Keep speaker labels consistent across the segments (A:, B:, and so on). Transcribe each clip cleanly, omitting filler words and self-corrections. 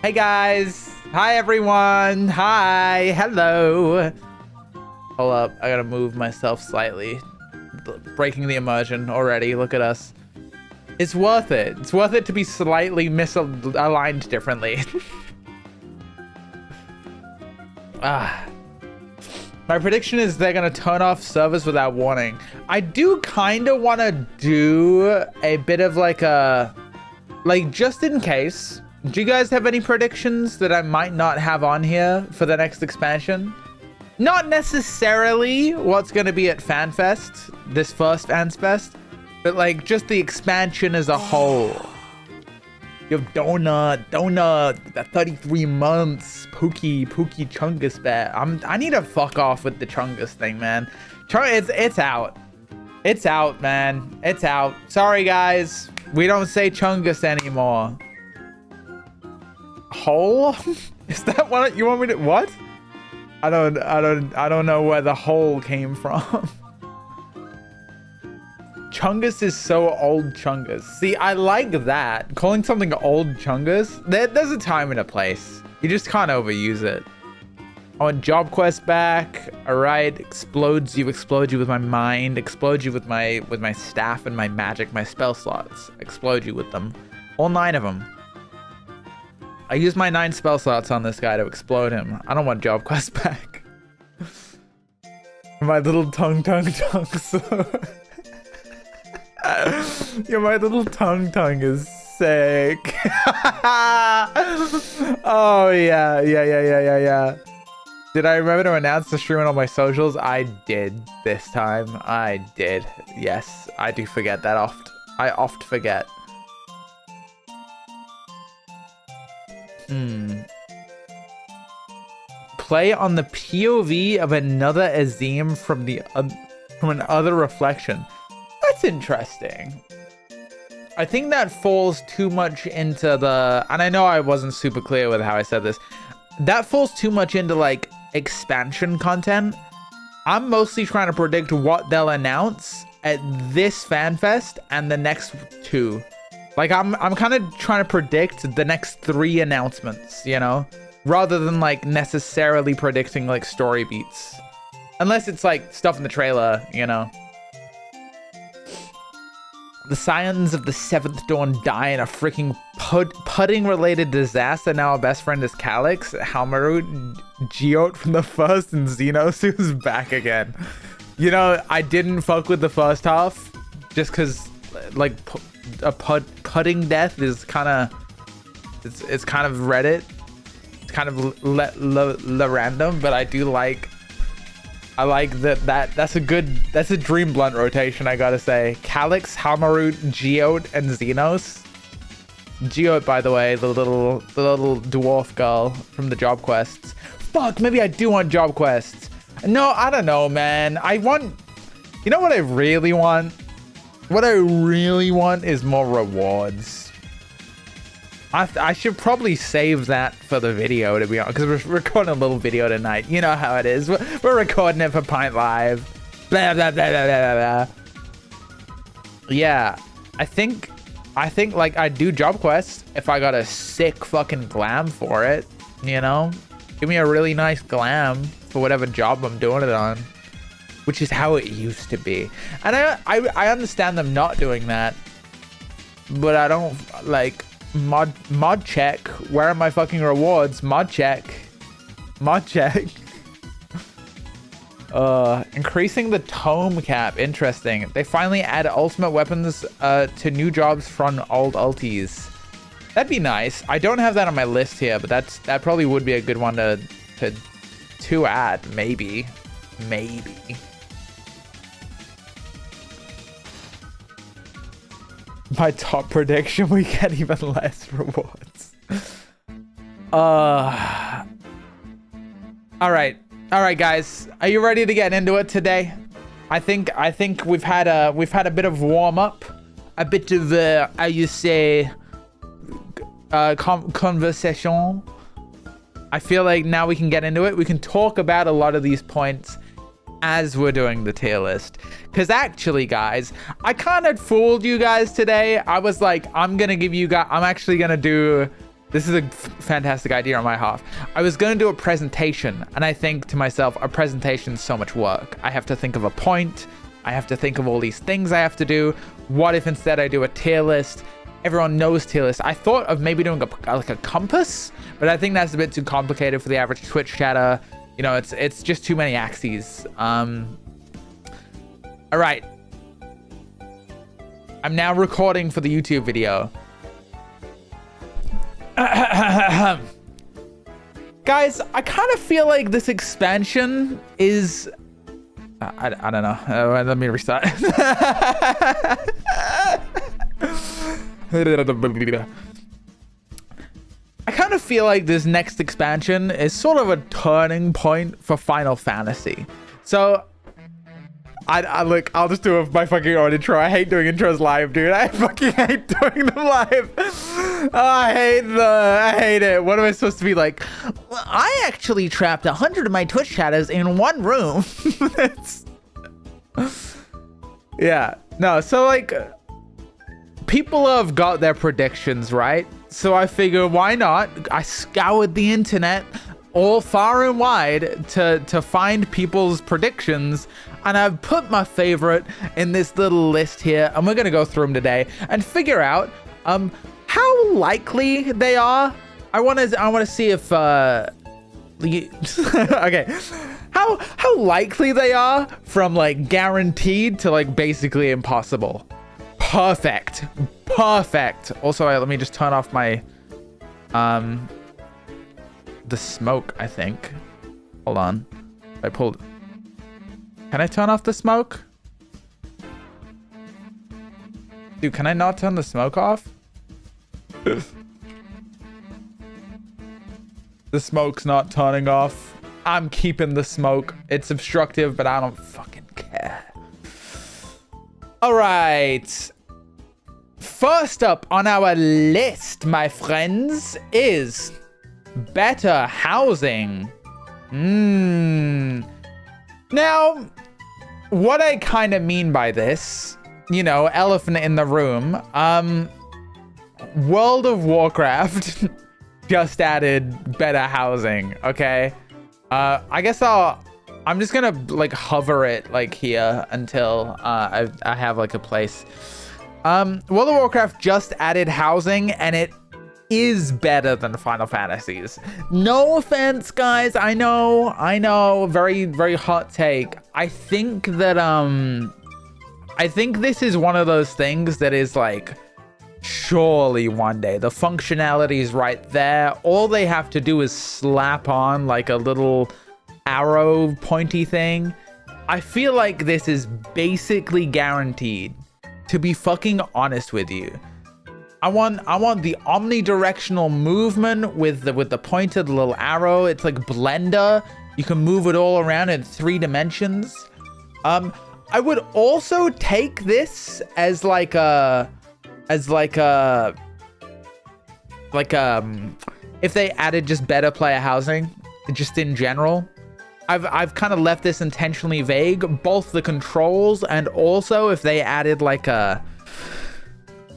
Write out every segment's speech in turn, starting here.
A: Hey guys. Hi everyone. Hi. Hello. Hold up. I gotta move myself slightly. Breaking the immersion already. Look at us. It's worth it. It's worth it to be slightly misaligned differently. My prediction is they're gonna turn off servers without warning. I do kind of want to do a bit of like just in case. Do you guys have any predictions that I might not have on here for the next expansion? Not necessarily what's going to be at FanFest, this first FanFest, but like just the expansion as a whole. You have Donut, the 33 months, Pookie Chungus bet. I need to fuck off with the Chungus thing, man. It's out. It's out, man. It's out. Sorry, guys. We don't say Chungus anymore. Hole? Is that what you want me to? What? I don't know where the hole came from. Chungus is so old Chungus. See, I like that. Calling something old Chungus, there's a time and a place. You just can't overuse it. I want Job Quest back. All right, explode you with my mind. Explode you with my staff and my magic, my spell slots. Explode you with them. All 9 of them. I used my 9 spell slots on this guy to explode him. I don't want Job Quest back. My little tongue. Yeah, my little tongue is sick. Oh yeah. Did I remember to announce the stream on all my socials? I did this time. I did. Yes, I do forget that oft. I oft forget. Play on the POV of another Azim from another reflection. That's interesting. I think that falls too much into the, and I know I wasn't super clear with how I said this. That falls too much into like expansion content. I'm mostly trying to predict what they'll announce at this FanFest and the next 2. Like I'm kind of trying to predict the next 3 announcements, you know, rather than like necessarily predicting like story beats, unless it's like stuff in the trailer, you know. The Scions of the 7th Dawn die in a freaking pudding related disaster. Now our best friend is Calyx, Halmarut, Geote from the first, and Xenos, who's back again. You know, I didn't fuck with the first half just because like a pudding death is kind of it's kind of Reddit. It's kind of random, but I do like that's a dream blunt rotation, I gotta say. Calyx, Halmarut, Geote, and Xenos. Geote, by the way, the little dwarf girl from the job quests. Fuck, maybe I do want job quests. No, I don't know, man. You know what I really want? What I really want is more rewards. I should probably save that for the video, to be honest, because we're recording a little video tonight. You know how it is. We're recording it for Pint Live. Blah, blah, blah, blah, blah, blah. Yeah, I think like I'd do job quests if I got a sick fucking glam for it, you know? Give me a really nice glam for whatever job I'm doing it on, which is how it used to be. And I understand them not doing that, but I don't like mod check. Where are my fucking rewards? Mod check. Increasing the tome cap. Interesting. They finally add ultimate weapons to new jobs from old ulties. That'd be nice. I don't have that on my list here, but that probably would be a good one to add. Maybe. My top prediction, we get even less rewards. All right, guys, are you ready to get into it today? I think we've had a bit of warm up, a bit of how you say conversation. I feel like now we can get into it. We can talk about a lot of these points as we're doing the tier list. Because actually, guys, I kind of fooled you guys today. I was like, I'm actually gonna do This is a fantastic idea on my half. I was going to do a presentation, and I think to myself, a presentation is so much work. I have to think of a point. I have to think of all these things I have to do. What if instead I do a tier list? Everyone knows tier list. I thought of maybe doing like a compass, but I think that's a bit too complicated for the average Twitch chatter. You know, it's just too many axes. All right. I'm now recording for the YouTube video. Guys, I kind of feel like this expansion is... I don't know. Let me restart. I kind of feel like this next expansion is sort of a turning point for Final Fantasy. So... look, I'll just do my fucking own intro. I hate doing intros live, dude. I fucking hate doing them live. Oh, I hate it. What am I supposed to be like? Well, I actually trapped 100 of my Twitch chatters in one room. Yeah. No, so like, people have got their predictions, right? So I figure, why not? I scoured the internet all far and wide to find people's predictions, and I've put my favorite in this little list here, and we're gonna go through them today and figure out how likely they are. I want to see if okay, how likely they are from like guaranteed to like basically impossible. Perfect. Also, let me just turn off my the smoke, I think. Hold on. I pulled... Can I turn off the smoke? Dude, can I not turn the smoke off? The smoke's not turning off. I'm keeping the smoke. It's obstructive, but I don't fucking care. All right. First up on our list, my friends, is... better housing. Now, what I kind of mean by this, you know, elephant in the room, World of Warcraft just added better housing, okay? I guess I'm just gonna like hover it like here until I have like a place. World of Warcraft just added housing, and it is better than Final Fantasies. No offense, guys. I know, very, very hot take. I think that I think this is one of those things that is like, surely one day the functionality is right there. All they have to do is slap on like a little arrow pointy thing. I feel like this is basically guaranteed, to be fucking honest with you. I want the omnidirectional movement with the pointed little arrow. It's like Blender. You can move it all around in 3 dimensions. I would also take this as like if they added just better player housing, just in general. I've kind of left this intentionally vague, both the controls and also if they added like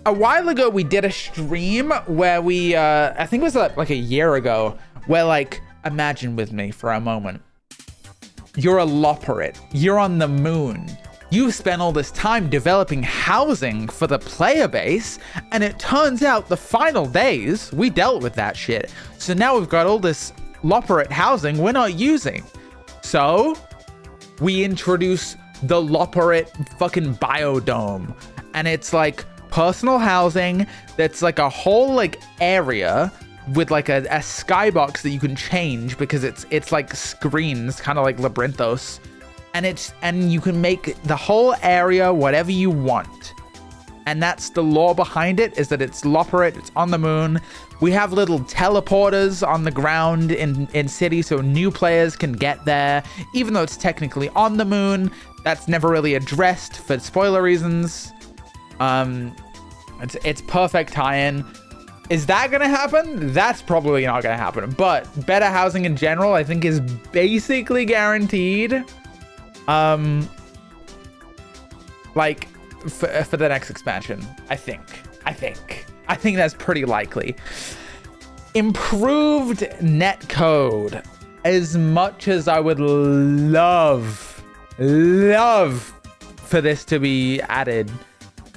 A: a while ago, we did a stream where we, I think it was like a year ago, where like, imagine with me for a moment. You're a Loporrit. You're on the moon. You've spent all this time developing housing for the player base, and it turns out the final days, we dealt with that shit. So now we've got all this Loporrit housing we're not using. So, we introduce the Loporrit fucking biodome, and it's like, personal housing that's like a whole like area with like a skybox that you can change because it's like screens, kind of like Labyrinthos, and you can make the whole area whatever you want. And that's the lore behind it, is that it's Loporrit, it's on the moon. We have little teleporters on the ground in city so new players can get there, even though it's technically on the moon. That's never really addressed for spoiler reasons. It's perfect tie-in. Is that gonna happen? That's probably not gonna happen. But better housing in general, I think, is basically guaranteed. Like for the next expansion, I think that's pretty likely. Improved netcode. As much as I would love for this to be added,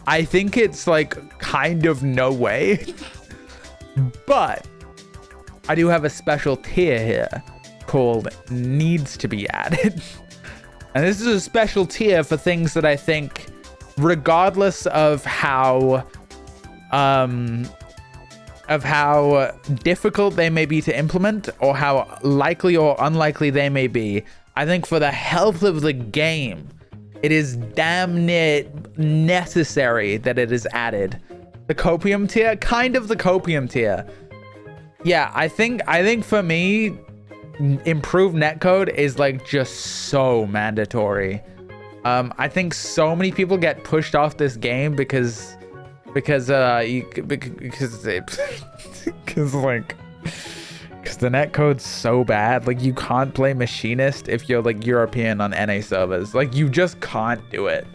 A: I think it's like kind of no way. But I do have a special tier here called needs to be added. And this is a special tier for things that I think, regardless of how difficult they may be to implement or how likely or unlikely they may be, I think for the health of the game, it is damn near necessary that it is added. The copium tier, kind of the copium tier. Yeah, I think for me, improved netcode is like just so mandatory. I think so many people get pushed off this game because the netcode's so bad. Like, you can't play machinist if you're like European on NA servers. Like, you just can't do it,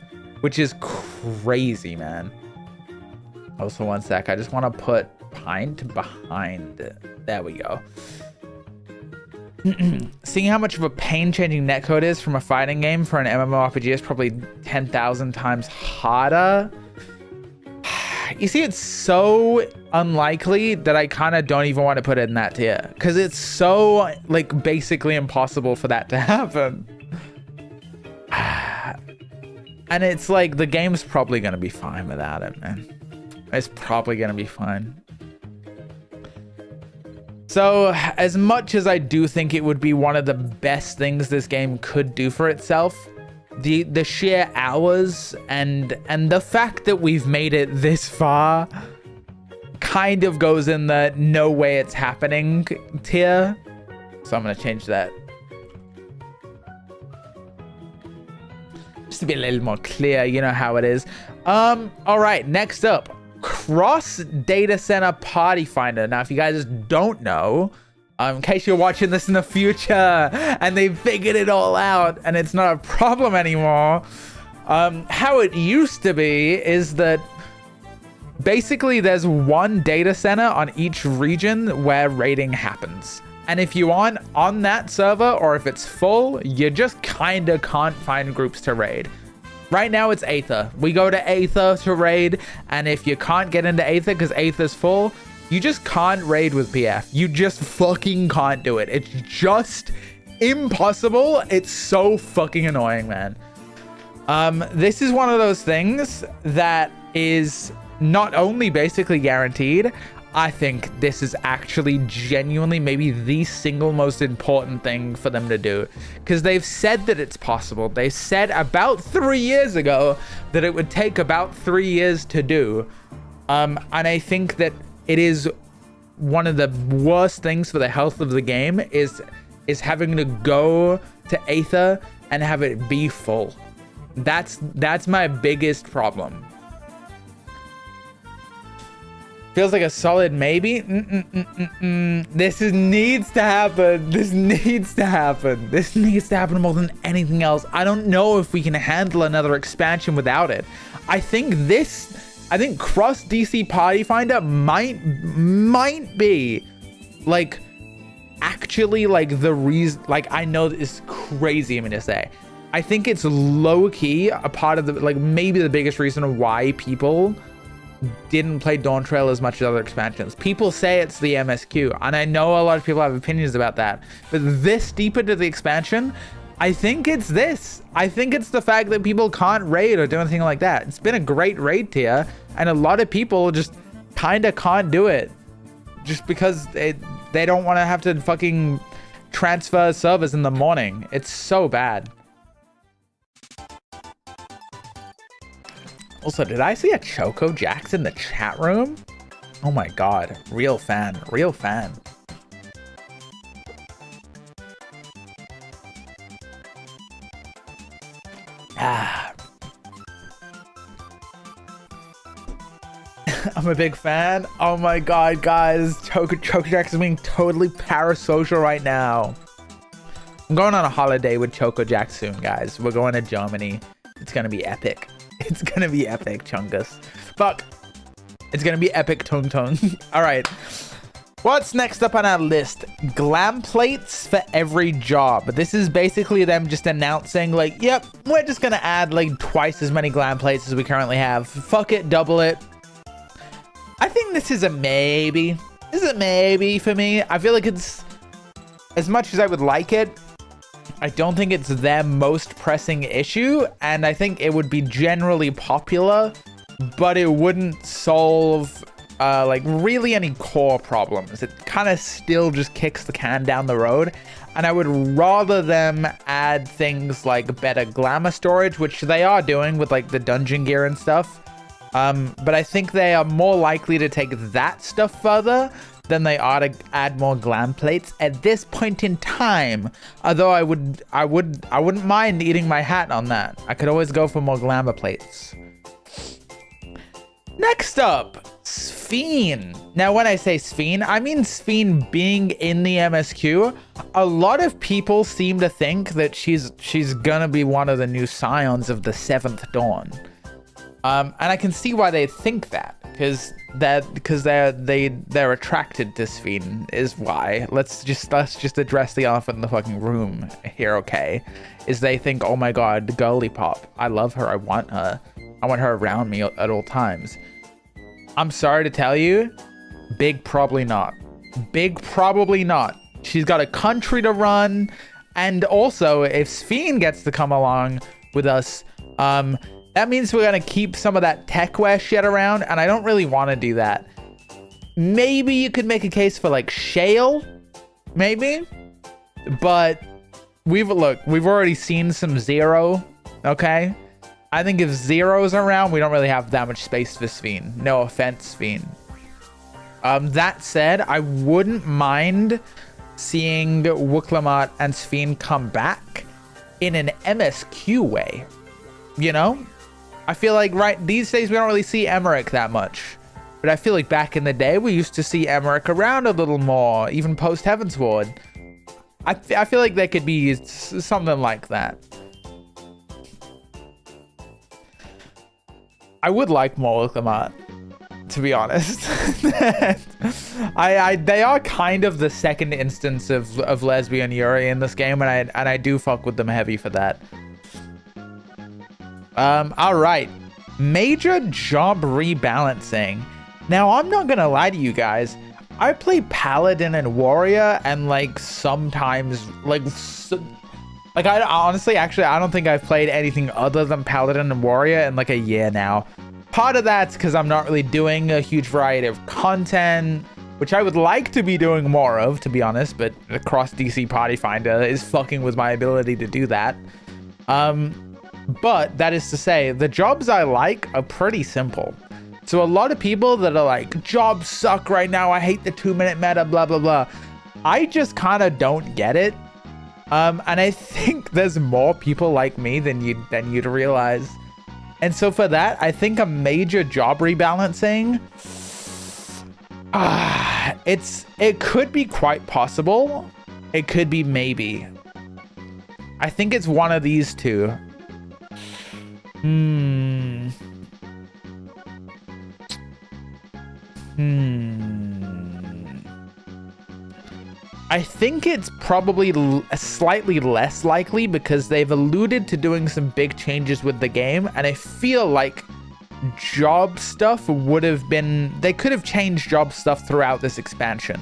A: which is crazy, man. Also, one sec, I just want to put Pint behind it. There we go. Seeing how much of a pain-changing netcode is from a fighting game for an MMORPG is probably 10,000 times harder. You see, it's so unlikely that I kind of don't even want to put it in that tier, because it's so like basically impossible for that to happen. And it's like the game's probably going to be fine without it, man. It's probably going to be fine. So as much as I do think it would be one of the best things this game could do for itself, the sheer hours and the fact that we've made it this far kind of goes in the no way it's happening tier. So I'm going to change that just to be a little more clear. You know how it is. All right, next up, cross data center party finder. Now, if you guys don't know, in case you're watching this in the future and they figured it all out and it's not a problem anymore, how it used to be is that basically there's one data center on each region where raiding happens. And if you aren't on that server, or if it's full, you just kind of can't find groups to raid. Right now it's Aether. We go to Aether to raid, and if you can't get into Aether because Aether's full, you just can't raid with PF. You just fucking can't do it. It's just impossible. It's so fucking annoying, man. This is one of those things that is not only basically guaranteed, I think this is actually genuinely maybe the single most important thing for them to do, because they've said that it's possible. They said about 3 years ago that it would take about 3 years to do. And I think that it is one of the worst things for the health of the game is having to go to Aether and have it be full. That's my biggest problem. Feels like a solid maybe. This needs to happen. This needs to happen. This needs to happen more than anything else. I don't know if we can handle another expansion without it. I think cross DC party finder might be like actually like the reason. Like, I know this is crazy of me to say. I think it's low key a part of the, like, maybe the biggest reason why people didn't play Dawn Trail as much as other expansions. People say it's the MSQ, and I know a lot of people have opinions about that, but this deep into the expansion, I think it's this. I think it's the fact that people can't raid or do anything like that. It's been a great raid tier, and a lot of people just kind of can't do it just because they don't want to have to fucking transfer servers in the morning. It's so bad. Also, did I see a Choco Jax in the chat room? Oh my god. Real fan. Real fan. Ah. I'm a big fan. Oh my god, guys. Choco Jax is being totally parasocial right now. I'm going on a holiday with Choco Jax soon, guys. We're going to Germany. It's gonna be epic. It's gonna be epic, Chungus. Fuck. It's gonna be epic, Tung Tung. All right. What's next up on our list? Glam plates for every job. This is basically them just announcing like, yep, we're just gonna add like twice as many glam plates as we currently have. Fuck it, double it. I think this is a maybe. This is a maybe for me. I feel like it's, as much as I would like it, I don't think it's their most pressing issue, and I think it would be generally popular, but it wouldn't solve like really any core problems. It kind of still just kicks the can down the road, and I would rather them add things like better glamour storage, which they are doing with like the dungeon gear and stuff. But I think they are more likely to take that stuff further than they are to add more glam plates at this point in time. Although I wouldn't mind eating my hat on that. I could always go for more glamour plates. Next up, Sphene. Now, when I say Sphene, I mean Sphene being in the MSQ. A lot of people seem to think that she's gonna be one of the new scions of the 7th Dawn. And I can see why they think that, because they're attracted to Sphene is why. Let's just address the elephant in the fucking room here, okay? Is they think, oh my god, girly pop. I love her. I want her around me at all times. I'm sorry to tell you, big probably not. Big probably not. She's got a country to run, and also if Sphene gets to come along with us, that means we're gonna keep some of that techwear shit around, and I don't really want to do that. Maybe you could make a case for like Shale, maybe, but we've already seen some Zero, okay? I think if Zero's around, we don't really have that much space for Sphene. No offense, Sphene. That said, I wouldn't mind seeing Wuklamot and Sphene come back in an MSQ way, you know? I feel like these days we don't really see Emmerich that much, but I feel like back in the day we used to see Emmerich around a little more, even post Heavensward. I feel like there could be something like that. I would like more Wuklamot, to be honest. They are kind of the second instance of lesbian Yuri in this game, and I do fuck with them heavy for that. All right, major job rebalancing. Now, I'm not gonna lie to you guys. I play Paladin and Warrior, and like sometimes I honestly, actually, I don't think I've played anything other than Paladin and Warrior in like a year now. Part of that's because I'm not really doing a huge variety of content, which I would like to be doing more of, to be honest, but Cross DC Party Finder is fucking with my ability to do that. But that is to say, the jobs I like are pretty simple. So a lot of people that are like, jobs suck right now, I hate the 2-minute meta, blah, blah, blah. I just kind of don't get it. And I think there's more people like me than you'd realize. And so for that, I think a major job rebalancing, it could be quite possible. It could be maybe. I think it's one of these two. I think it's probably slightly less likely because they've alluded to doing some big changes with the game, and I feel like job stuff they could have changed job stuff throughout this expansion.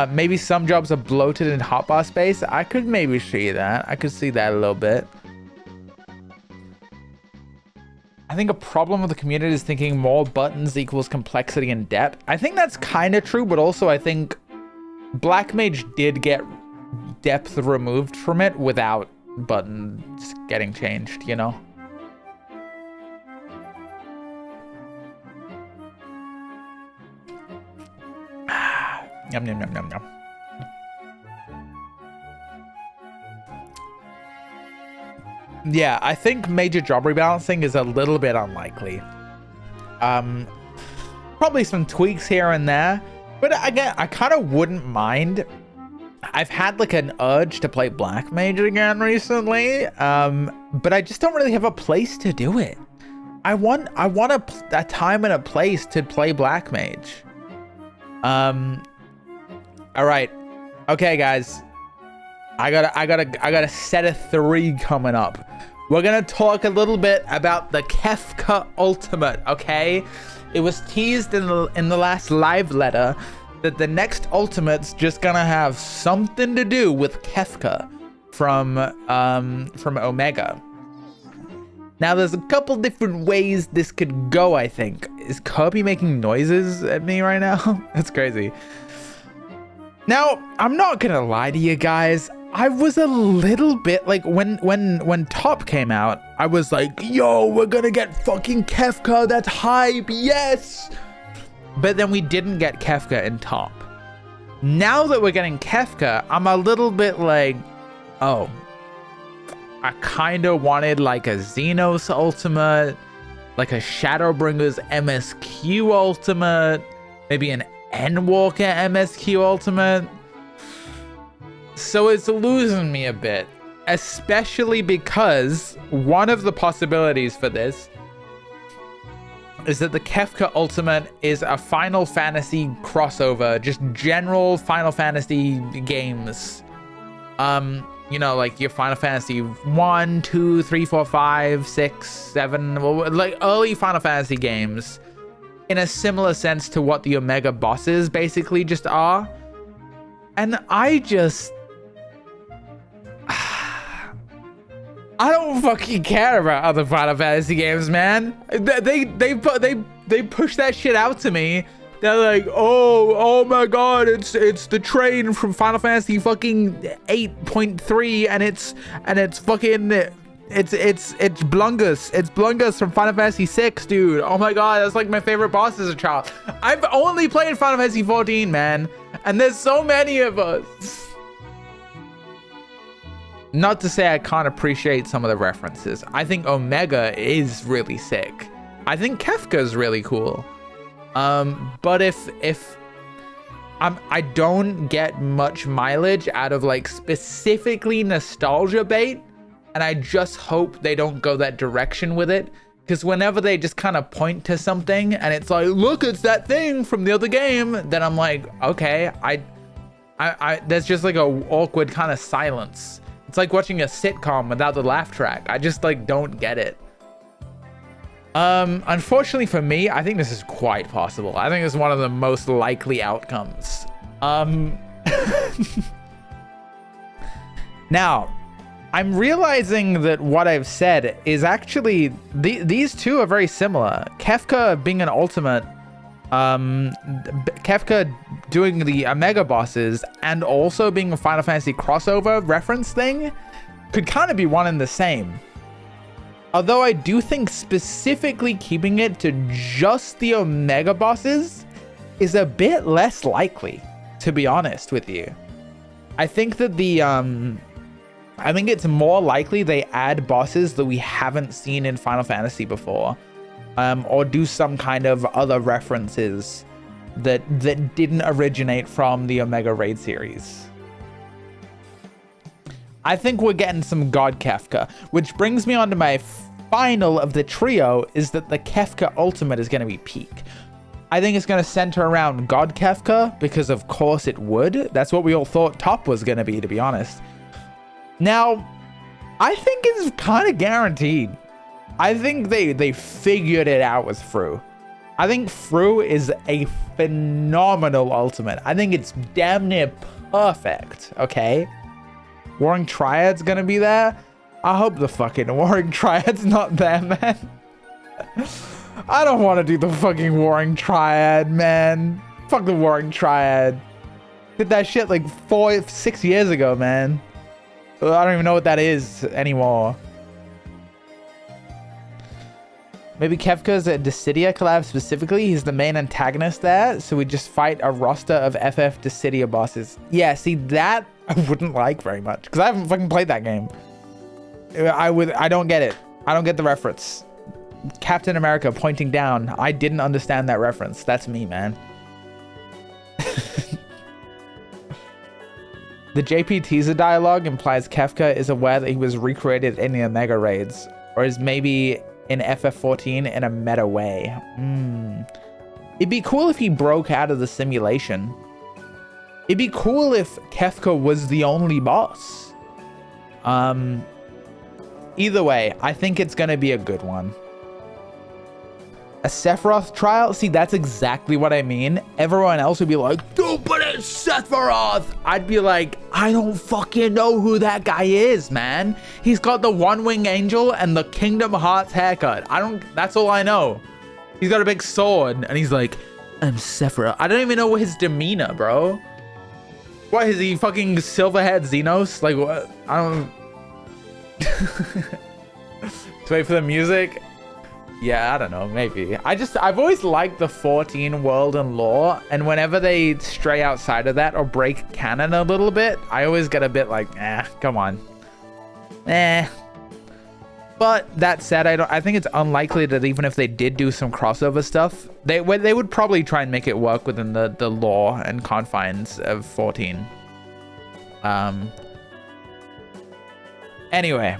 A: Maybe some jobs are bloated in hotbar space. I could maybe see that. I could see that a little bit. I think a problem with the community is thinking more buttons equals complexity and depth. I think that's kind of true, but also I think Black Mage did get depth removed from it without buttons getting changed, you know? Yum, yum, yum, yum, yum. Yeah, I think major job rebalancing is a little bit unlikely. Probably some tweaks here and there. But again, I kind of wouldn't mind. I've had like an urge to play Black Mage again recently, but I just don't really have a place to do it. I want a time and a place to play Black Mage. All right. Okay, guys. I got a set of 3 coming up. We're gonna talk a little bit about the Kefka Ultimate, okay? It was teased in the last live letter that the next Ultimate's just gonna have something to do with Kefka from Omega. Now, there's a couple different ways this could go, I think. Is Kirby making noises at me right now? That's crazy. Now, I'm not gonna lie to you guys. I was a little bit like, when Top came out, I was like, yo, we're gonna get fucking Kefka, that's hype, yes! But then we didn't get Kefka in Top. Now that we're getting Kefka, I'm a little bit like, oh, I kind of wanted like a Xenos Ultimate, like a Shadowbringers MSQ Ultimate, maybe an Endwalker MSQ Ultimate. So it's losing me a bit, especially because one of the possibilities for this is that the Kefka Ultimate is a Final Fantasy crossover, just general Final Fantasy games. You know, like your Final Fantasy 1, 2, 3, 4, 5, 6, 7, well, like early Final Fantasy games in a similar sense to what the Omega bosses basically just are. And I don't fucking care about other Final Fantasy games, man. They push that shit out to me. They're like, oh my god, it's the train from Final Fantasy fucking 8.3, and it's fucking it's Blungus. It's Blungus from Final Fantasy 6, dude. Oh my god, that's like my favorite boss as a child. I've only played Final Fantasy 14, man, and there's so many of us. Not to say I can't appreciate some of the references. I think Omega is really sick. I think Kefka is really cool. But if I don't get much mileage out of like specifically nostalgia bait, and I just hope they don't go that direction with it, because whenever they just kind of point to something and it's like, look, it's that thing from the other game, then I'm like, okay, I there's just like a awkward kind of silence. It's like watching a sitcom without the laugh track. I just like don't get it. Unfortunately for me, I think this is quite possible. I think it's one of the most likely outcomes. Now, I'm realizing that what I've said is actually these two are very similar. Kefka being an ultimate, Kefka doing the Omega bosses and also being a Final Fantasy crossover reference thing could kind of be one and the same. Although I do think specifically keeping it to just the Omega bosses is a bit less likely, to be honest with you. I think that I think it's more likely they add bosses that we haven't seen in Final Fantasy before, or do some kind of other references that didn't originate from the Omega Raid series. I think we're getting some God Kefka, which brings me on to my final of the trio, is that the Kefka Ultimate is going to be peak. I think it's going to center around God Kefka, because of course it would. That's what we all thought Top was going to be honest. Now, I think it's kind of guaranteed. I think they figured it out with Fru. I think Fru is a phenomenal ultimate. I think it's damn near perfect, okay? Warring Triad's gonna be there. I hope the fucking Warring Triad's not there, man. I don't want to do the fucking Warring Triad, man. Fuck the Warring Triad. Did that shit like 6 years ago, man. I don't even know what that is anymore. Maybe Kefka's a Dissidia collab specifically. He's the main antagonist there, so we just fight a roster of FF Dissidia bosses. Yeah, see, that I wouldn't like very much, because I haven't fucking played that game. I don't get it. I don't get the reference. Captain America pointing down. I didn't understand that reference. That's me, man. The JP teaser dialogue implies Kefka is aware that he was recreated in the Omega raids, or is maybe in FF14 in a meta way. It'd be cool if he broke out of the simulation. It'd be cool if Kefka was the only boss. Either way, I think it's gonna be a good one. A Sephiroth trial? See, that's exactly what I mean. Everyone else would be like, dude, but it's Sephiroth. I'd be like, I don't fucking know who that guy is, man. He's got the one-wing angel and the Kingdom Hearts haircut. That's all I know. He's got a big sword and he's like, I'm Sephiroth. I don't even know his demeanor, bro. What, is he fucking Silverhead Xenos? Like, what? I don't... Let's wait for the music. Yeah, I don't know, maybe. I've always liked the 14 world and lore, and whenever they stray outside of that or break canon a little bit, I always get a bit like, come on. But that said, I think it's unlikely that even if they did do some crossover stuff, they would probably try and make it work within the lore and confines of 14. Anyway,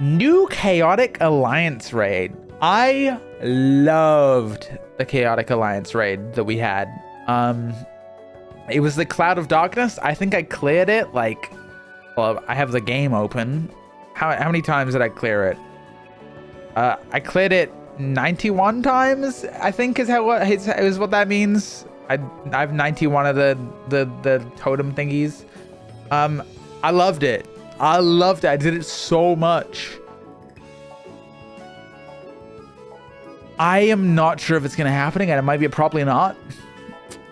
A: new Chaotic Alliance raid. I loved the Chaotic Alliance raid that we had. It was the Cloud of Darkness. I think I cleared it like, well, I have the game open. How many times did I clear it? I cleared it 91 times, I think is what that means. I have 91 of the totem thingies. I loved it. I did it so much. I am not sure if it's gonna happen again. It might be a probably not.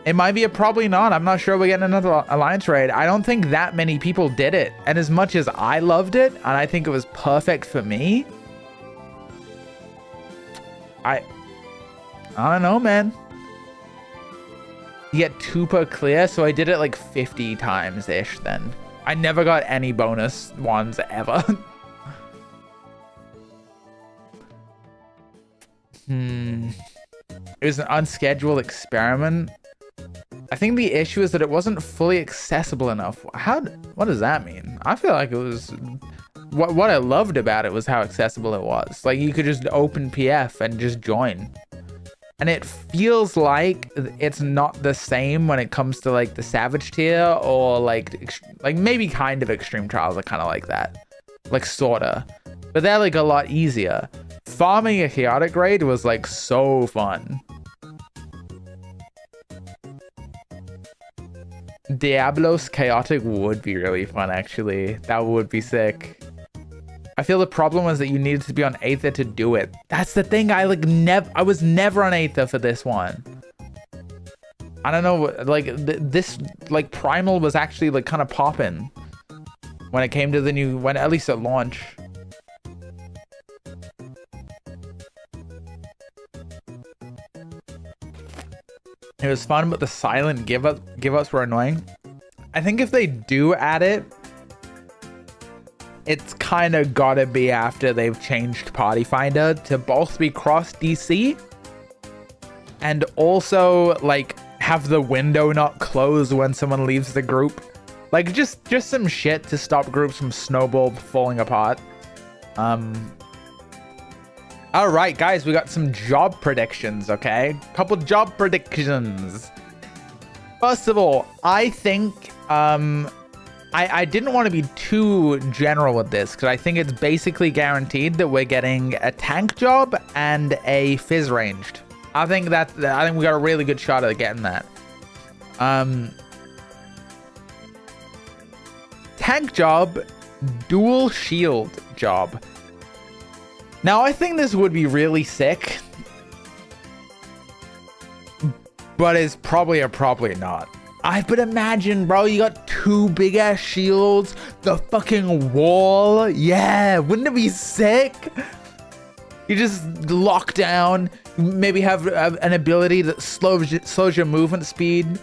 A: It might be a probably not. I'm not sure we're getting another Alliance raid. I don't think that many people did it. And as much as I loved it, and I think it was perfect for me, I don't know, man. You get 2 per clear, so I did it like 50 times-ish then. I never got any bonus ones ever. It was an unscheduled experiment. I think the issue is that it wasn't fully accessible enough. What does that mean? I feel like it was... What I loved about it was how accessible it was. Like, you could just open PF and just join. And it feels like it's not the same when it comes to, like, the Savage tier or, like maybe kind of Extreme Trials are kind of like that. Like, sorta. But they're, like, a lot easier. Farming a Chaotic raid was, like, so fun. Diablos Chaotic would be really fun, actually. That would be sick. I feel the problem was that you needed to be on Aether to do it. That's the thing. I was never on Aether for this one. I don't know, like this like Primal was actually like kind of popping when it came to the new, at least at launch. It was fun, but the silent give ups were annoying. I think if they do add it, it's kind of gotta be after they've changed Party Finder to both be cross DC and also like have the window not close when someone leaves the group. Like just some shit to stop groups from snowball falling apart. All right, guys, we got some job predictions, okay? Couple job predictions. First of all, I think I didn't want to be too general with this because I think it's basically guaranteed that we're getting a tank job and a fizz ranged. I think we got a really good shot at getting that. Tank job, dual shield job. Now I think this would be really sick, but it's probably not. But imagine, bro, you got 2 big ass shields, the fucking wall. Yeah, wouldn't it be sick? You just lock down, maybe have an ability that slows your movement speed.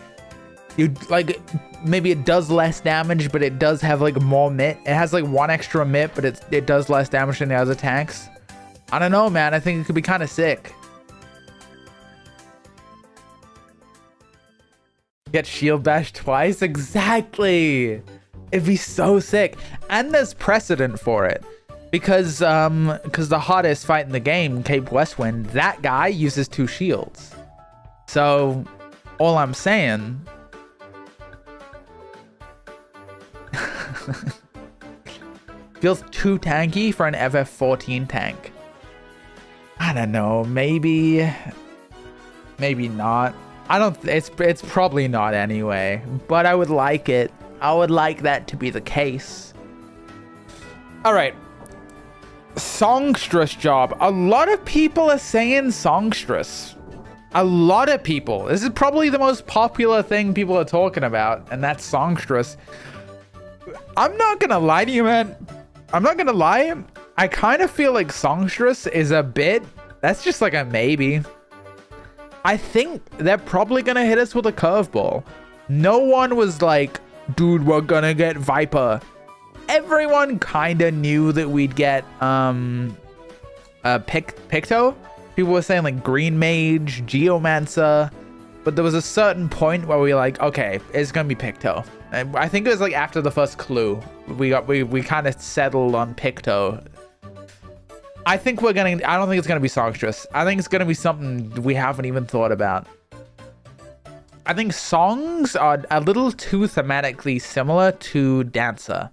A: You like, maybe it does less damage, but it does have like more MIT. It has like 1 extra MIT, but it does less damage than the other tanks. I don't know, man. I think it could be kind of sick. Get shield bashed twice? Exactly. It'd be so sick. And there's precedent for it. Because the hottest fight in the game, Cape Westwind, that guy uses 2 shields. So all I'm saying feels too tanky for an FF14 tank. I don't know, maybe not. I don't, it's probably not anyway, but I would like it. I would like that to be the case. All right. Songstress job. A lot of people are saying songstress. A lot of people. This is probably the most popular thing people are talking about, and that's songstress. I'm not gonna lie to you, man. I'm not gonna lie. I kind of feel like songstress is a bit, that's just like a maybe. I think they're probably gonna hit us with a curveball. No one was like, dude, we're gonna get Viper. Everyone kind of knew that we'd get Picto. People were saying like Green Mage, Geomancer, but there was a certain point where we were like, okay, it's gonna be Picto. And I think it was like after the first clue, we kind of settled on Picto. I think I don't think it's gonna be songstress. I think it's gonna be something we haven't even thought about. I think songs are a little too thematically similar to Dancer.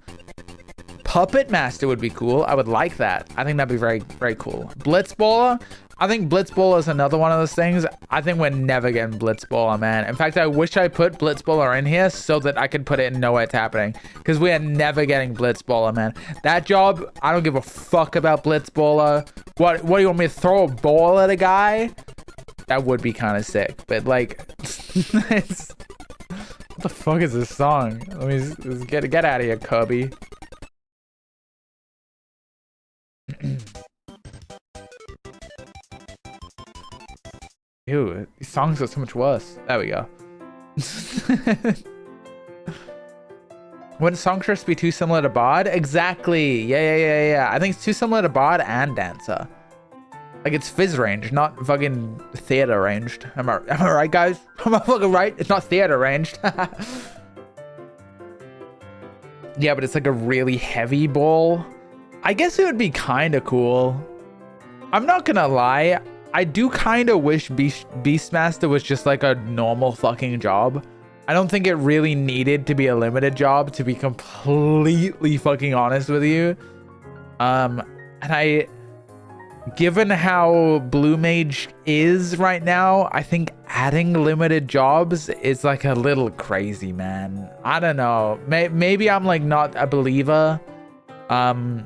A: Puppet Master would be cool. I would like that. I think that'd be very, very cool. Blitzballer. I think Blitzballer is another one of those things. I think we're never getting Blitzballer, man. In fact, I wish I put Blitzballer in here so that I could put it in Nowhere It's Happening. Because we are never getting Blitzballer, man. That job, I don't give a fuck about Blitzballer. What do you want me to throw a ball at a guy? That would be kind of sick. But like, what the fuck is this song? Let me just get out of here, Kirby. Ew, these songs are so much worse. There we go. Wouldn't songstress be too similar to Bard? Exactly. Yeah. I think it's too similar to Bard and Dancer. Like, it's fizz range, not fucking theater ranged. Am I right, guys? Am I fucking right? It's not theater ranged. Yeah, but it's like a really heavy ball. I guess it would be kind of cool. I'm not gonna lie. I do kind of wish Beastmaster was just like a normal fucking job. I don't think it really needed to be a limited job, to be completely fucking honest with you. Given how Blue Mage is right now, I think adding limited jobs is like a little crazy, man. I don't know. Maybe I'm like not a believer. But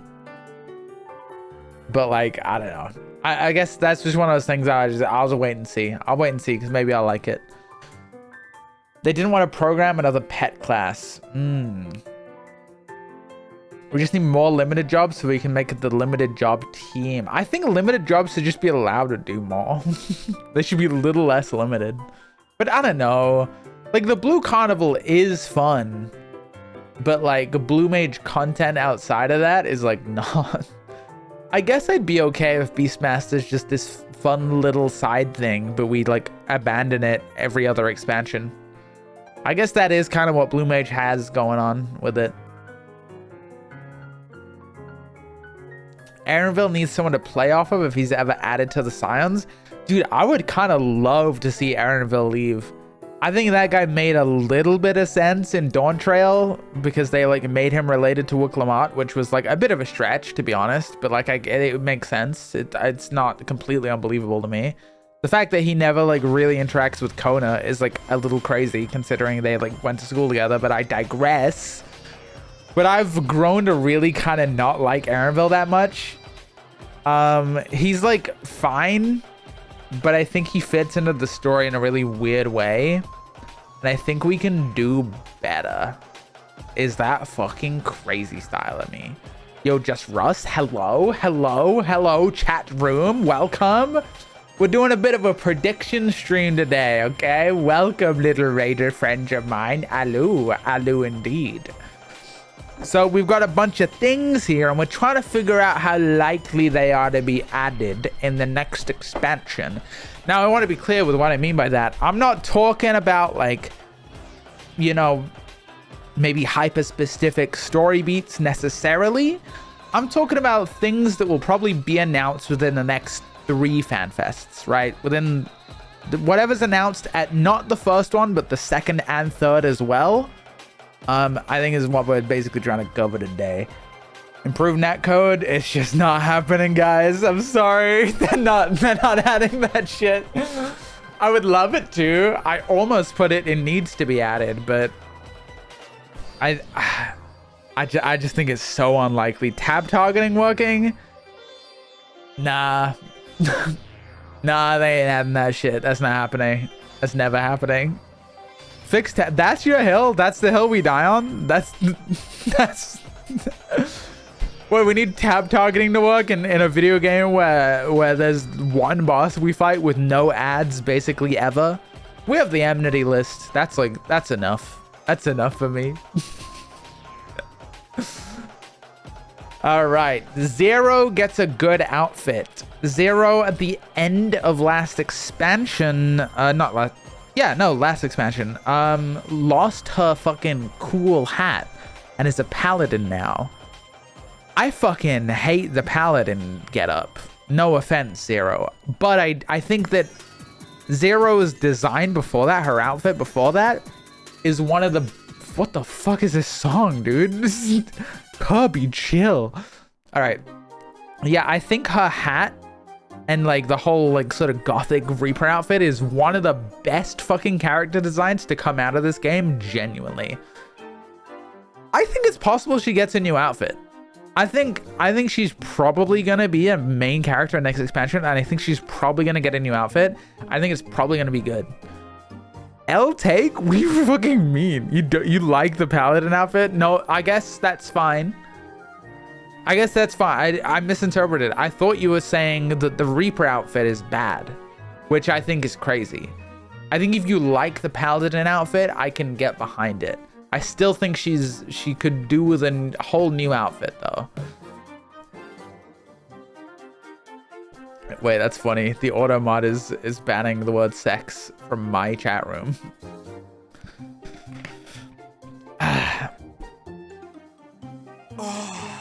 A: like, I don't know. I guess that's just one of those things I'll just wait and see. I'll wait and see because maybe I'll like it. They didn't want to program another pet class. We just need more limited jobs so we can make it the limited job team. I think limited jobs should just be allowed to do more. They should be a little less limited. But I don't know. Like, the Blue Carnival is fun. But like, Blue Mage content outside of that is like not. I guess I'd be okay if Beastmaster's just this fun little side thing, but we like abandon it every other expansion. I guess that is kind of what Blue Mage has going on with it. Aaronville needs someone to play off of if he's ever added to the Scions. Dude, I would kind of love to see Aaronville leave. I think that guy made a little bit of sense in Dawn Trail because they like made him related to Wuklamot, which was like a bit of a stretch, to be honest. But like, I get it, it makes sense. It's not completely unbelievable to me. The fact that he never like really interacts with Kona is like a little crazy considering they like went to school together, but I digress. But I've grown to really kind of not like Aaronville that much. He's like fine, but I think he fits into the story in a really weird way. And I think we can do better. Is that fucking crazy style of me? Yo, Just Russ, hello, chat room, welcome. We're doing a bit of a prediction stream today, okay? Welcome, little raider friends of mine. Aloo indeed. So we've got a bunch of things here and we're trying to figure out how likely they are to be added in the next expansion. Now, I want to be clear with what I mean by that. I'm not talking about like, you know, maybe hyper-specific story beats necessarily. I'm talking about things that will probably be announced within the next 3 FanFests, right? Within whatever's announced at not the first one, but the second and third as well, I think is what we're basically trying to cover today. Improve netcode, it's just not happening, guys. I'm sorry. They're not adding that shit. I would love it to. I almost put it in needs to be added, but I just think it's so unlikely. Tab targeting working? Nah. Nah, they ain't adding that shit. That's not happening. That's never happening. Fix tab. That's your hill? That's the hill we die on? That's... Wait, we need tab targeting to work in a video game where there's one boss we fight with no ads basically ever? We have the enmity list. That's enough. That's enough for me. All right, Zero gets a good outfit. Zero at the end of last expansion, last expansion, lost her fucking cool hat and is a paladin now. I fucking hate the paladin getup. No offense, Zero, but I think that Zero's design before that, her outfit before that, is one of the... What the fuck is this song, dude? Kirby, chill. All right. Yeah, I think her hat and like the whole like sort of gothic Reaper outfit is one of the best fucking character designs to come out of this game, genuinely. I think it's possible she gets a new outfit. I think she's probably gonna be a main character in next expansion, and I think she's probably gonna get a new outfit. I think it's probably gonna be good. L-Take? What do you fucking mean? You like the paladin outfit? No, I guess that's fine. I misinterpreted. I thought you were saying that the Reaper outfit is bad, which I think is crazy. I think if you like the paladin outfit, I can get behind it. I still think she could do with a whole new outfit though. Wait, that's funny. The auto mod is banning the word sex from my chat room.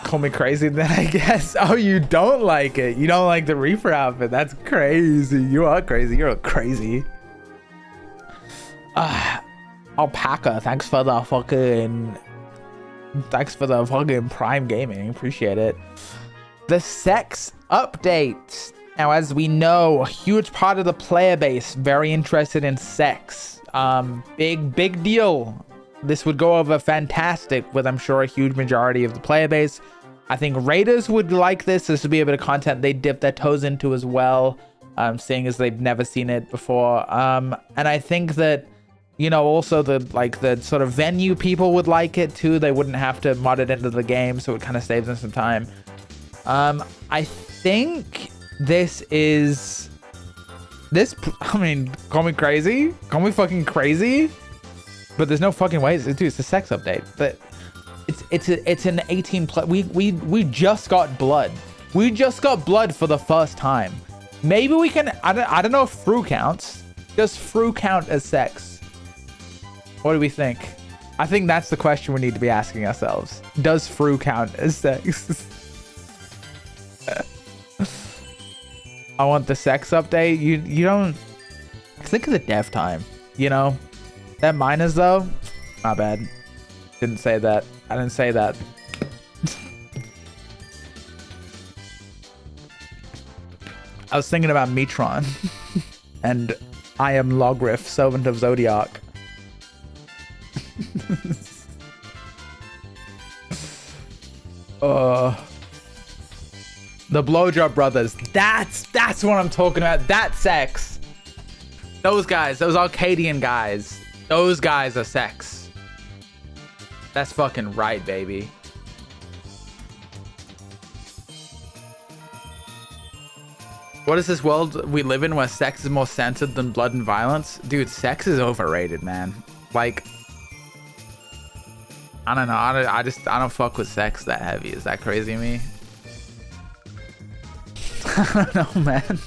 A: Call me crazy then, I guess. Oh, you don't like it. You don't like the Reaper outfit. That's crazy. You are crazy. You're crazy. Alpaca, thanks for the fucking Prime Gaming. Appreciate it. The sex update. Now, as we know, a huge part of the player base very interested in sex. Big deal. This would go over fantastic with, I'm sure, a huge majority of the player base. I think Raiders would like this. This would be a bit of content they dip their toes into as well, seeing as they've never seen it before. And I think that, you know, also the sort of venue people would like it too. They wouldn't have to mod it into the game, so it kind of saves them some time. I think I mean, call me crazy, call me fucking crazy, but there's no fucking ways. Dude, it's a sex update, but it's an 18 plus. We just got blood. We just got blood for the first time. Maybe we can. I don't know if Fru counts. Does Fru count as sex? What do we think? I think that's the question we need to be asking ourselves. Does Fru count as sex? I want the sex update. You don't think of the dev time, you know? That miners though, my bad. Didn't say that. I didn't say that. I was thinking about Metron and I am Logrif, servant of Zodiac. The Blowjob Brothers. That's what I'm talking about. That's sex. Those guys, those Arcadian guys. Those guys are sex. That's fucking right, baby. What is this world we live in where sex is more censored than blood and violence? Dude, sex is overrated, man. Like, I don't know. I don't fuck with sex that heavy. Is that crazy to me? I don't know, man.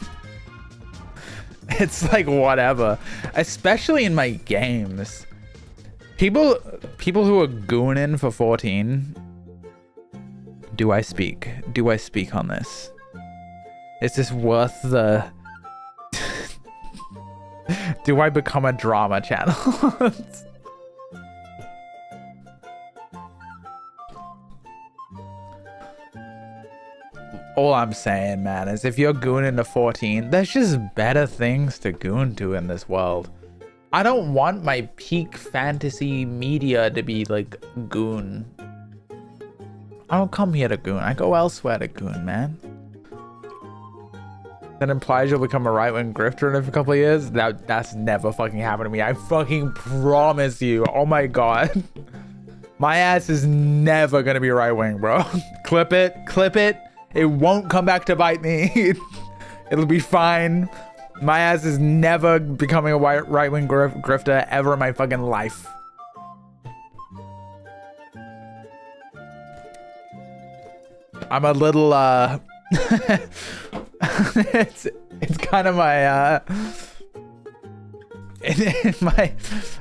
A: It's like whatever. Especially in my games. People who are gooning for 14. Do I speak on this? Is this worth the Do I become a drama channel? All I'm saying, man, is if you're gooning to 14, there's just better things to goon to in this world. I don't want my peak fantasy media to be like goon. I don't come here to goon. I go elsewhere to goon, man. That implies you'll become a right-wing grifter in a couple of years? That's never fucking happened to me. I fucking promise you. Oh my god. My ass is never gonna be right-wing, bro. Clip it. Clip it. It won't come back to bite me. It'll be fine. My ass is never becoming a right-wing grifter ever in my fucking life. I'm a little, it's kind of my,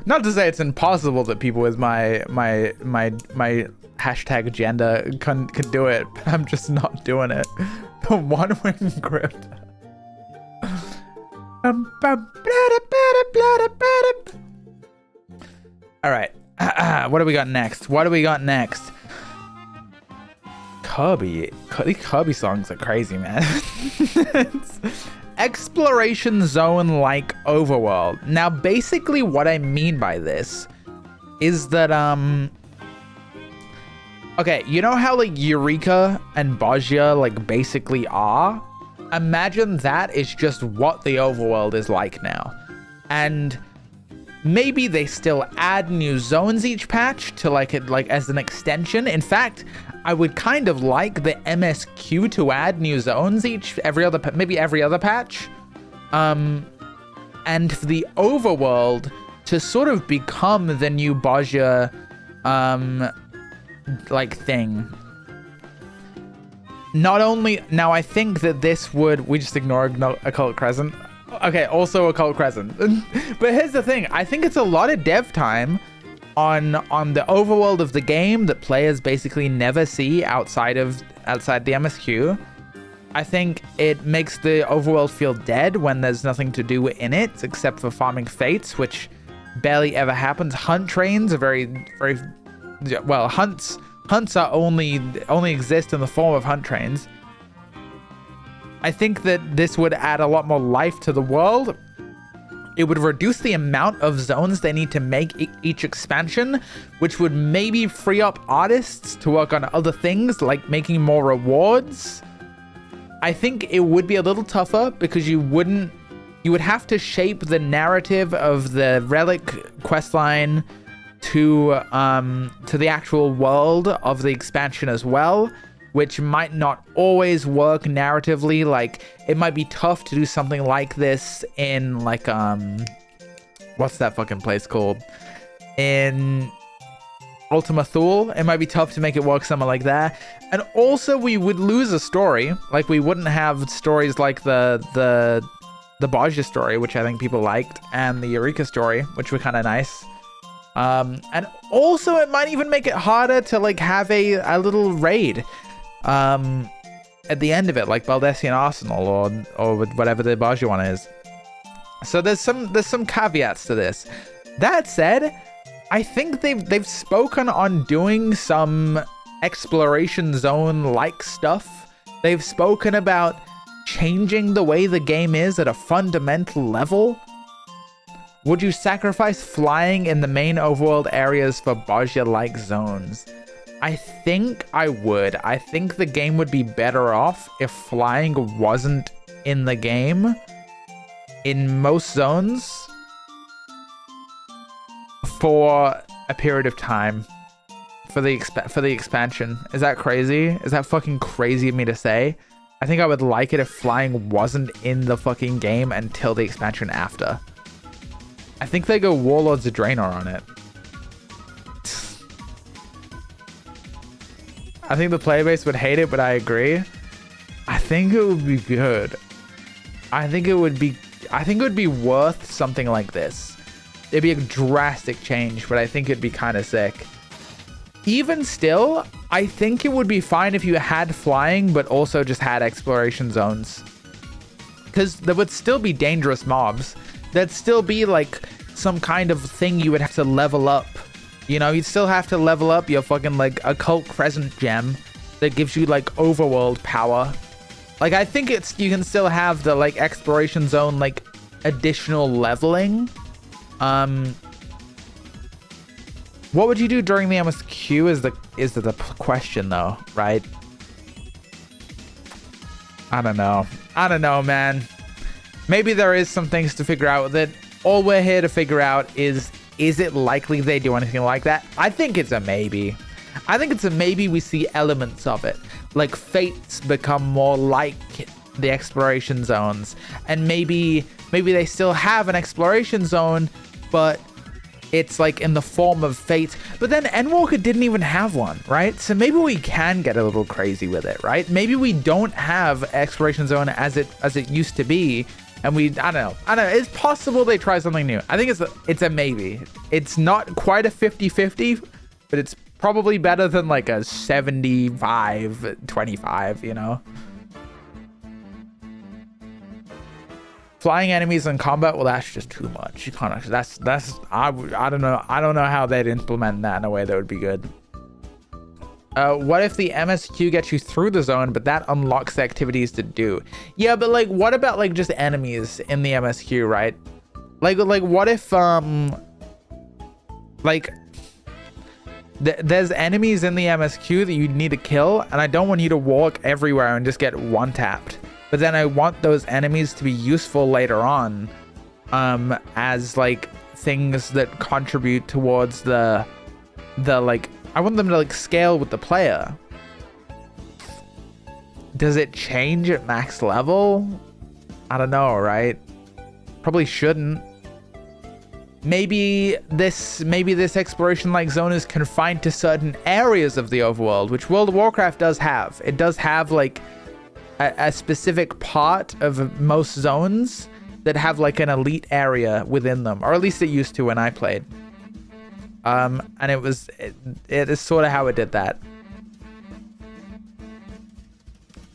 A: not to say it's impossible that people with my hashtag agenda can do it, but I'm just not doing it. The one-wing grifter. All right. What do we got next? What do we got next? Kirby. These Kirby songs are crazy, man. Exploration zone like overworld. Now, basically what I mean by this is that, okay, you know how like Eureka and Bozja like basically are? Imagine that is just what the overworld is like now. And maybe they still add new zones each patch to like it like as an extension. In fact, I would kind of like the MSQ to add new zones every other patch. And for the overworld to sort of become the new Bozja like thing. Not only now, I think that this would, we just ignore Occult Crescent. Okay, also Occult Crescent. But here's the thing, I think it's a lot of dev time on the overworld of the game that players basically never see outside the MSQ. I think it makes the overworld feel dead when there's nothing to do in it except for farming fates, which barely ever happens. Hunt trains are very well, hunts are only exist in the form of hunt trains. I think that this would add a lot more life to the world. It would reduce the amount of zones they need to make each expansion, which would maybe free up artists to work on other things like making more rewards. I think it would be a little tougher because you would have to shape the narrative of the Relic questline to the actual world of the expansion as well, which might not always work narratively. Like, it might be tough to do something like this in like what's that fucking place called? In Ultima Thule. It might be tough to make it work somewhere like that. And also we would lose a story. Like, we wouldn't have stories like the Bozja story, which I think people liked, and the Eureka story, which were kind of nice. And also it might even make it harder to like have a little raid at the end of it, like Baldessian Arsenal or whatever the Bozja one is. So there's some caveats to this. That said, I think they've spoken on doing some exploration zone like stuff. They've spoken about changing the way the game is at a fundamental level. Would you sacrifice flying in the main overworld areas for Bozja-like zones? I think I would. I think the game would be better off if flying wasn't in the game in most zones for a period of time for the expansion. Is that crazy? Is that fucking crazy of me to say? I think I would like it if flying wasn't in the fucking game until the expansion after. I think they go Warlords of Draenor on it. I think the player base would hate it, but I agree. I think it would be good. I think it would be worth something like this. It'd be a drastic change, but I think it'd be kind of sick. Even still, I think it would be fine if you had flying, but also just had exploration zones. Because there would still be dangerous mobs. there'd still be like some kind of thing you would have to level up. You know, you'd still have to level up your fucking like occult crescent gem that gives you like overworld power. Like, I think you can still have the like exploration zone like additional leveling. What would you do during the MSQ is the question though, right? I don't know, man. Maybe there is some things to figure out with it. All we're here to figure out is it likely they do anything like that? I think it's a maybe. I think it's a maybe we see elements of it. Like fates become more like the exploration zones. And maybe they still have an exploration zone, but it's like in the form of fate. But then Endwalker didn't even have one, right? So maybe we can get a little crazy with it, right? Maybe we don't have exploration zone as it used to be. And I don't know. It's possible they try something new. I think it's a maybe. It's not quite a 50-50, but it's probably better than like a 75-25, you know? Flying enemies in combat, well, that's just too much. You can't. I don't know. I don't know how they'd implement that in a way that would be good. What if the MSQ gets you through the zone, but that unlocks the activities to do? Yeah, but like, what about like just enemies in the MSQ, right? Like what if like there's enemies in the MSQ that you need to kill, and I don't want you to walk everywhere and just get one tapped. But then I want those enemies to be useful later on, as like things that contribute towards the like. I want them to like scale with the player. Does it change at max level? I don't know, right? Probably shouldn't. Maybe this exploration like zone is confined to certain areas of the overworld, which World of Warcraft does have. It does have like a specific part of most zones that have like an elite area within them, or at least it used to when I played. And it is sort of how it did that.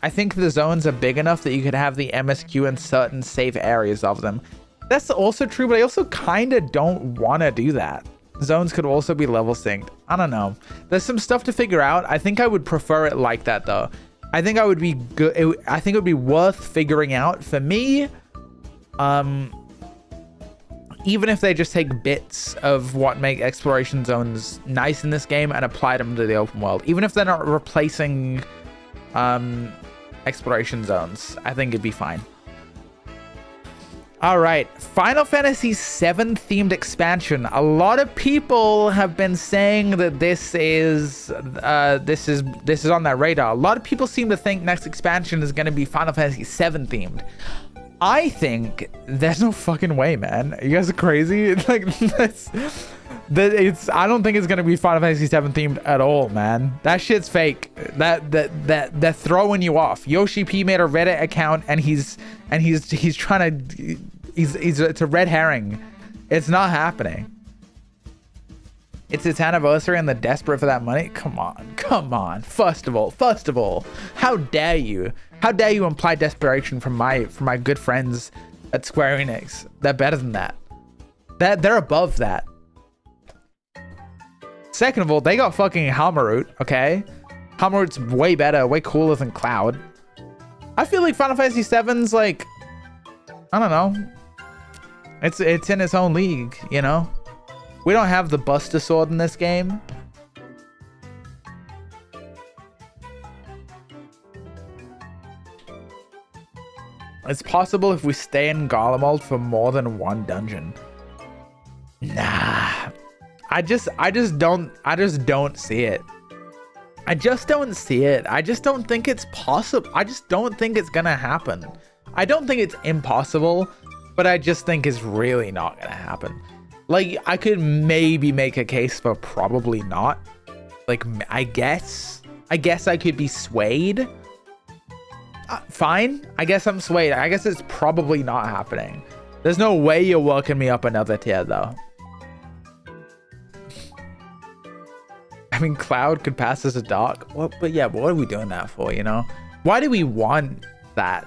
A: I think the zones are big enough that you could have the MSQ in certain safe areas of them. That's also true, but I also kind of don't want to do that. Zones could also be level synced. I don't know. There's some stuff to figure out. I think I would prefer it like that though. I think I would be good. I think it would be worth figuring out for me. Even if they just take bits of what make exploration zones nice in this game and apply them to the open world, even if they're not replacing exploration zones, I think it'd be fine. All right, Final Fantasy VII themed expansion. A lot of people have been saying that this is on their radar. A lot of people seem to think next expansion is going to be Final Fantasy VII themed. I think there's no fucking way, man. You guys are crazy. Like I don't think it's gonna be Final Fantasy VII themed at all, man. That shit's fake. They're throwing you off. Yoshi P made a Reddit account and he's trying to it's a red herring. It's not happening. It's its anniversary and they're desperate for that money. Come on. First of all, how dare you? How dare you imply desperation from my good friends at Square Enix? They're better than that. They're above that. Second of all, they got fucking Halmarut, okay? Halmarut's way better, way cooler than Cloud. I feel like Final Fantasy VII's like, I don't know. It's in its own league, you know? We don't have the Buster Sword in this game. It's possible if we stay in Garlemald for more than one dungeon. Nah. I just don't see it. I just don't see it. I just don't think it's possible. I just don't think it's gonna happen. I don't think it's impossible, but I just think it's really not gonna happen. Like, I could maybe make a case for probably not. Like, I guess I could be swayed. Fine. I guess I'm swayed. I guess it's probably not happening. There's no way you're working me up another tier, though. I mean, Cloud could pass as a dark. Well, but yeah, what are we doing that for, you know? Why do we want that?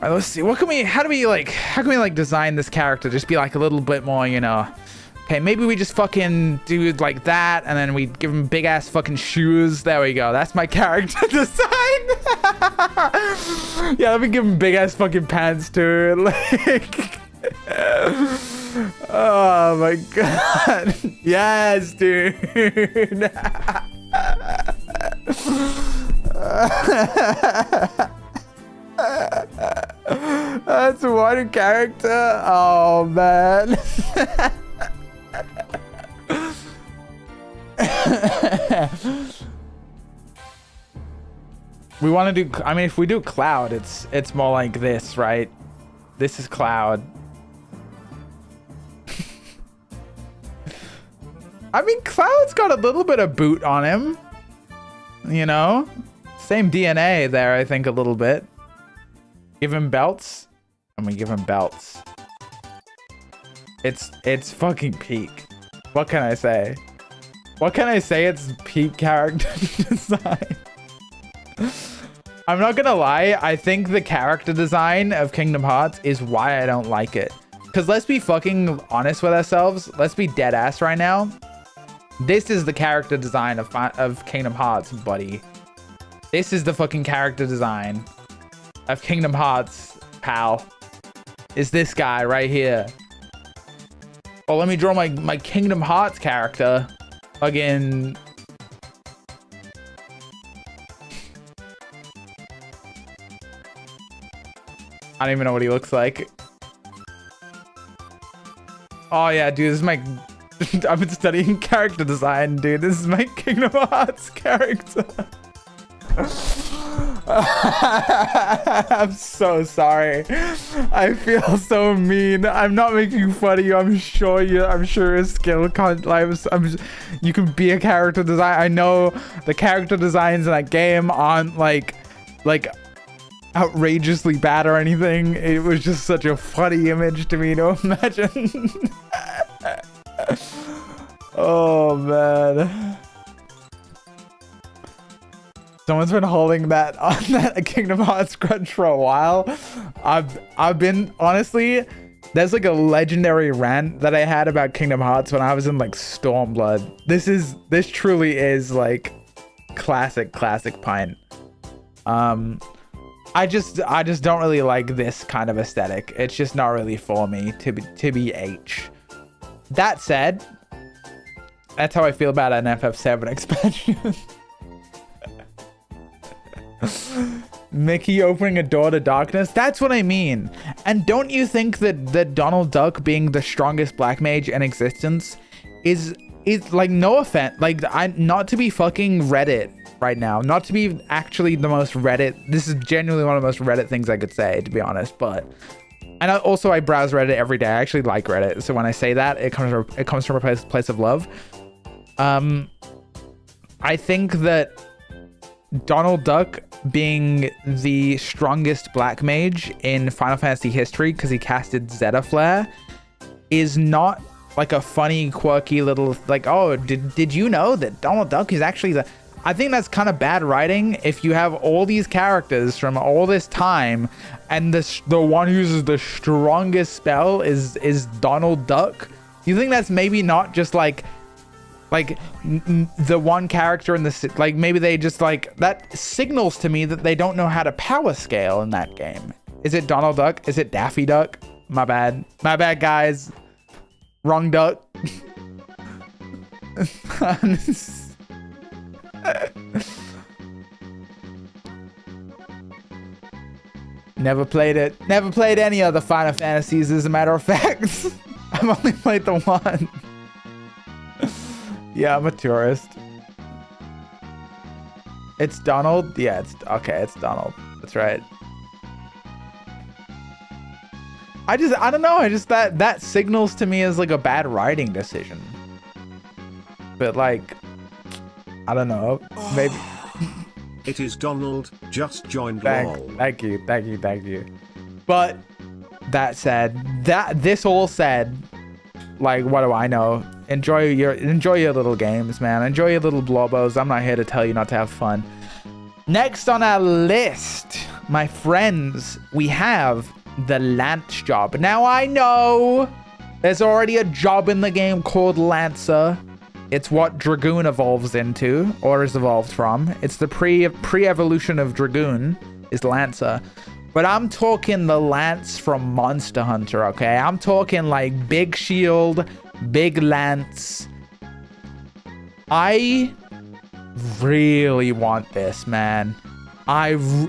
A: All right, let's see. What can we, how can we like design this character? Just be like a little bit more, you know. Okay, maybe we just fucking do like that, and then we give him big ass fucking shoes. There we go. That's my character design. Yeah, let me give him big ass fucking pants too. Like, oh my god. Yes, dude. That's one character. Oh man. We want to do, I mean, if we do Cloud, it's more like this, right? This is Cloud. I mean, Cloud's got a little bit of boot on him, you know? Same DNA there, I think, a little bit. Give him belts. I'm gonna give him belts. It's fucking peak. What can I say? What can I say? It's peak character design. I'm not gonna lie, I think the character design of Kingdom Hearts is why I don't like it. Because let's be fucking honest with ourselves. Let's be dead ass right now. This is the character design of Kingdom Hearts, buddy. This is the fucking character design of Kingdom Hearts, pal. Is this guy right here. Oh, let me draw my Kingdom Hearts character. Again. I don't even know what he looks like. Oh yeah, dude, this is my... I've been studying character design, dude. This is my Kingdom Hearts character. I'm so sorry. I feel so mean. I'm not making fun of you. I'm sure your skill can't, you can be a character designer. I know the character designs in that game aren't like outrageously bad or anything. It was just such a funny image to me to imagine. Oh man. Someone's been holding that on that Kingdom Hearts grudge for a while. I've been, honestly, there's like a legendary rant that I had about Kingdom Hearts when I was in like Stormblood. This truly is like classic Pint. I just don't really like this kind of aesthetic. It's just not really for me to be H. That said, that's how I feel about an FF7 expansion. Mickey opening a door to darkness. That's what I mean. And don't you think that Donald Duck being the strongest black mage in existence is like, no offense, like, not to be fucking Reddit right now, not to be actually the most Reddit. This is genuinely one of the most Reddit things I could say, to be honest. But and I browse Reddit every day. I actually like Reddit, so when I say that, it comes from a place of love. I think that Donald Duck being the strongest black mage in Final Fantasy history because he casted Zeta Flare is not like a funny, quirky little, like, oh, did you know that Donald Duck is actually the... I think that's kind of bad writing if you have all these characters from all this time and the one who uses the strongest spell is Donald Duck. You think that's maybe not just like the one character in the, like, maybe they just like, that signals to me that they don't know how to power scale in that game. Is it Donald Duck? Is it Daffy Duck? My bad guys. Wrong duck. Never played it. Never played any other Final Fantasies, as a matter of fact. I've only played the one. Yeah, I'm a tourist. It's Donald? Yeah, it's Donald. That's right. I don't know. That signals to me as like a bad writing decision. But like, I don't know. Maybe.
B: It is Donald. Just joined.
A: Thank you. But that said, this all said, like, what do I know? Enjoy your little games, man. Enjoy your little blobos. I'm not here to tell you not to have fun. Next on our list, my friends, we have the Lance job. Now I know there's already a job in the game called Lancer. It's what Dragoon evolves into, or is evolved from. It's the pre-evolution of Dragoon is Lancer. But I'm talking the Lance from Monster Hunter, okay? I'm talking like big shield, big lance. I really want this, man.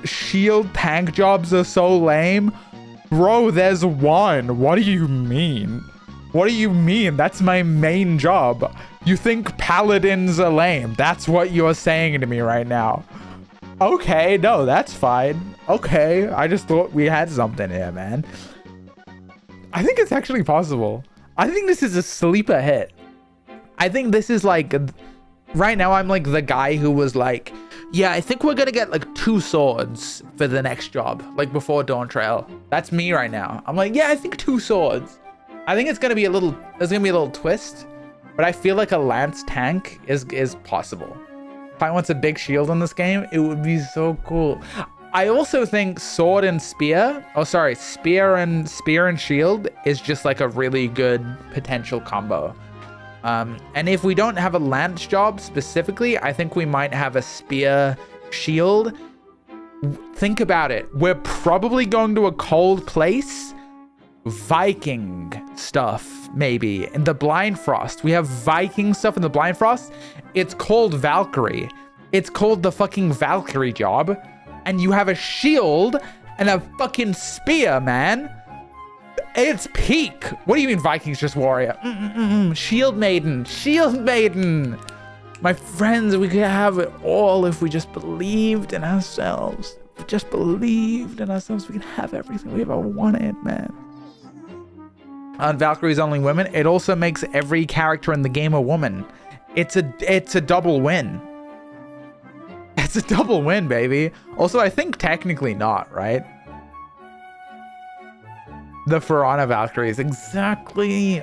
A: Shield tank jobs are so lame. Bro, there's one. What do you mean? What do you mean? That's my main job. You think paladins are lame. That's what you're saying to me right now. Okay, no, that's fine. Okay, I just thought we had something here, man. I think it's actually possible. I think this is a sleeper hit. I think this is like... Right now, I'm like the guy who was like, yeah, I think we're going to get like 2 swords for the next job, like before Dawn Trail. That's me right now. I'm like, yeah, I think 2 swords. I think it's going to be a little, there's going to be a little twist, but I feel like a lance tank is possible. If I want a big shield in this game, it would be so cool. I also think sword and spear, spear and shield is just like a really good potential combo. And if we don't have a lance job specifically, I think we might have a spear shield. Think about it. We're probably going to a cold place. Viking stuff, maybe. In the Blind Frost. We have Viking stuff in the Blind Frost. It's called Valkyrie. It's called the fucking Valkyrie job. And you have a shield and a fucking spear, man. It's peak. What do you mean Vikings just warrior? Shield maiden. Shield maiden. My friends, we could have it all if we just believed in ourselves. If we just believed in ourselves, we can have everything we ever wanted, man. And Valkyrie's only women. It also makes every character in the game a woman. It's a double win. It's a double win, baby. Also, I think technically not, right? The Firana Valkyries. Exactly.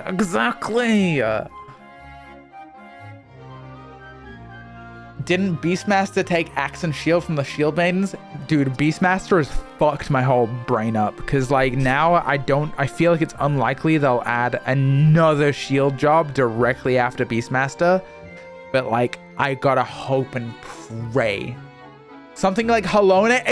A: Didn't Beastmaster take axe and shield from the shield maidens? Dude, Beastmaster has fucked my whole brain up. Because, like, now I feel like it's unlikely they'll add another shield job directly after Beastmaster. But, like, I gotta hope and pray. Something like Halona.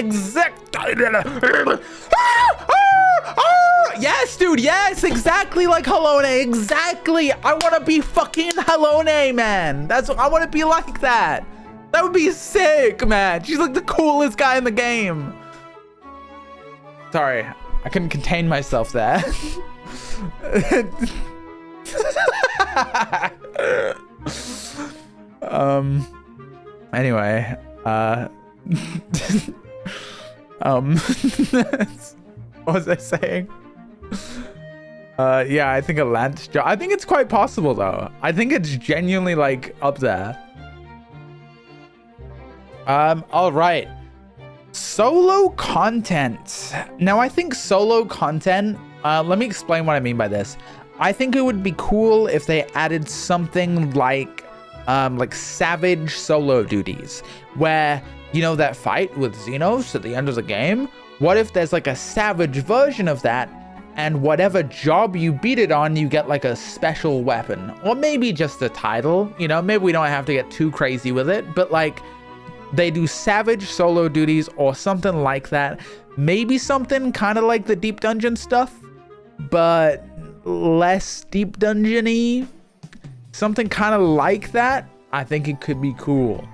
A: Yes, dude. Yes, exactly like Halona. Exactly. I want to be fucking Halona, man. I want to be like that. That would be sick, man. She's like the coolest guy in the game. Sorry, I couldn't contain myself there. Anyway, what was I saying? Yeah, I think a lance job. I think it's quite possible though. I think it's genuinely like up there. All right. Solo content. Now I think solo content, let me explain what I mean by this. I think it would be cool if they added something like savage solo duties where, you know, that fight with Xenos at the end of the game. What if there's like a savage version of that, and whatever job you beat it on, you get like a special weapon, or maybe just a title, you know, maybe we don't have to get too crazy with it, but like they do savage solo duties or something like that. Maybe something kind of like the deep dungeon stuff, but less deep dungeon-y. Something kind of like that. I think it could be cool.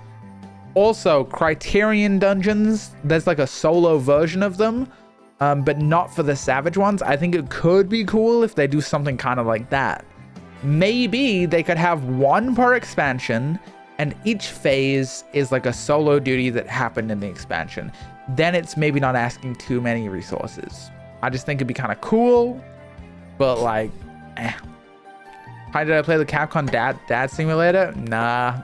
A: Also, Criterion dungeons, there's like a solo version of them, but not for the savage ones. I think it could be cool if they do something kind of like that. Maybe they could have one per expansion, and each phase is like a solo duty that happened in the expansion. Then it's maybe not asking too many resources. I just think it'd be kind of cool, but like, How did I play the Capcom Dad Simulator? Nah,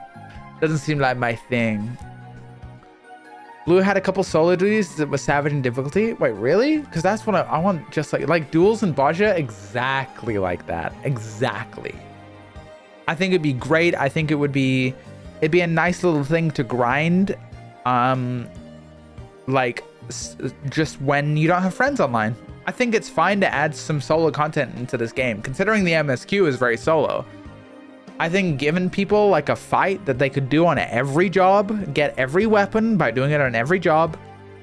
A: doesn't seem like my thing. Blue had a couple solo duties that was savage in difficulty. Wait, really? Because that's what I want, just like duels and Baja, exactly like that. Exactly. I think it'd be great. I think it'd be a nice little thing to grind. Like just when you don't have friends online. I think it's fine to add some solo content into this game, considering the MSQ is very solo. I think giving people like a fight that they could do on every job, get every weapon by doing it on every job,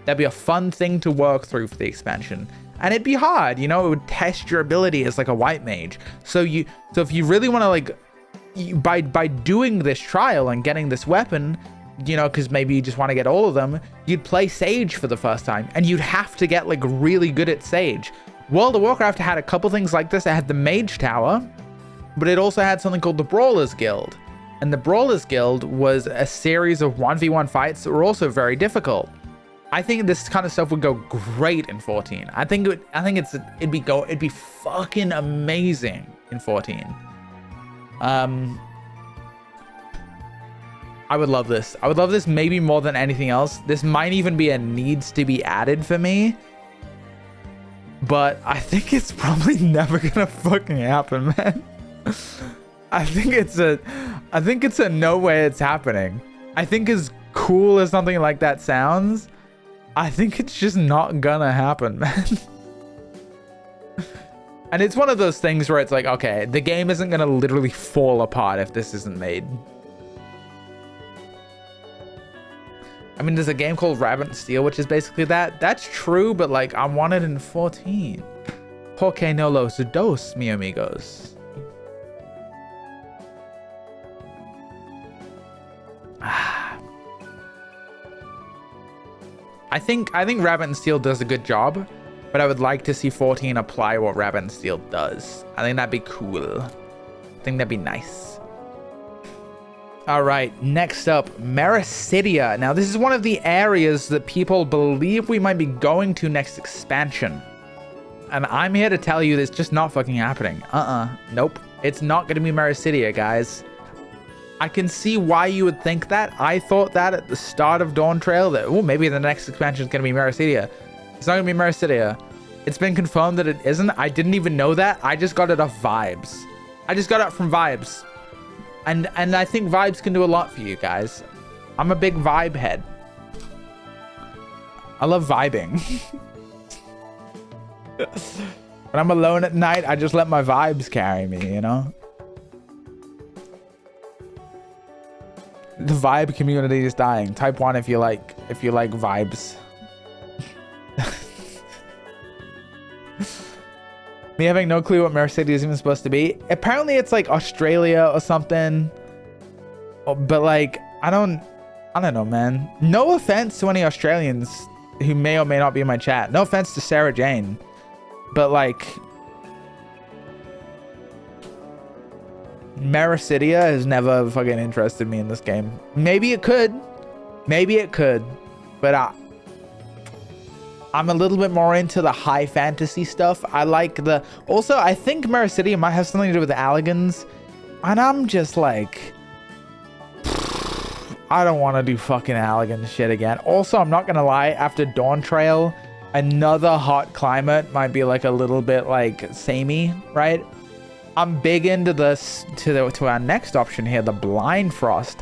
A: that'd be a fun thing to work through for the expansion. And it'd be hard, you know, it would test your ability as like a white mage. So if you really want to like, by doing this trial and getting this weapon, you know, because maybe you just want to get all of them, you'd play Sage for the first time, and you'd have to get like really good at Sage. World of Warcraft had a couple things like this. It had the Mage Tower, but it also had something called the Brawlers Guild. And the Brawlers Guild was a series of 1v1 fights that were also very difficult. I think this kind of stuff would go great in 14. It'd be fucking amazing in 14. I would love this. I would love this maybe more than anything else. This might even be a needs to be added for me, but I think it's probably never gonna fucking happen, man. I think it's a no way it's happening. I think as cool as something like that sounds, I think it's just not gonna happen, man. And it's one of those things where it's like, okay, the game isn't gonna literally fall apart if this isn't made. I mean, there's a game called Rabbit and Steel, which is basically that. That's true, but like, I want it in 14. Porque no los dos, mi amigos. I think Rabbit and Steel does a good job, but I would like to see 14 apply what Rabbit and Steel does. I think that'd be cool. I think that'd be nice. All right, next up, Mericidia. Now, this is one of the areas that people believe we might be going to next expansion. And I'm here to tell you it's just not fucking happening. Nope. It's not going to be Mericidia, guys. I can see why you would think that. I thought that at the start of Dawn Trail, that, oh, maybe the next expansion is going to be Mericidia. It's not going to be Mericidia. It's been confirmed that it isn't. I didn't even know that. I just got it off vibes. I just got it from vibes. And I think vibes can do a lot for you guys. I'm a big vibe head. I love vibing. When I'm alone at night, I just let my vibes carry me, you know? The vibe community is dying. Type 1 if you like vibes. Me having no clue what Mericidia is even supposed to be. Apparently it's like Australia or something. But like, I don't know, man. No offense to any Australians who may or may not be in my chat. No offense to Sarah Jane. But like, Mericidia has never fucking interested me in this game. Maybe it could. But I'm a little bit more into the high fantasy stuff. I like the... Also, I think Mericidia might have something to do with the Alligans. And I'm just like... I don't want to do fucking Alligan shit again. Also, I'm not going to lie. After Dawn Trail, another hot climate might be like a little bit like samey, right? I'm big into this, to our next option here, the Blind Frost.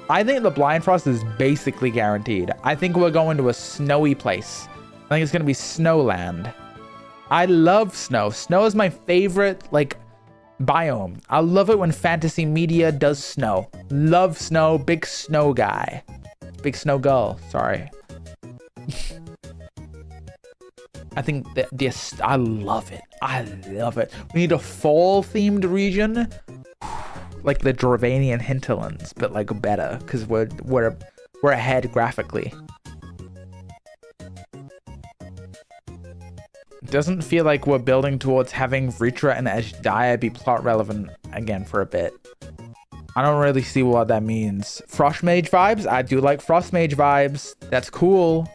A: I think the Blind Frost is basically guaranteed. I think we're going to a snowy place. I think it's going to be Snowland. I love snow. Snow is my favorite, like, biome. I love it when fantasy media does snow. Love snow. Big snow guy. Big snow girl. Sorry. I think that I love it. I love it. We need a fall-themed region. Like the Dravanian hinterlands, but, like, better. Because we're ahead graphically. Doesn't feel like we're building towards having Vritra and Azhdaya be plot relevant again for a bit. I don't really see what that means. Frost Mage vibes? I do like Frost Mage vibes. That's cool.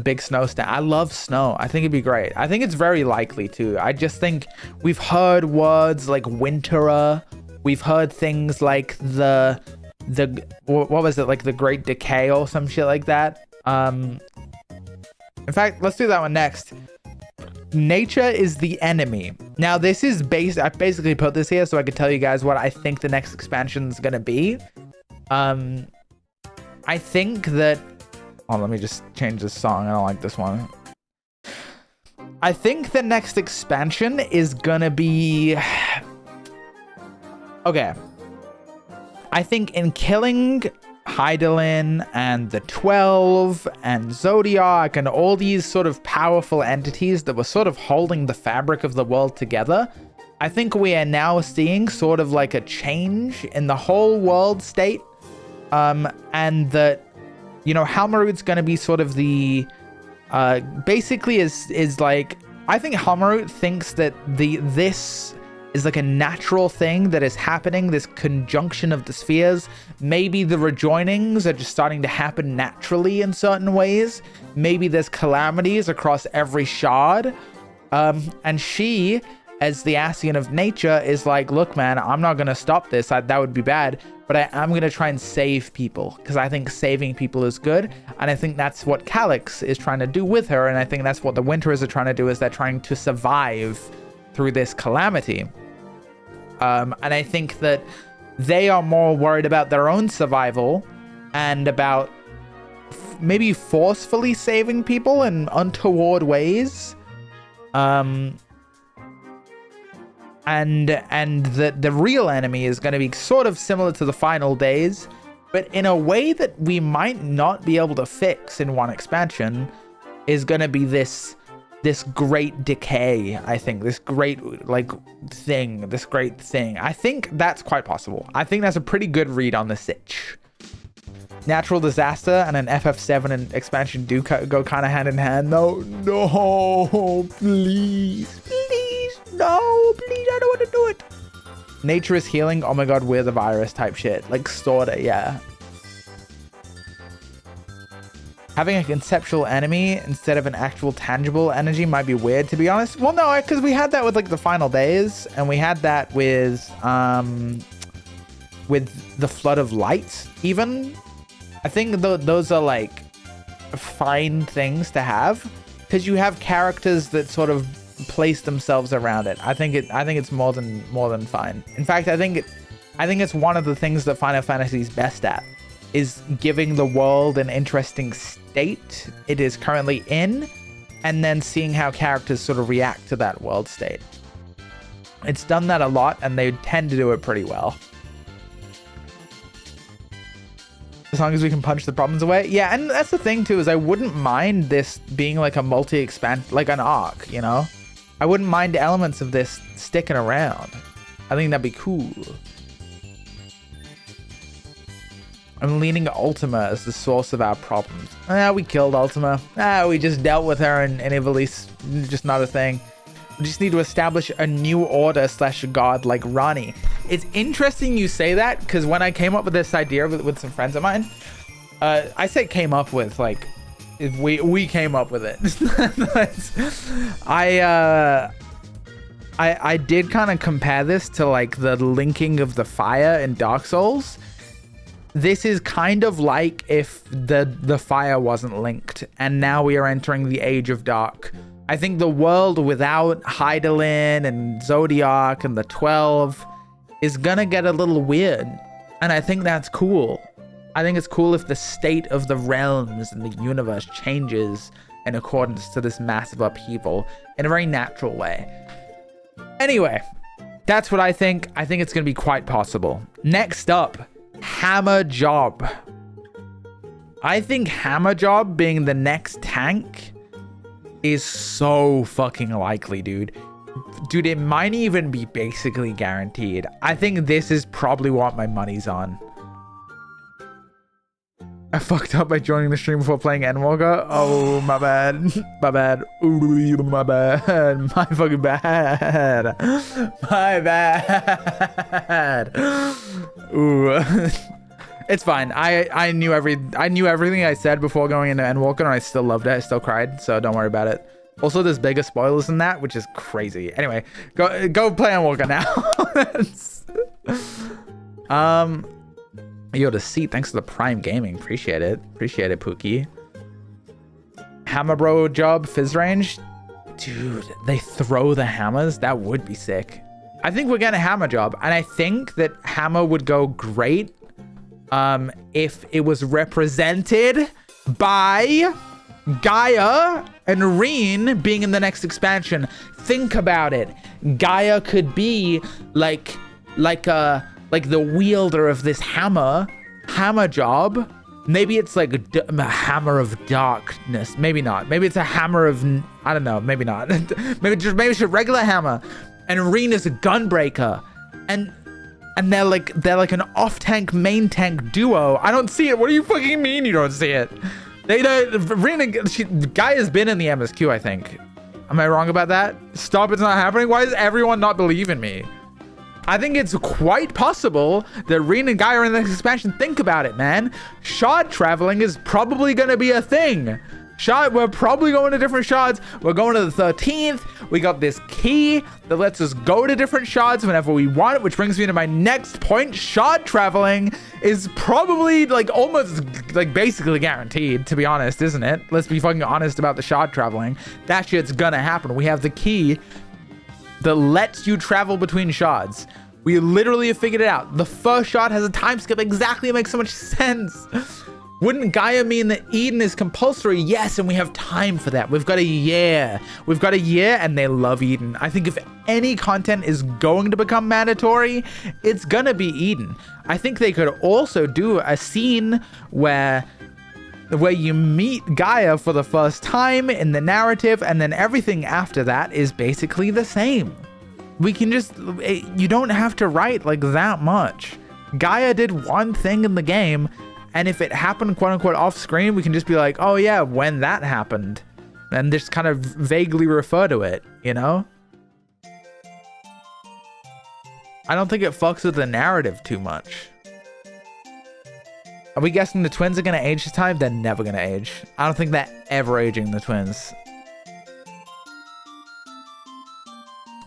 A: Big snow stand. I love snow. I think it'd be great. I think it's very likely too. I just think we've heard words like Winterer. We've heard things like the what was it, like the Great Decay or some shit like that. In fact, let's do that one next. Nature is the enemy. Now, this is I basically put this here so I could tell you guys what I think the next expansion is going to be. I think that... Oh, let me just change this song. I don't like this one. I think the next expansion is gonna be... Okay. I think in killing Hydaelyn and the 12 and Zodiac and all these sort of powerful entities that were sort of holding the fabric of the world together, I think we are now seeing sort of like a change in the whole world state. And that, you know, Halmarut's going to be sort of the, basically is like, I think Halmarut thinks that this is like a natural thing that is happening, this conjunction of the spheres. Maybe the rejoinings are just starting to happen naturally in certain ways. Maybe there's calamities across every shard. And she, as the Ascian of nature, is like, look, man, I'm not going to stop this. That would be bad. But I am going to try and save people, because I think saving people is good. And I think that's what Calyx is trying to do with her. And I think that's what the Winterers are trying to do, is they're trying to survive through this calamity. And I think that they are more worried about their own survival and about maybe forcefully saving people in untoward ways. And that the real enemy is going to be sort of similar to the final days, but in a way that we might not be able to fix in one expansion, is going to be this great decay. I think this great thing. I think that's quite possible. I think that's a pretty good read on the sitch. Natural disaster and an FF7 and expansion do go kind of hand in hand. No, please. No, please, I don't want to do it. Nature is healing. Oh my god, we're the virus type shit. Like, sorta, yeah. Having a conceptual enemy instead of an actual tangible energy might be weird, to be honest. Well, no, because we had that with, like, the final days. And we had that with the Flood of Light, even. I think those are, like, fine things to have. Because you have characters that sort of place themselves around it. I think it's more than fine. In fact, I think it's one of the things that Final Fantasy is best at, is giving the world an interesting state it is currently in, and then seeing how characters sort of react to that world state. It's done that a lot, and they tend to do it pretty well. As long as we can punch the problems away. Yeah, and that's the thing too, is I wouldn't mind this being like a multi-expand, like an arc, you know? I wouldn't mind elements of this sticking around. I think that'd be cool. I'm leaning Ultima as the source of our problems. We killed Ultima. We just dealt with her and Ivalice. Just not a thing. We just need to establish a new order / god like Rani. It's interesting you say that, because when I came up with this idea with some friends of mine, I say came up with, like, we came up with it. I did kind of compare this to, like, the linking of the fire in Dark Souls. This is kind of like if the fire wasn't linked, and now we are entering the Age of Dark. I think the world without Hydaelyn and Zodiac and the 12 is gonna get a little weird, and I think that's cool. I think it's cool if the state of the realms and the universe changes in accordance to this massive upheaval in a very natural way. Anyway, that's what I think. I think it's going to be quite possible. Next up, Hammer Job. I think Hammer Job being the next tank is so fucking likely, dude. Dude, it might even be basically guaranteed. I think this is probably what my money's on. I fucked up by joining the stream before playing Endwalker. Oh, my bad. My bad. Ooh, my bad. My fucking bad. My bad. Ooh. It's fine. I knew everything I said before going into Endwalker, and I still loved it. I still cried, so don't worry about it. Also, there's bigger spoilers than that, which is crazy. Anyway, go play Endwalker now. Yo, the seat. Thanks for the Prime Gaming. Appreciate it. Appreciate it, Pookie. Hammer Bro Job, Fizz Range. Dude, they throw the hammers? That would be sick. I think we're getting a Hammer Job. And I think that Hammer would go great if it was represented by Gaia and Reen being in the next expansion. Think about it. Gaia could be like the wielder of this hammer job. Maybe it's like a hammer of darkness. Maybe not. Maybe it's a hammer of, I don't know. Maybe not. maybe it's a regular hammer. And Reen is a gunbreaker. And they're like an off-tank, main tank duo. I don't see it. What do you fucking mean you don't see it? They don't. Reen, Gaia's been in the MSQ, I think. Am I wrong about that? Stop, it's not happening. Why does everyone not believe in me? I think it's quite possible that Reen and Gaia are in the next expansion. Think about it, man. Shard traveling is probably going to be a thing. We're probably going to different shards. We're going to the 13th. We got this key that lets us go to different shards whenever we want it, which brings me to my next point. Shard traveling is probably like almost like basically guaranteed, to be honest, isn't it? Let's be fucking honest about the shard traveling. That shit's gonna happen. We have the key that lets you travel between shards. We literally have figured it out. The first shard has a time skip. Exactly. It makes so much sense. Wouldn't Gaia mean that Eden is compulsory? Yes, and we have time for that. We've got a year. We've got a year, and they love Eden. I think if any content is going to become mandatory, it's gonna be Eden. I think they could also do a scene where you meet Gaia for the first time in the narrative, and then everything after that is basically the same. We can just, you don't have to write like that much. Gaia did one thing in the game, and if it happened quote unquote off screen, we can just be like, oh yeah, when that happened, and just kind of vaguely refer to it, you know? I don't think it fucks with the narrative too much. Are we guessing the twins are gonna age this time? They're never gonna age. I don't think they're ever aging, the twins.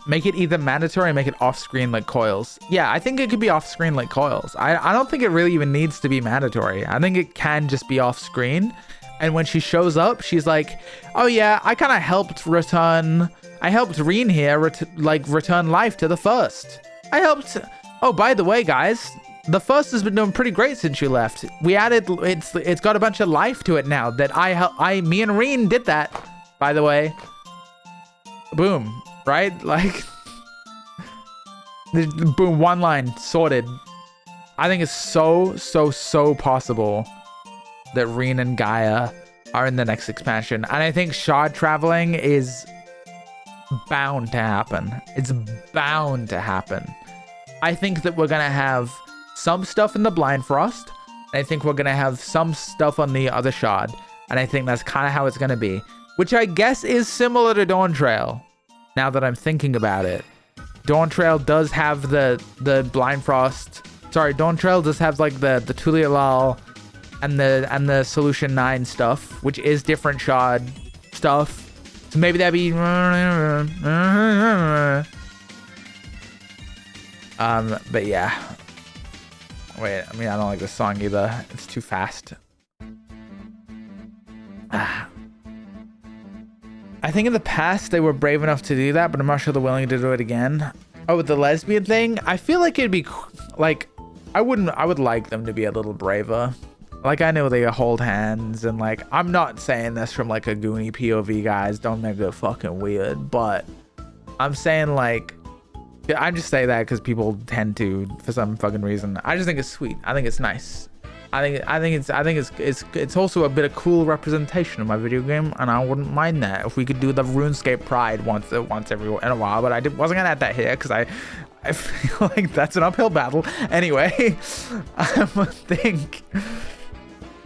A: Make it either mandatory or make it off-screen like coils. Yeah, I think it could be off-screen like coils. I don't think it really even needs to be mandatory. I think it can just be off-screen. And when she shows up, she's like, oh yeah, I kind of helped Reen here return life to the first. Oh, by the way, guys, the first has been doing pretty great since you left. We added, it's got a bunch of life to it now that me and Reen did that, by the way. Boom. Right? Like, boom, one line, sorted. I think it's so possible that Reen and Gaia are in the next expansion. And I think shard traveling is bound to happen. It's bound to happen. I think that we're going to have some stuff in the Blind Frost. And I think we're going to have some stuff on the other shard. And I think that's kind of how it's going to be. Which I guess is similar to Dawn Trail. Now that I'm thinking about it, Dawn Trail does have the Blind Frost. Sorry, Dawn Trail does have like the Tulialal and the Solution 9 stuff, which is different shard stuff. So maybe that'd be but yeah. Wait, I mean, I don't like this song either. It's too fast. I think in the past they were brave enough to do that, but I'm not sure they're willing to do it again. Oh, with the lesbian thing, I feel like it'd be like, I would like them to be a little braver. Like, I know they hold hands, and like, I'm not saying this from like a Goonie POV, guys, don't make it fucking weird, but I'm saying like, I just say that because people tend to for some fucking reason. I just think it's sweet. I think it's nice. I think it's also a bit of cool representation of my video game, and I wouldn't mind that if we could do the RuneScape Pride once every in a while. But I wasn't gonna add that here because I feel like that's an uphill battle. Anyway, I think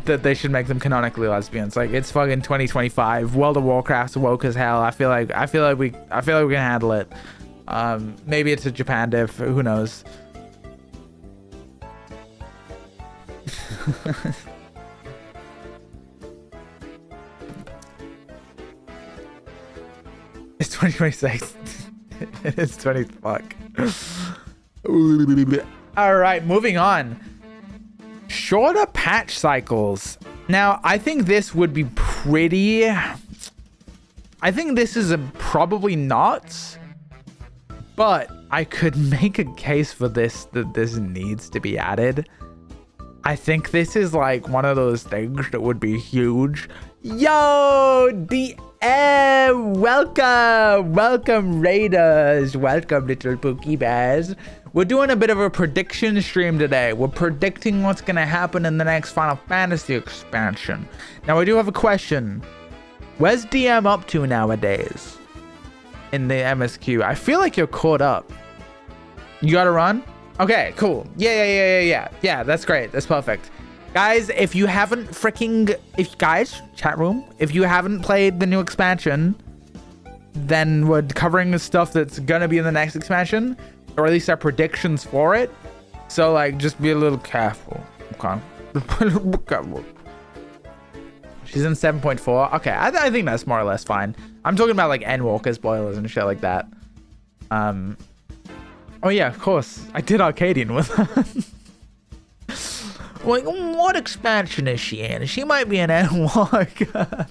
A: that they should make them canonically lesbians. Like, it's fucking 2025. World of Warcraft's woke as hell. I feel like we can handle it. Maybe it's a Japan diff. Who knows? It's 2026. It's 20. Fuck. All right, moving on. Shorter patch cycles. Now, I think this would be pretty. I think this is probably not, but I could make a case for this that this needs to be added. I think this is like one of those things that would be huge. Yo, DM, welcome Raiders, welcome little Pookie Bears. We're doing a bit of a prediction stream today. We're predicting what's gonna happen in the next Final Fantasy expansion. Now I do have a question. Where's DM up to nowadays in the MSQ? I feel like you're caught up. You gotta run? Okay, cool. Yeah, that's great. That's perfect. Guys, if you haven't chat room, if you haven't played the new expansion, then we're covering the stuff that's gonna be in the next expansion, or at least our predictions for it. So like, just be a little careful. Okay. She's in 7.4. Okay, I think that's more or less fine. I'm talking about like Endwalker spoilers and shit like that. Oh yeah, of course. I did Arcadian with her. Like, what expansion is she in? She might be an Endwalker.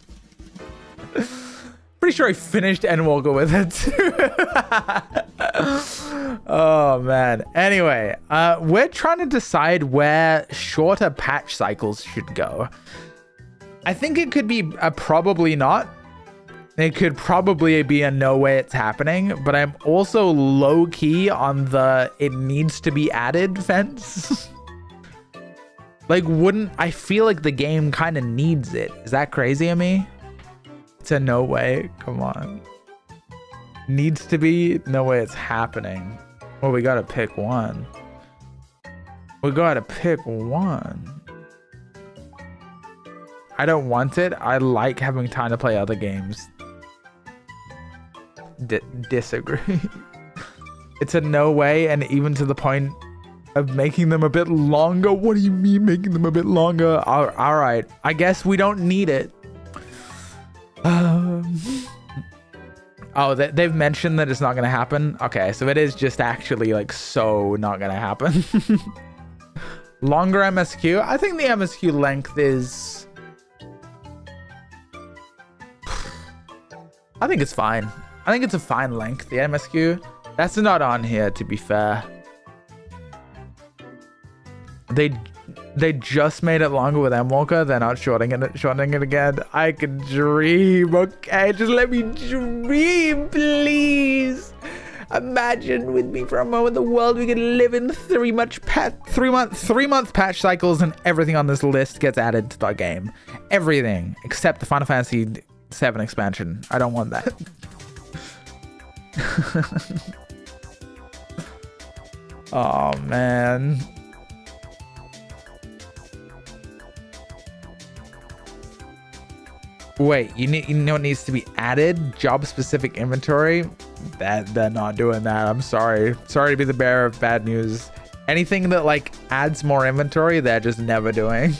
A: Pretty sure I finished Endwalker with her too. Oh man. Anyway, we're trying to decide where shorter patch cycles should go. I think it could be a probably not. It could probably be a no way it's happening, but I'm also low key on the it needs to be added fence. Like, I feel like the game kind of needs it. Is that crazy of me? It's a no way. Come on. Needs to be. No way it's happening. Well, we gotta pick one. We gotta pick one. I don't want it. I like having time to play other games. Disagree. It's a no way, and even to the point of making them a bit longer. What do you mean making them a bit longer? All right, I guess we don't need it. Oh, they've mentioned that it's not gonna happen. Okay, so it is just actually like so not gonna happen. Longer MSQ. I think the MSQ length is, I think it's fine. I think it's a fine length, the MSQ. That's not on here, to be fair. They just made it longer with Endwalker. They're not shortening it again. I can dream. Okay, just let me dream, please. Imagine with me for a moment the world we could live in. 3 month patch cycles, and everything on this list gets added to the game. Everything except the Final Fantasy VII expansion. I don't want that. Oh man. Wait, you know what needs to be added? Job specific inventory? They're not doing that. I'm sorry. Sorry to be the bearer of bad news. Anything that like adds more inventory, they're just never doing.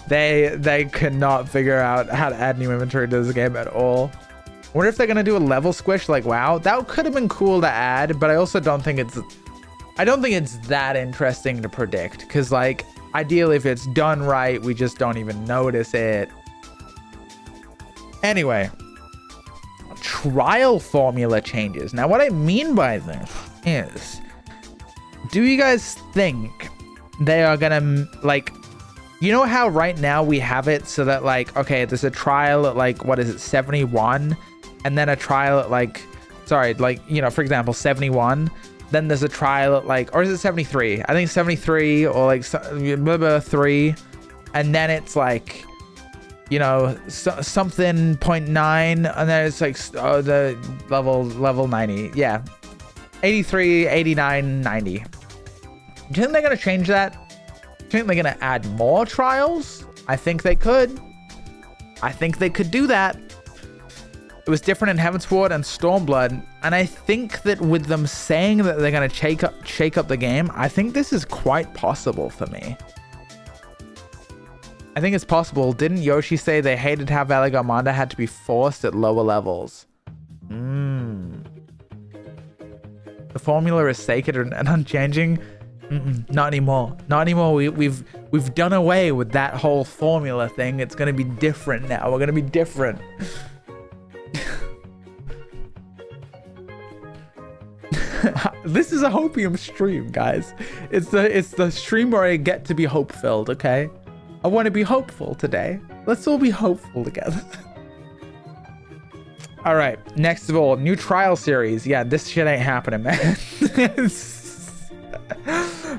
A: They cannot figure out how to add new inventory to this game at all. I wonder if they're gonna do a level squish like WoW. That could have been cool to add, but I also don't think it's that interesting to predict, because like ideally if it's done right, we just don't even notice it. Anyway, trial formula changes. Now what I mean by this is, do you guys think they are gonna like, you know how right now we have it so that like, okay, there's a trial at like, what is it, 71, and then a trial at like, sorry, like, you know, for example, 71, then there's a trial at like, or is it 73? I think 73 or like 3, and then it's like, you know, something 0.9, and then it's like the level 90. Yeah, 83, 89, 90. Do you think they're gonna change that? Do you think they're gonna add more trials? I think they could. I think they could do that. It was different in Heavensward and Stormblood, and I think that with them saying that they're gonna shake up the game, I think this is quite possible for me. I think it's possible. Didn't Yoshi say they hated how Valley-Garmanda had to be forced at lower levels? The formula is sacred and unchanging. Not anymore. Not anymore. We've done away with that whole formula thing. It's gonna be different now. We're gonna be different. This is a hopium stream, guys. It's the stream where I get to be hope-filled, okay? I want to be hopeful today. Let's all be hopeful together. All right, next of all, new trial series. Yeah, this shit ain't happening, man.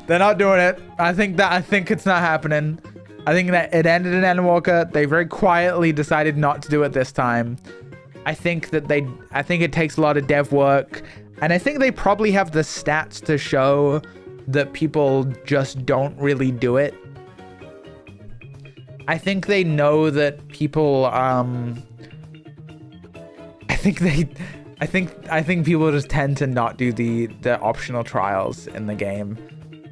A: They're not doing it. I think it's not happening. I think that it ended in Endwalker. They very quietly decided not to do it this time. I think it takes a lot of dev work, and I think they probably have the stats to show that people just don't really do it. I think they know that people I think people just tend to not do the optional trials in the game.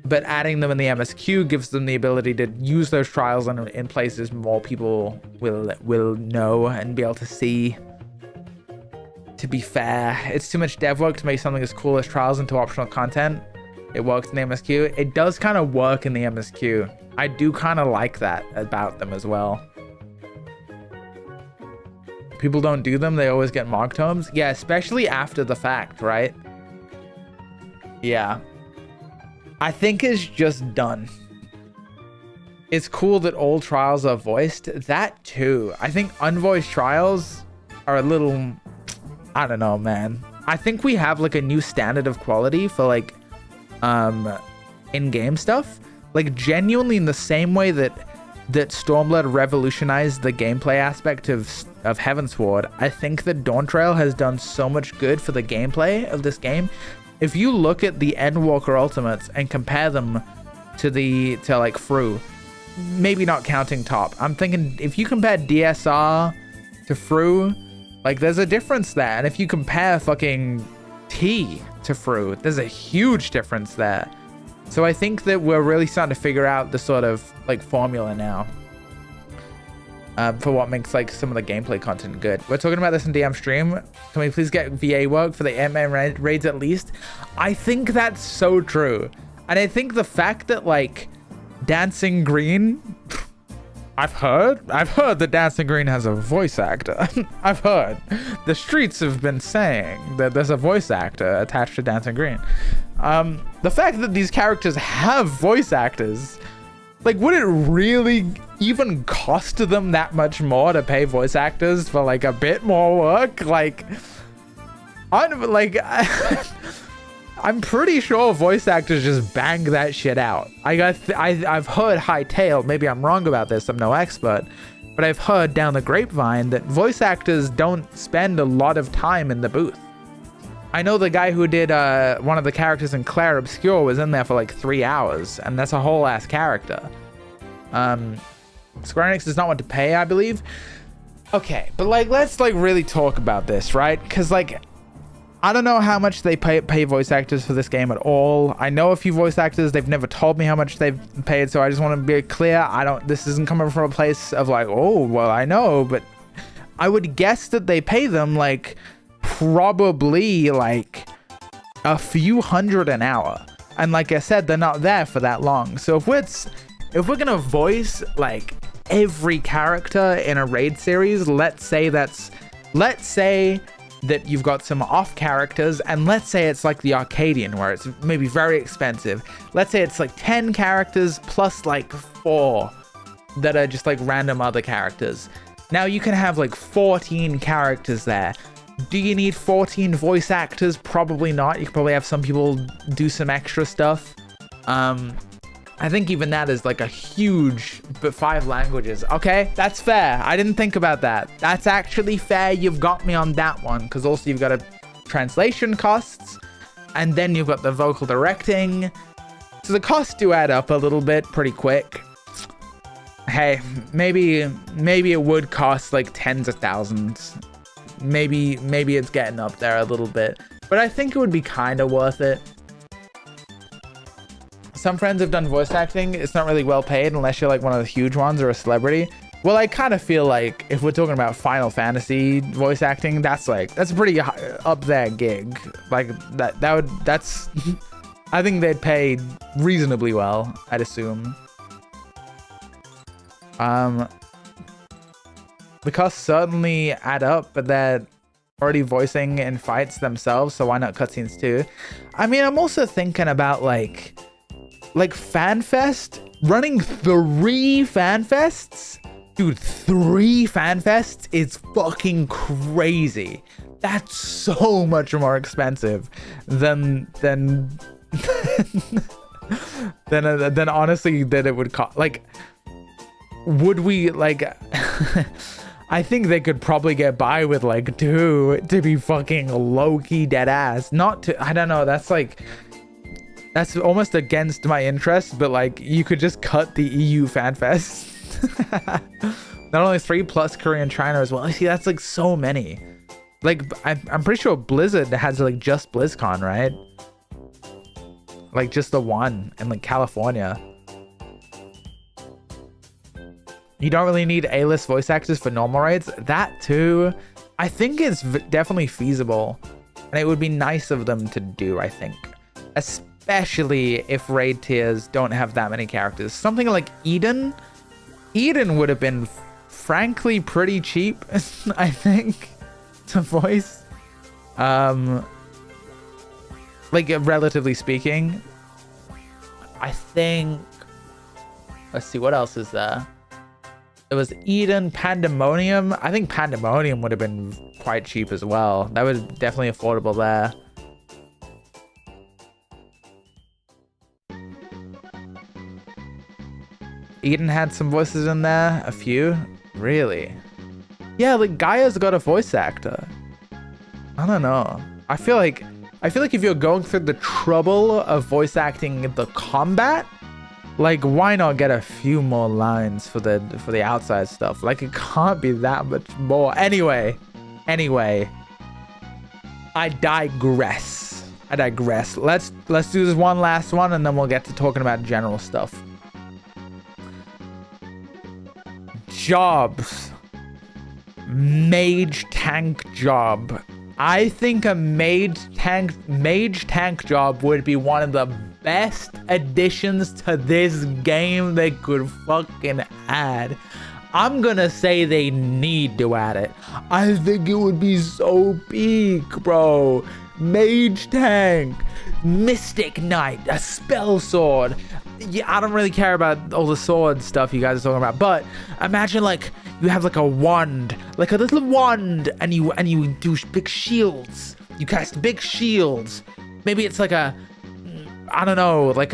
A: But adding them in the MSQ gives them the ability to use those trials in places more people will know and be able to see. To be fair, it's too much dev work to make something as cool as trials into optional content. It works in the MSQ. It does kind of work in the MSQ. I do kind of like that about them as well. People don't do them. They always get mock tomes. Yeah, especially after the fact, right? Yeah. I think it's just done. It's cool that all trials are voiced. That too. I think unvoiced trials are a little... I don't know, man. I think we have like a new standard of quality for like in-game stuff. Like genuinely in the same way that Stormblood revolutionized the gameplay aspect of Heavensward, I think that Dawntrail has done so much good for the gameplay of this game. If you look at the Endwalker Ultimates and compare them to like Fru, maybe not counting top, I'm thinking if you compare DSR to Fru, like there's a difference there. And if you compare fucking T to Fru, there's a huge difference there. So I think that we're really starting to figure out the sort of like formula now for what makes like some of the gameplay content good. We're talking about this in DM stream. Can we please get VA work for the Ant-Man raids at least? I think that's so true. And I think the fact that like Dancing Green, I've heard that Dancing Green has a voice actor. I've heard. The streets have been saying that there's a voice actor attached to Dancing Green. The fact that these characters have voice actors, like, would it really even cost them that much more to pay voice actors for like a bit more work? Like, I'm pretty sure voice actors just bang that shit out. I've heard Hightail, maybe I'm wrong about this, I'm no expert, but I've heard down the grapevine that voice actors don't spend a lot of time in the booth. I know the guy who did one of the characters in Claire Obscure was in there for like 3 hours, and that's a whole ass character. Square Enix does not want to pay, I believe. Okay, but like, let's like really talk about this, right? Because like, I don't know how much they pay voice actors for this game at all. I know a few voice actors. They've never told me how much they've paid, so I just want to be clear. This isn't coming from a place of like, oh, well, I know, but I would guess that they pay them like probably like a few hundred an hour. And like I said, they're not there for that long. So if we're gonna voice like every character in a raid series, let's say that you've got some off characters, and let's say it's like the Arcadian where it's maybe very expensive. Let's say it's like 10 characters plus like 4 that are just like random other characters. Now you can have like 14 characters there. Do you need 14 voice actors? Probably not. You could probably have some people do some extra stuff. I think even that is like a huge, but 5 languages. Okay, that's fair. I didn't think about that. That's actually fair. You've got me on that one, because also you've got translation costs, and then you've got the vocal directing. So the costs do add up a little bit pretty quick. Hey, maybe it would cost like tens of thousands. Maybe it's getting up there a little bit, but I think it would be kind of worth it. Some friends have done voice acting. It's not really well paid unless you're like one of the huge ones or a celebrity. Well, I kind of feel like if we're talking about Final Fantasy voice acting, that's a pretty up there gig. Like that's I think they'd pay reasonably well, I'd assume. The costs certainly add up, but already voicing in fights themselves, so why not cutscenes too? I mean, I'm also thinking about like FanFest, running 3 FanFests. Dude, 3 FanFests is fucking crazy. That's so much more expensive than honestly that it would cost. Like, would we like I think they could probably get by with like 2 to be fucking low-key dead ass. Not to, I don't know, that's almost against my interest, but like you could just cut the EU FanFest. Not only 3 plus Korea and China as well. I see, that's like so many. Like I'm pretty sure Blizzard has like just BlizzCon, right? Like just the one in like California. You don't really need A-list voice actors for normal raids. That too, I think is definitely feasible, and it would be nice of them to do, I think, especially if raid tiers don't have that many characters. Something like Eden would have been frankly pretty cheap, I think, to voice. Like relatively speaking, I think. Let's see, what else is there? It was Eden, Pandemonium. I think Pandemonium would have been quite cheap as well. That was definitely affordable there. Eden had some voices in there. A few. Really? Yeah, like Gaia's got a voice actor. I don't know. I feel like if you're going through the trouble of voice acting the combat, like, why not get a few more lines for the outside stuff? Like, it can't be that much more. Anyway, I digress. Let's do this one last one, and then we'll get to talking about general stuff. Jobs. Mage tank job. I think a mage tank job would be one of the best additions to this game they could fucking add. I'm gonna say they need to add it. I think it would be so peak, bro. Mage tank, Mystic Knight, a spell sword. Yeah, I don't really care about all the sword stuff you guys are talking about, but imagine like you have like a wand, like a little wand, and you do big shields. You cast big shields. Maybe it's like a, I don't know, like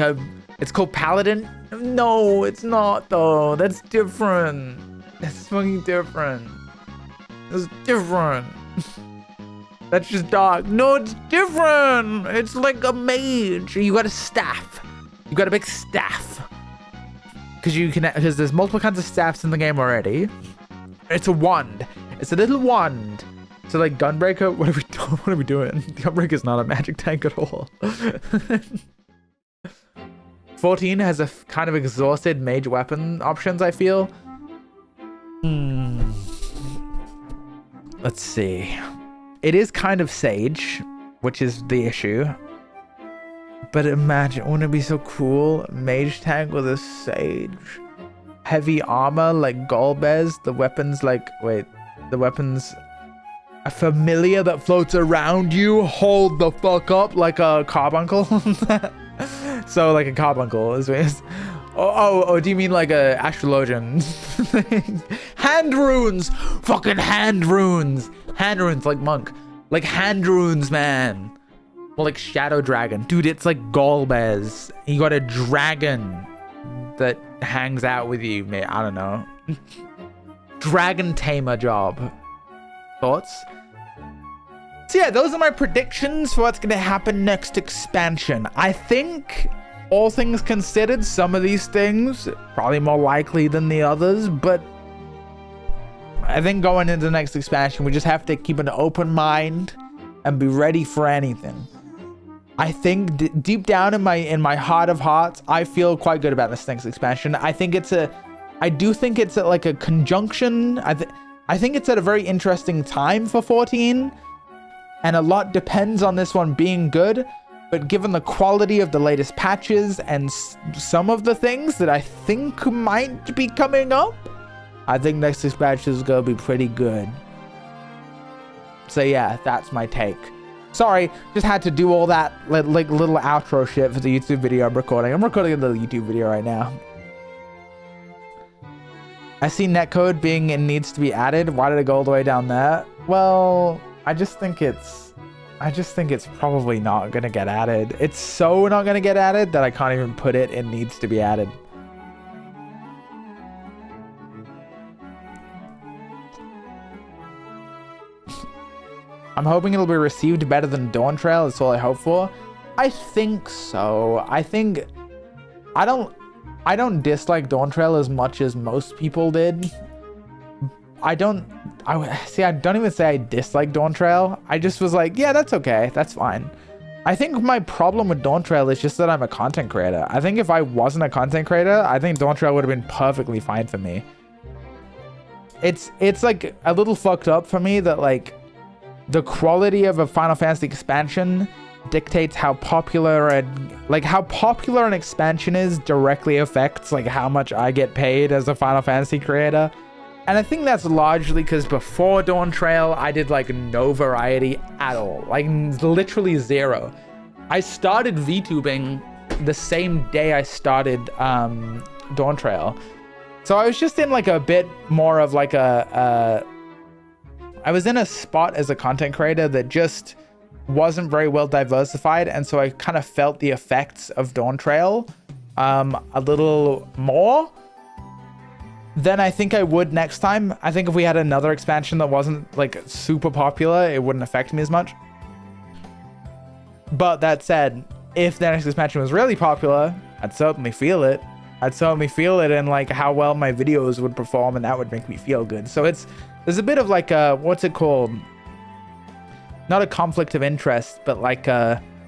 A: it's called Paladin. No, it's not though. That's different. That's fucking different. It's different. That's just dark. No, it's different. It's like a mage. You got a staff. You got a big staff. Because there's multiple kinds of staffs in the game already. It's a wand. It's a little wand. So like Gunbreaker, what are we doing? Gunbreaker's not a magic tank at all. 14 has a kind of exhausted mage weapon options, I feel. Let's see. It is kind of Sage, which is the issue. But imagine, wouldn't it be so cool? Mage tank with a Sage. Heavy armor like Golbez. The weapons a familiar that floats around you. Hold the fuck up like a carbuncle. So like a carbuncle is oh, do you mean like a astrologian? Hand runes! Fucking hand runes! Hand runes like monk. Like hand runes, man. Well, like Shadow Dragon. Dude, it's like Golbez. You got a dragon that hangs out with you, mate. I don't know. Dragon tamer job. Thoughts? So yeah, those are my predictions for what's going to happen next expansion. I think, all things considered, some of these things probably more likely than the others, but I think going into the next expansion, we just have to keep an open mind and be ready for anything. I think deep down in my heart of hearts, I feel quite good about this next expansion. I do think it's like a conjunction. I think it's at a very interesting time for 14, and a lot depends on this one being good. But given the quality of the latest patches and some of the things that I think might be coming up, I think next expansion is gonna be pretty good. So yeah, that's my take. Sorry, just had to do all that like little outro shit for the YouTube video I'm recording. I'm recording a little YouTube video right now. I see netcode being it needs to be added. Why did it go all the way down there? Well, I just think it's probably not gonna get added. It's so not gonna get added that I can't even put it needs to be added. I'm hoping it'll be received better than Dawn Trail. That's all I hope for. I think so. I don't dislike Dawn Trail as much as most people did. I don't even say I dislike Dawn Trail. I just was like, yeah, that's okay. That's fine. I think my problem with Dawn Trail is just that I'm a content creator. I think if I wasn't a content creator, I think Dawn Trail would have been perfectly fine for me. It's like a little fucked up for me that like the quality of a Final Fantasy expansion dictates how popular an expansion is directly affects like how much I get paid as a Final Fantasy creator. And I think that's largely because before Dawn Trail, I did like no variety at all, like literally zero. I started VTubing the same day I started Dawn Trail. So I was just in like a bit more of like I was in a spot as a content creator that just wasn't very well diversified, and so I kind of felt the effects of Dawn Trail a little more than I think I would next time. I think if we had another expansion that wasn't like super popular, it wouldn't affect me as much. But that said, if the next expansion was really popular, I'd certainly feel it. I'd certainly feel it in like how well my videos would perform, and that would make me feel good. So there's a bit of like a, what's it called? Not a conflict of interest, but like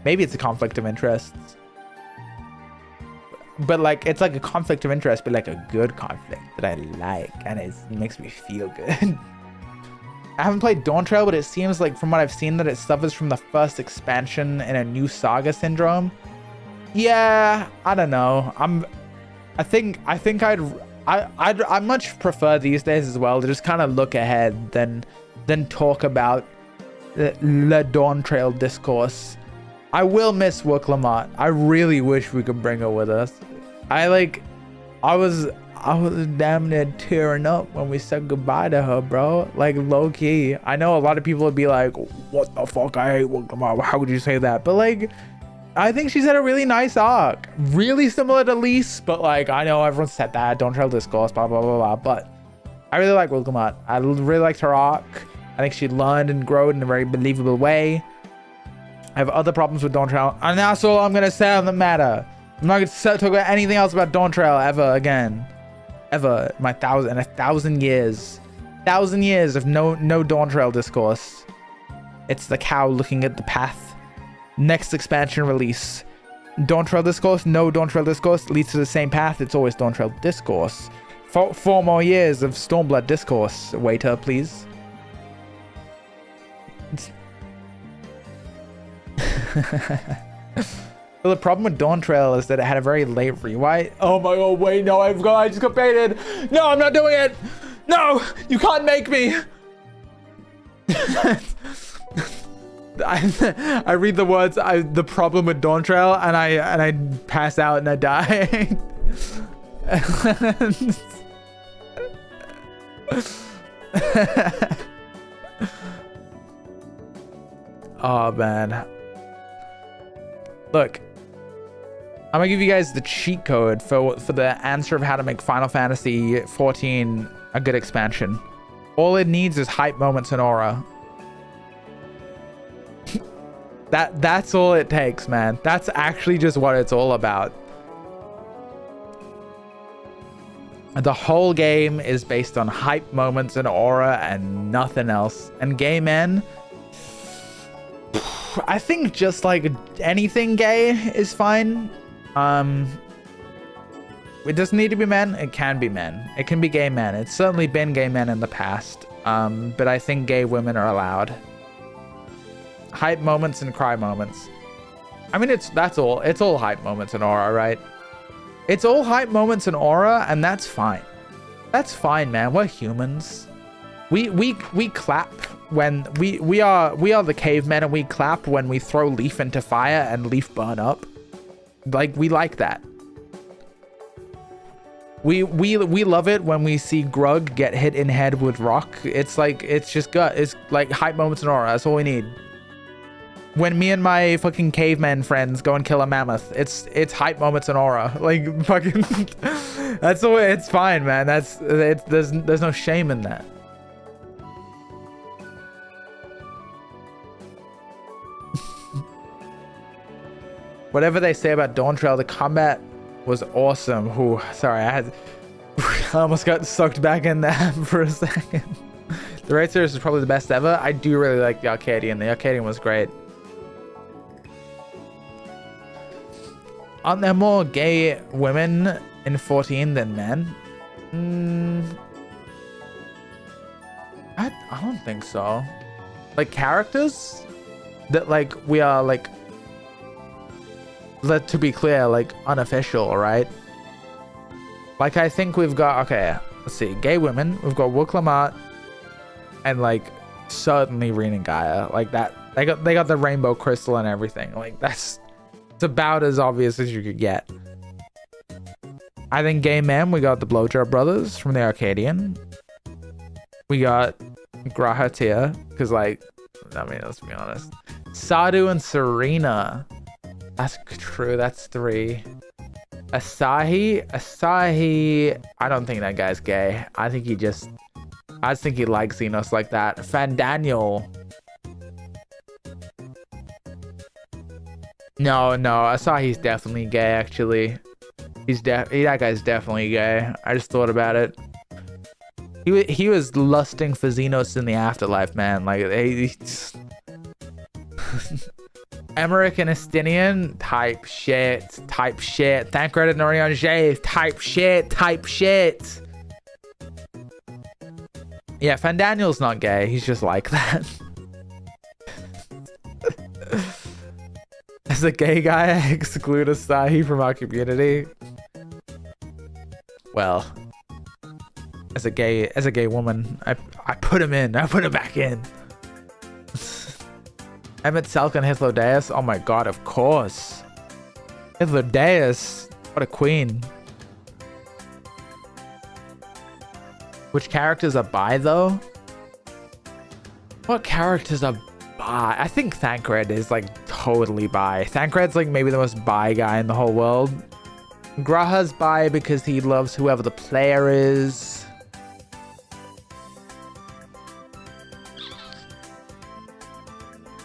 A: maybe it's a conflict of interest. But like it's like a conflict of interest, but like a good conflict that I like, and it makes me feel good. I haven't played Dawn Trail, but it seems like from what I've seen that it suffers from the first expansion in a new saga syndrome. Yeah, I don't know. I'd much prefer these days as well to just kind of look ahead than talk about the Dawn Trail discourse. I will miss Wook Lamont. I really wish we could bring her with us. I was damn near tearing up when we said goodbye to her, bro. Like low key. I know a lot of people would be like, what the fuck, I hate Wook Lamont. How would you say that? But like, I think she's had a really nice arc. Really similar to Lise, but like, I know everyone said that, Dawn Trail discourse, blah, blah, blah, blah. But I really like Wook Lamont. I really liked her arc. I think she learned and grew in a very believable way. I have other problems with Dawn Trail, and that's all I'm gonna say on the matter. I'm not gonna talk about anything else about Dawn Trail ever again. Ever. My 1,000 years. 1,000 years of no Dawn Trail discourse. It's the cow looking at the path. Next expansion release. Dawn Trail discourse, no Dawn Trail discourse leads to the same path. It's always Dawn Trail discourse. 4 more years of Stormblood discourse. Waiter, please. Well, the problem with Dawn Trail is that it had a very late rewrite. Oh my god, wait, no, I just got baited. No, I'm not doing it. No, you can't make me. I read the words, the problem with Dawn Trail, and I pass out and I die. Oh man. Look, I'm gonna give you guys the cheat code for the answer of how to make Final Fantasy XIV a good expansion. All it needs is hype moments and aura. That's all it takes, man. That's actually just what it's all about. The whole game is based on hype moments and aura and nothing else. And gay men, I think just like anything gay is fine. It doesn't need to be men. It can be men. It can be gay men. It's certainly been gay men in the past. But I think gay women are allowed. Hype moments and cry moments. I mean, that's all. It's all hype moments and aura, right? It's all hype moments and aura, and that's fine. That's fine, man. We're humans. We clap when we are the cavemen and we clap when we throw leaf into fire and leaf burn up. Like, we like that. We love it when we see Grug get hit in head with rock. It's like, it's just gut. It's like hype moments and aura. That's all we need. When me and my fucking caveman friends go and kill a mammoth, it's hype moments and aura. Like, fucking that's all. It's fine, man. There's no shame in that. Whatever they say about Dawn Trail, the combat was awesome. Ooh, sorry, I almost got sucked back in that for a second. The raid series is probably the best ever. I do really like the Arcadian. The Arcadian was great. Aren't there more gay women in 14 than men? I don't think so. Like, characters that, like, we are, like, to be clear, like, unofficial, right? Like, I think we've got, okay, let's see, gay women. We've got Wook Lamont and, like, certainly Reen and Gaia. Like, that, they got the rainbow crystal and everything. Like, it's about as obvious as you could get. I think gay men, we got the Blowjob Brothers from the Arcadian. We got Graha Tia, because, like, I mean, let's be honest. Sadhu and Serena. That's true. That's 3. Asahi, I don't think that guy's gay. I just think he likes Xenos like that. Fandaniel. No, Asahi's definitely gay, actually. That guy's definitely gay. I just thought about it. He was lusting for Xenos in the afterlife, man. Like, Emmerich and Estinian, type shit. Thank Reddit Norion J, type shit. Yeah, Fandaniel's not gay. He's just like that. As a gay guy, I exclude Asahi from our community. Well, as a gay woman, I put him in. I put him back in. Emmett Selk and Hythlodaeus. Oh my god, of course. Hythlodaeus. What a queen. Which characters are bi, though? What characters are bi? I think Thancred is, like, totally bi. Thancred's, like, maybe the most bi guy in the whole world. Graha's bi because he loves whoever the player is.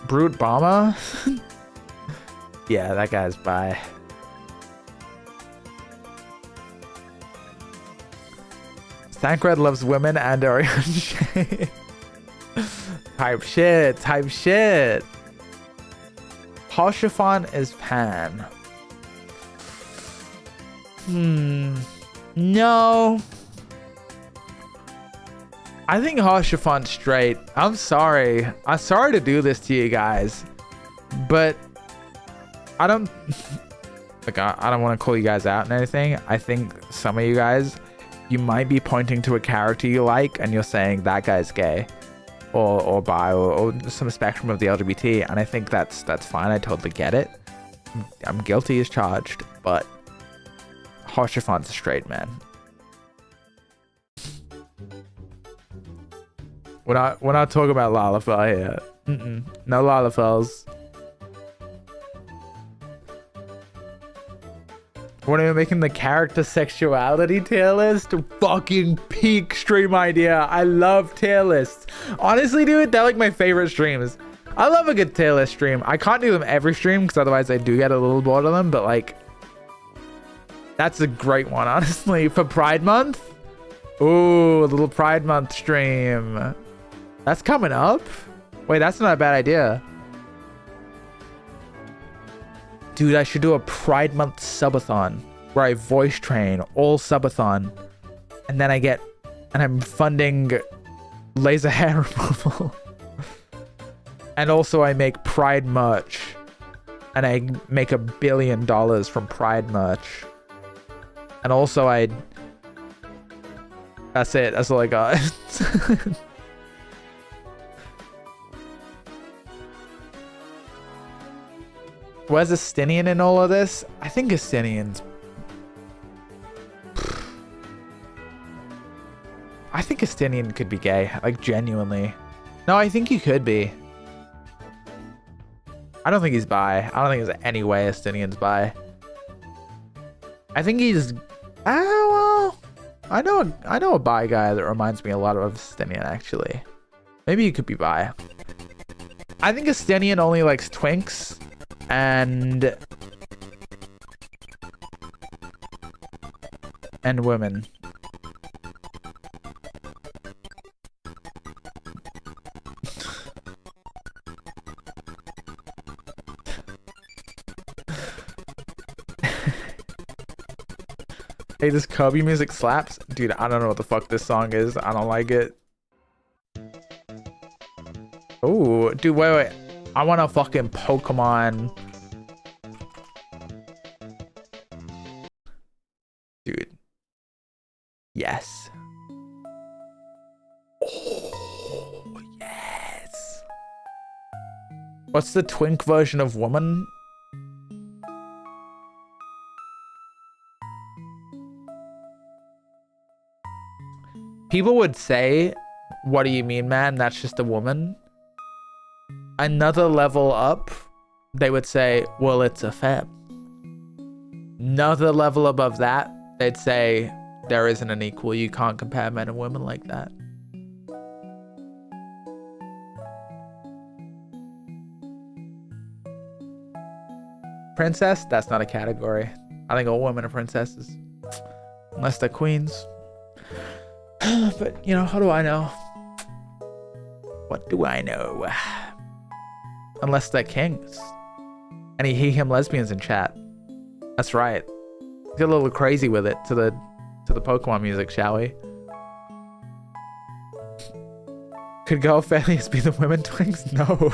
A: Brute Bomber? Yeah, that guy's bi. Thancred loves women and Orion. Type shit. Hoshifan is pan. No. I think Hoshifan's straight. I'm sorry to do this to you guys, but I don't like, I don't want to call you guys out and anything. I think some of you guys, you might be pointing to a character you like and you're saying that guy's gay or bi or some spectrum of the LGBT, and I think that's fine. I totally get it. I'm guilty as charged, but Hoshifan's a straight man. We're not talking about Lalafell here. No Lalafells. When are we making the character sexuality tier list? Fucking peak stream idea. I love tier lists. Honestly, dude, they're like my favorite streams. I love a good tier list stream. I can't do them every stream because otherwise I do get a little bored of them, but like, that's a great one, honestly. For Pride Month? Ooh, a little Pride Month stream. That's coming up? Wait, that's not a bad idea. Dude, I should do a Pride Month subathon where I voice train all subathon. And then I'm funding laser hair removal. And also I make Pride merch. And I make $1 billion from Pride merch. And also that's it. That's all I got. Where's Estinian in all of this? I think Estinian's... I think Estinian could be gay, like genuinely. No, I think he could be. I don't think he's bi. I don't think there's any way Estinian's bi. I think he's... well... I know a bi guy that reminds me a lot of Estinian, actually. Maybe he could be bi. I think Estinian only likes twinks and women. Hey, this Kirby music slaps. Dude, I don't know what the fuck this song is. I don't like it. Oh, dude, wait. I want a fucking Pokemon. Dude. Yes. Oh, yes. What's the twink version of woman? People would say, what do you mean, man? That's just a woman. Another level up, they would say, well, it's a femme. Another level above that, they'd say, there isn't an equal. You can't compare men and women like that. Princess? That's not a category. I think all women are princesses. Unless they're queens. But, you know, how do I know? What do I know? Unless they're kings. Any he, him lesbians in chat. That's right. Get a little crazy with it to the Pokemon music, shall we? Could girl failures be the women twinks? No.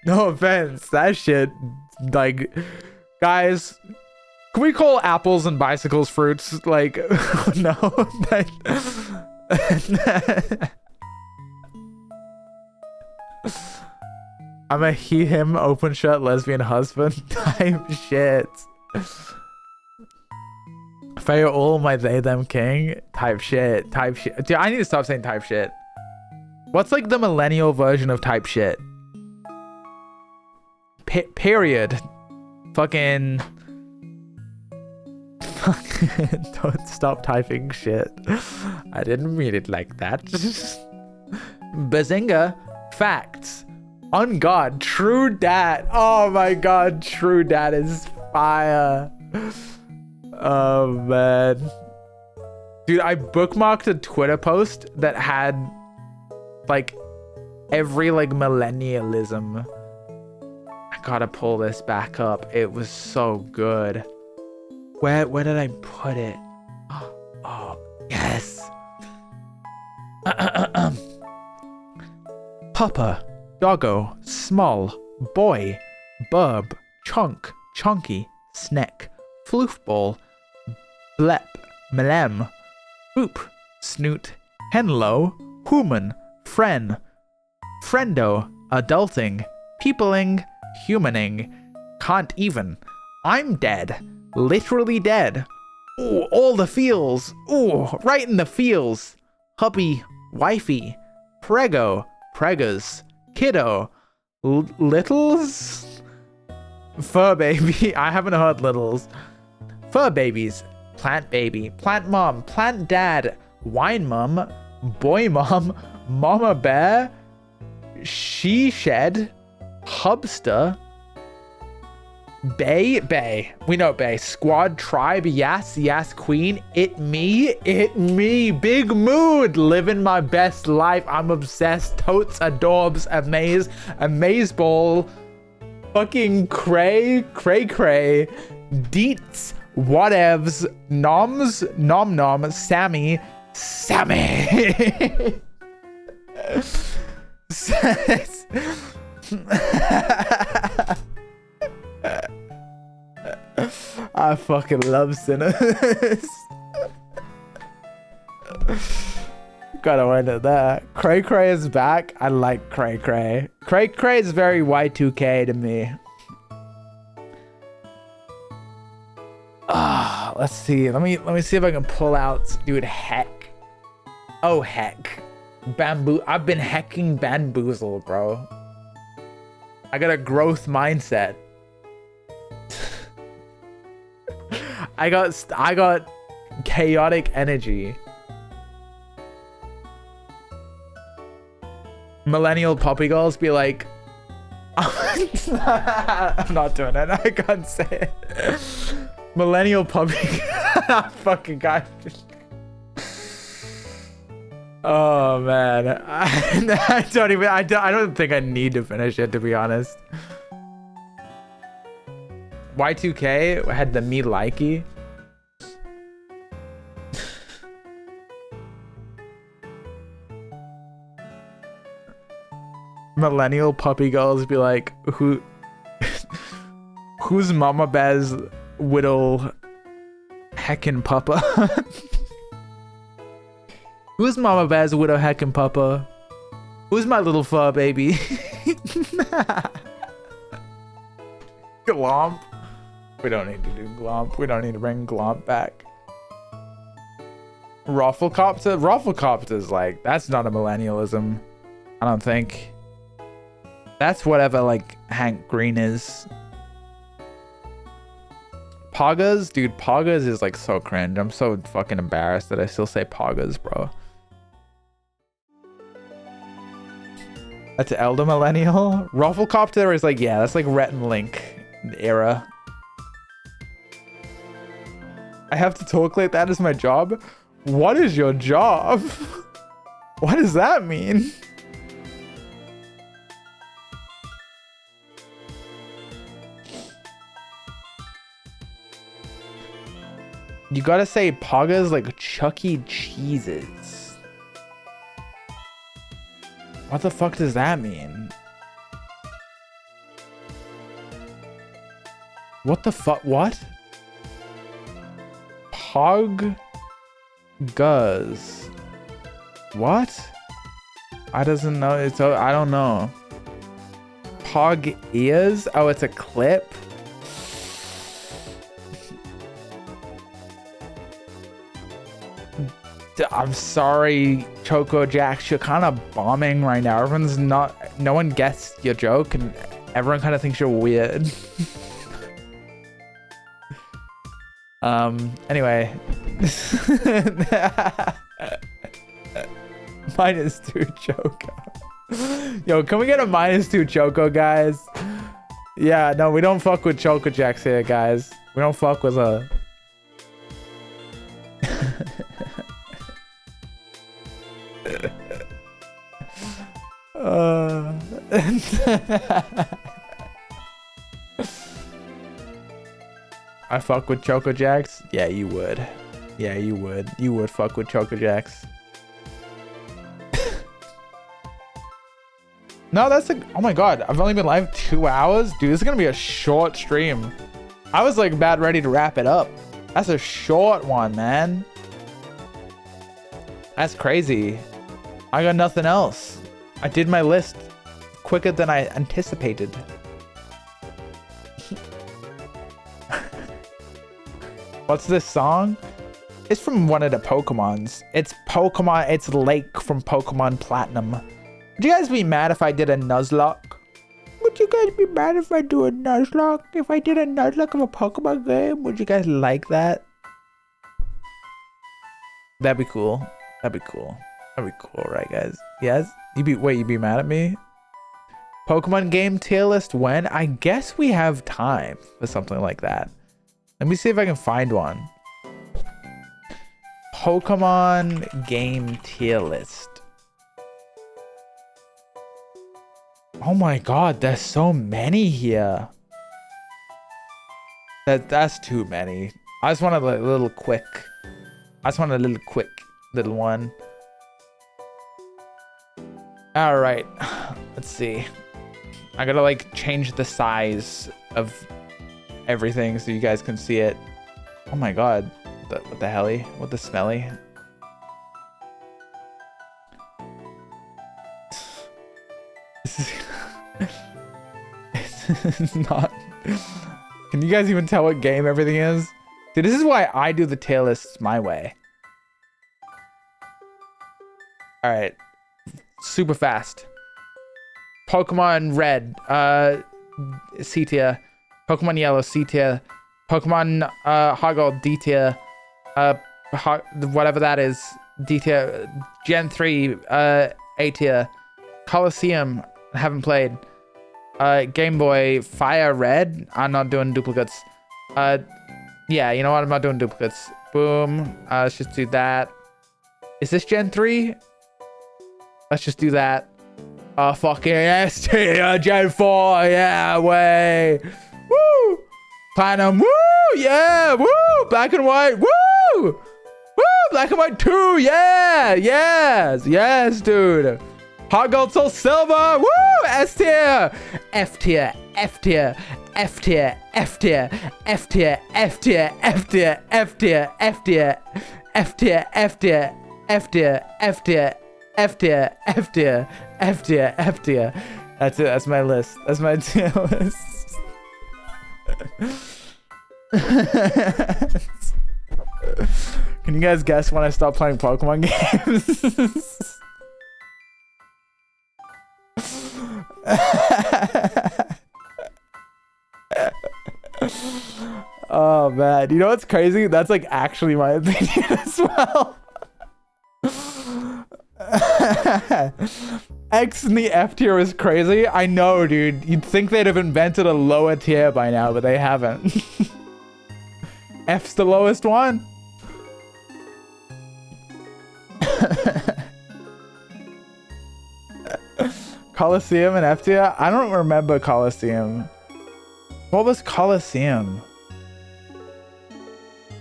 A: No offense. That shit, like, guys, can we call apples and bicycles fruits? Like, no. I'm a he, him, open shirt, lesbian husband type shit. Fail all my they, them king type shit. Dude, I need to stop saying type shit. What's like the millennial version of type shit? Period. Fucking don't stop typing shit. I didn't mean it like that. Bazinga. Facts. On God. True dat. Oh my God. True dat is fire. Oh man. Dude, I bookmarked a Twitter post that had like every like millennialism. I gotta pull this back up. It was so good. Where did I put it? Oh, yes. Papa, doggo, small, boy, burb, chunk, chunky, snack, floofball, blep, melem, boop, snoot, henlo, human, friend, friendo, adulting, peopling, humaning, can't even, I'm dead, literally dead, ooh, all the feels, ooh, right in the feels, hubby, wifey, prego, preggers, kiddo, littles, fur baby, I haven't heard littles, fur babies, plant baby, plant mom, plant dad, wine mum, boy mom, mama bear, she shed, hubster, bay, we know bay, squad, tribe, yas, queen, it me, big mood, living my best life, I'm obsessed, totes, adorbs, amaze ball, fucking cray, deets, whatevs, noms, nom, Sammy. I fucking love sinners. Gotta win it there. Cray Cray is back. I like Cray Cray. Cray Cray is very Y2K to me. Let's see. Let me see if I can pull out, dude. Heck. Oh heck. Bamboo. I've been hecking Bamboozle, bro. I got a growth mindset. I got chaotic energy. Millennial puppy girls be like, I'm not doing it. I can't say it. Millennial puppy. Fucking guy. Oh man, I don't think I need to finish it, to be honest. Y2K had the me likey. Millennial puppy girls be like, who's Mama Bear's whittle heckin' puppa? Who's Mama Bear's widow heckin' puppa? Who's my little fur baby? Glomp. We don't need to do Glomp. We don't need to bring Glomp back. Rufflecopter? Rufflecopter's like, that's not a millennialism. I don't think. That's whatever like Hank Green is. Poggers? Dude, Poggers is like so cringe. I'm so fucking embarrassed that I still say Poggers, bro. That's Elder Millennial. Rufflecopter is like, yeah, that's like Rhett and Link era. I have to talk like that as my job? What is your job? What does that mean? You gotta say Poggers like Chuck E. Cheese's. What the fuck does that mean? What the fuck? What? Pog Guz. What? I doesn't know. It's I don't know. Pog ears? Oh, it's a clip. I'm sorry, Choco Jacks. You're kind of bombing right now. Everyone's not. No one gets your joke, and everyone kind of thinks you're weird. Anyway. -2 Choco. Yo, can we get a -2 Choco, guys? Yeah, no, we don't fuck with Choco Jacks here, guys. We don't fuck with a. I fuck with Choco Jacks? Yeah, you would. Yeah, you would. You would fuck with Choco Jacks. No, that's like, oh my god, I've only been live 2 hours? Dude, this is gonna be a short stream. I was like about ready to wrap it up. That's a short one, man. That's crazy. I got nothing else. I did my list quicker than I anticipated. What's this song? It's from one of the Pokemons. It's Pokemon. It's Lake from Pokemon Platinum. Would you guys be mad if I did a Nuzlocke? Would you guys be mad if I do a Nuzlocke? If I did a Nuzlocke of a Pokemon game, would you guys like that? That'd be cool. That'd be cool. That'd be cool, right, guys? Yes? You'd be mad at me? Pokemon game tier list when? I guess we have time for something like that. Let me see if I can find one. Pokemon game tier list. Oh my god, there's so many here. That's too many. I just want a little quick. I just want a little quick little one. All right, let's see. I gotta like change the size of everything so you guys can see it. Oh my god, what the helly? What the smelly? It's not. Can you guys even tell what game everything is? Dude, this is why I do the tier lists my way. All right. Super fast. Pokemon Red, C tier. Pokemon Yellow, C tier. Pokemon Heart Gold, D tier. Whatever that is, D tier. Gen 3, A tier. Colosseum, haven't played. Game Boy Fire Red, I'm not doing duplicates. Yeah, you know what? I'm not doing duplicates. Boom. Let's just do that. Is this Gen 3? Let's just do that. Fucking S tier, Gen 4. Yeah, way. Woo! Platinum. Woo! Yeah. Woo! Black and white. Woo! Woo! Black and white 2. Yeah. Yes. Yes, dude. Hot Gold Soul Silver. Woo! S tier. F tier. F tier. F tier. F tier. F tier. F tier. F tier. F tier. F tier. F tier. F tier. F tier. F tier. F tier. F tier. F tier. F tier. That's it. That's my list. That's my tier list. Can you guys guess when I stop playing Pokemon games? Oh man, you know what's crazy? That's like actually my opinion as well. X in the F tier is crazy. I know, dude. You'd think they'd have invented a lower tier by now, but they haven't. F's the lowest one. Colosseum and F tier? I don't remember Colosseum. What was Colosseum?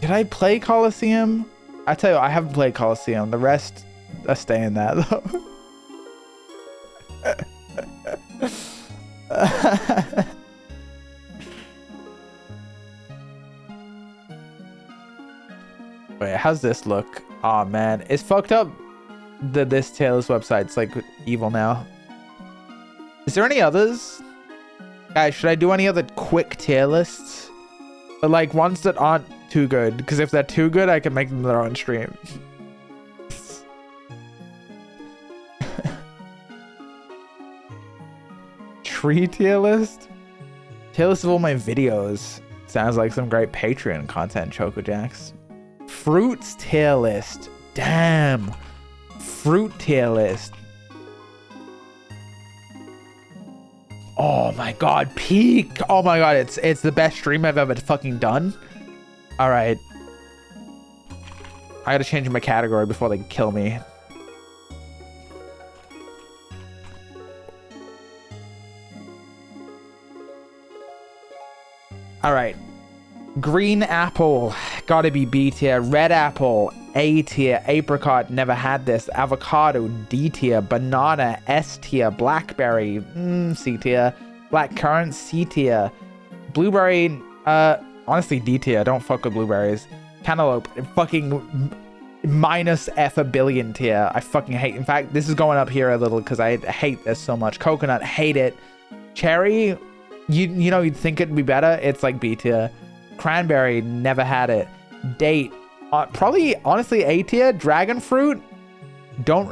A: Did I play Colosseum? I tell you, I haven't played Colosseum. The rest are staying that though. Wait, how's this look? Oh man, it's fucked up. This Taylor's website's like evil now. Is there any others? Guys, should I do any other quick tier lists? But like ones that aren't too good, because if they're too good, I can make them their own stream. Tree tier list? Tier list of all my videos. Sounds like some great Patreon content, Choco Jacks. Fruits tier list. Damn. Fruit tier list. Oh my god, peak. Oh my god, it's the best stream I've ever fucking done. All right. I gotta change my category before they kill me. All right. Green apple, gotta be B tier. Red apple, A tier. Apricot, never had this. Avocado, D tier. Banana, S tier. Blackberry, C tier. Blackcurrant, C tier. Blueberry, honestly D tier. Don't fuck with blueberries. Cantaloupe, fucking minus F a billion tier. I fucking hate. In fact, this is going up here a little because I hate this so much. Coconut, hate it. Cherry, you know, you'd think it'd be better. It's like B tier. Cranberry, never had it. Date, probably honestly A tier. Dragon fruit,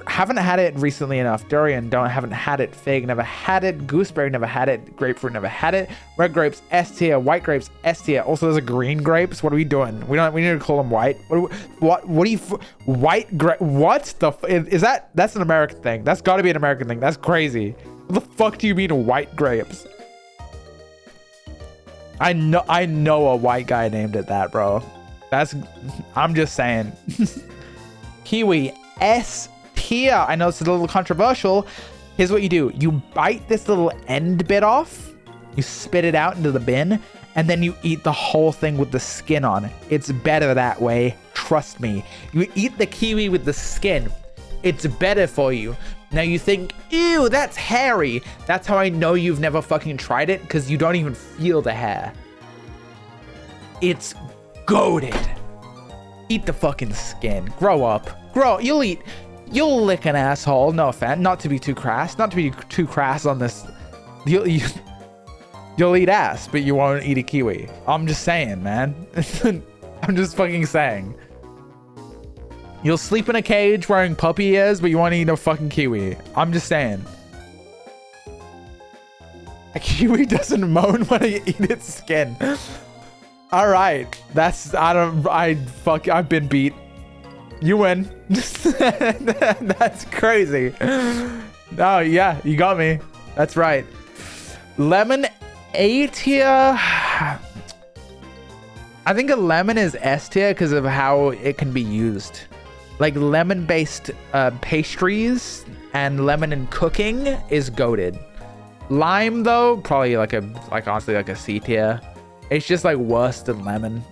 A: haven't had it recently enough. Durian, haven't had it. Fig, never had it. Gooseberry, never had it. Grapefruit, never had it. Red grapes, S tier. White grapes, S tier. Also, there's a green grapes. What are we doing? We need to call them white. What do you white grape? What the is that? That's an American thing. That's got to be an American thing. That's crazy. What the fuck do you mean white grapes? I know a white guy named it that, bro. I'm just saying. Kiwi, S tier. I know it's a little controversial. Here's what you do. You bite this little end bit off, you spit it out into the bin, and then you eat the whole thing with the skin on. It's better that way. Trust me. You eat the kiwi with the skin. It's better for you. Now you think, ew, that's hairy. That's how I know you've never fucking tried it, because you don't even feel the hair. It's goated. Eat the fucking skin. Grow up. You'll lick an asshole. No offense. Not to be too crass. Not to be too crass on this. You'll eat ass, but you won't eat a kiwi. I'm just saying, man. I'm just fucking saying. You'll sleep in a cage wearing puppy ears, but you won't eat a fucking kiwi. I'm just saying. A kiwi doesn't moan when I eat its skin. All right. I've been beat. You win. That's crazy. No, yeah, you got me. That's right. Lemon A tier. I think a lemon is S tier because of how it can be used. Like lemon-based pastries and lemon in cooking is goated. Lime though, probably honestly like a C tier. It's just like worse than lemon.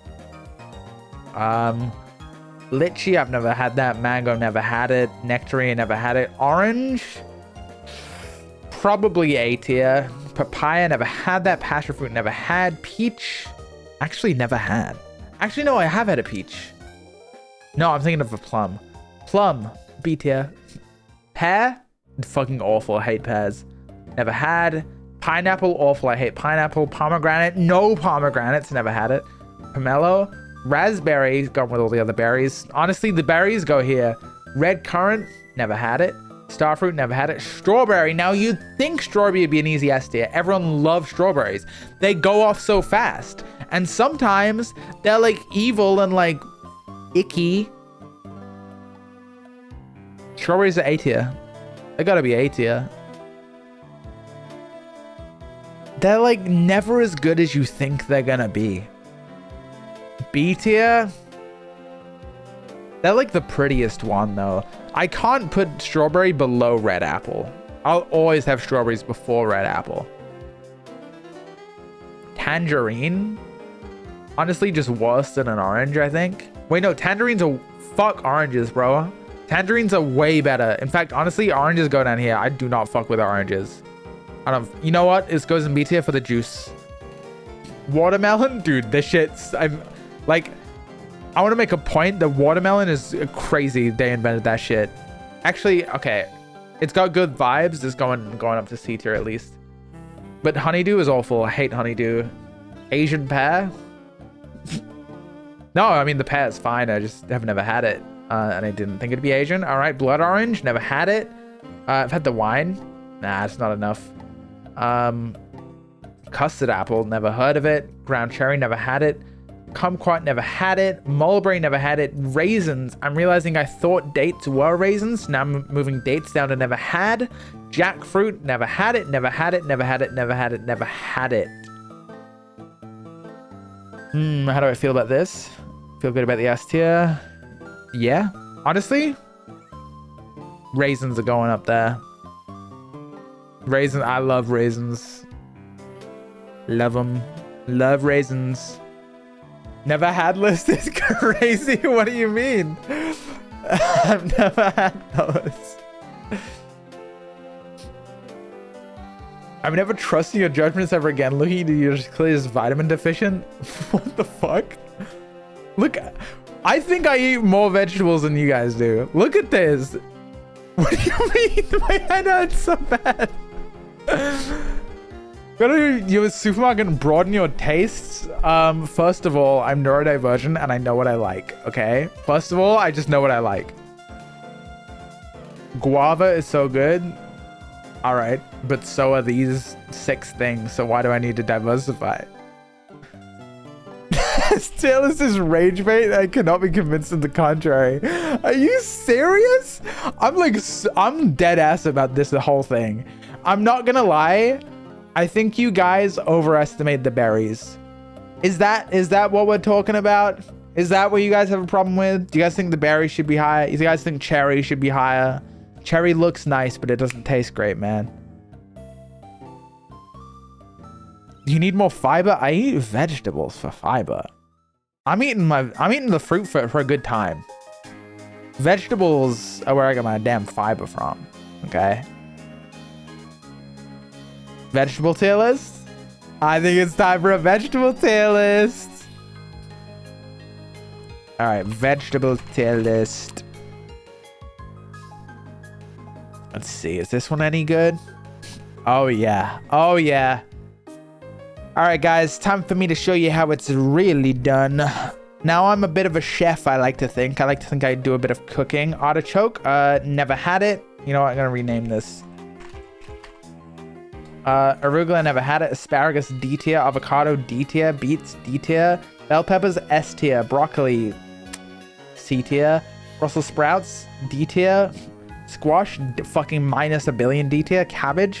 A: Lychee, I've never had that. Mango, never had it. Nectarine, never had it. Orange, probably A tier. Papaya, never had that. Passion fruit, never had. Peach, actually never had. Actually, no, I have had a peach. No, I'm thinking of a plum. Plum, B tier. Pear, fucking awful. I hate pears. Never had. Pineapple, awful. I hate pineapple. Pomegranate, no pomegranates. Never had it. Pomelo. Raspberry, gone with all the other berries. Honestly, the berries go here. Red currant, never had it. Starfruit, never had it. Strawberry, now you'd think strawberry would be an easy S tier. Everyone loves strawberries. They go off so fast. And sometimes they're like evil and like icky. Strawberries are A tier. They gotta be A tier. They're like never as good as you think they're gonna be. B tier. They're like the prettiest one though. I can't put strawberry below red apple. I'll always have strawberries before red apple. Tangerine. Honestly, just worse than an orange, I think. Wait, no, tangerines are... Fuck oranges, bro. Tangerines are way better. In fact, honestly, oranges go down here. I do not fuck with oranges. I don't... You know what? This goes in B tier for the juice. Watermelon? Dude, this shit's... I'm... Like... I want to make a point that watermelon is crazy. They invented that shit. Actually, okay. It's got good vibes. It's going up to C tier at least. But honeydew is awful. I hate honeydew. Asian pear? No, I mean, the pear is fine. I just have never had it. And I didn't think it'd be Asian. All right, blood orange. Never had it. I've had the wine. Nah, it's not enough. Custard apple. Never heard of it. Ground cherry. Never had it. Kumquat, never had it. Mulberry, never had it. Raisins, I'm realizing I thought dates were raisins. Now I'm moving dates down to never had. Jackfruit, never had it, never had it, never had it, never had it, never had it. How do I feel about this? Feel good about the S tier? Yeah, honestly, raisins are going up there. Raisins, I love raisins. Love them. Love raisins. Never had list is crazy. What do you mean? I've never had those. I'm never trusting your judgments ever again. Looking at you just clearly as vitamin deficient. What the fuck? Look, I think I eat more vegetables than you guys do. Look at this. What do you mean? My head hurts so bad. Go to your supermarket and broaden your tastes. First of all, I'm neurodivergent and I know what I like, okay? First of all, I just know what I like. Guava is so good. All right, but so are these 6 things, so why do I need to diversify? Still, this is rage bait. I cannot be convinced of the contrary. Are you serious? I'm dead ass about this, the whole thing. I'm not gonna lie. I think you guys overestimate the berries. Is that what we're talking about? Is that what you guys have a problem with? Do you guys think the berries should be higher? Do you guys think cherry should be higher? Cherry looks nice, but it doesn't taste great, man. You need more fiber? I eat vegetables for fiber. I'm eating the fruit for a good time. Vegetables are where I get my damn fiber from. Okay. Vegetable tier list? I think it's time for a vegetable tier list. All right, vegetable tier list. Let's see, is this one any good? Oh yeah, oh yeah. All right, guys, time for me to show you how it's really done. Now, I'm a bit of a chef, I like to think. I do a bit of cooking. Artichoke, never had it. You know what, I'm gonna rename this. Arugula, never had it. Asparagus, D tier. Avocado, D tier. Beets, D tier. Bell peppers, S tier. Broccoli, C tier. Brussels sprouts, D tier. Squash, fucking minus a billion D tier. Cabbage,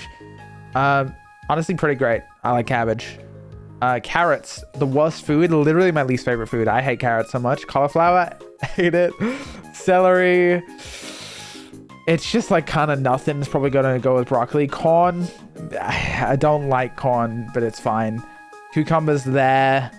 A: honestly pretty great. I like cabbage. Carrots, the worst food, literally my least favorite food. I hate carrots so much. Cauliflower, hate it. Celery, it's just like kind of nothing. It's probably gonna go with broccoli. Corn, I don't like corn, but it's fine. Cucumbers there.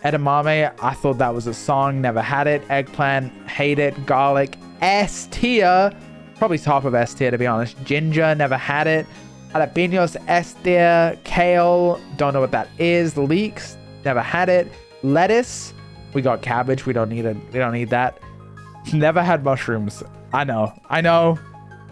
A: Edamame, I thought that was a song, never had it. Eggplant, hate it. Garlic, S tier, probably top of S tier to be honest. Ginger, never had it. Jalapenos, S tier. Kale, don't know what that is. Leeks, never had it. Lettuce, we got cabbage, we don't need it, we don't need that. Never had mushrooms. I know,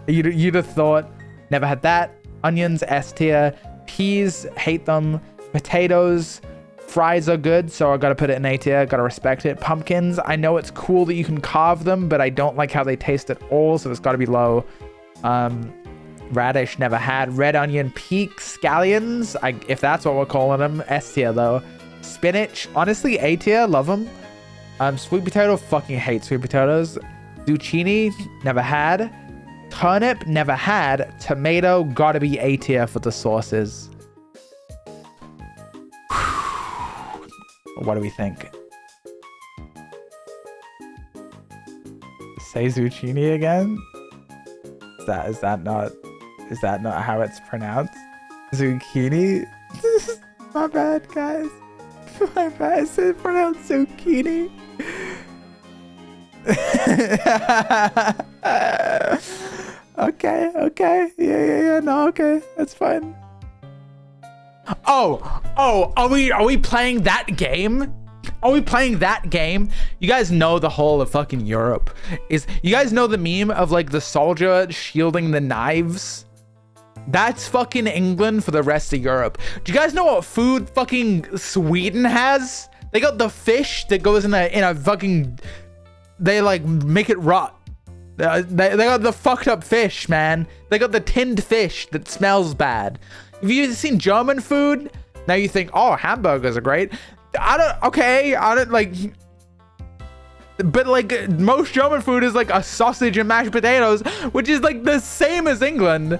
A: you'd have thought. Never had that. Onions, S tier. Peas, hate them. Potatoes, fries are good, so I gotta put it in A tier, gotta respect it. Pumpkins, I know it's cool that you can carve them, but I don't like how they taste at all, so it's gotta be low. Radish, never had. Red onion, peak scallions, if that's what we're calling them, S tier though. Spinach, honestly A tier, love them. Sweet potato, fucking hate sweet potatoes. Zucchini, never had. Turnip, never had. Tomato, gotta be A tier for the sauces. What do we think? Say zucchini again? Is that not how it's pronounced? Zucchini? My bad, guys. My bad. I said pronounced zucchini. Okay. Yeah. No, okay. That's fine. Oh, are we playing that game? Are we playing that game? You guys know the whole of fucking Europe is, you guys know the meme of like the soldier shielding the knives? That's fucking England for the rest of Europe. Do you guys know what food fucking Sweden has? They got the fish that goes in a fucking, they like make it rot. They got the fucked up fish, man. They got the tinned fish that smells bad. Have you seen German food? Now you think, oh, hamburgers are great. I don't like, but like most German food is like a sausage and mashed potatoes, which is like the same as England.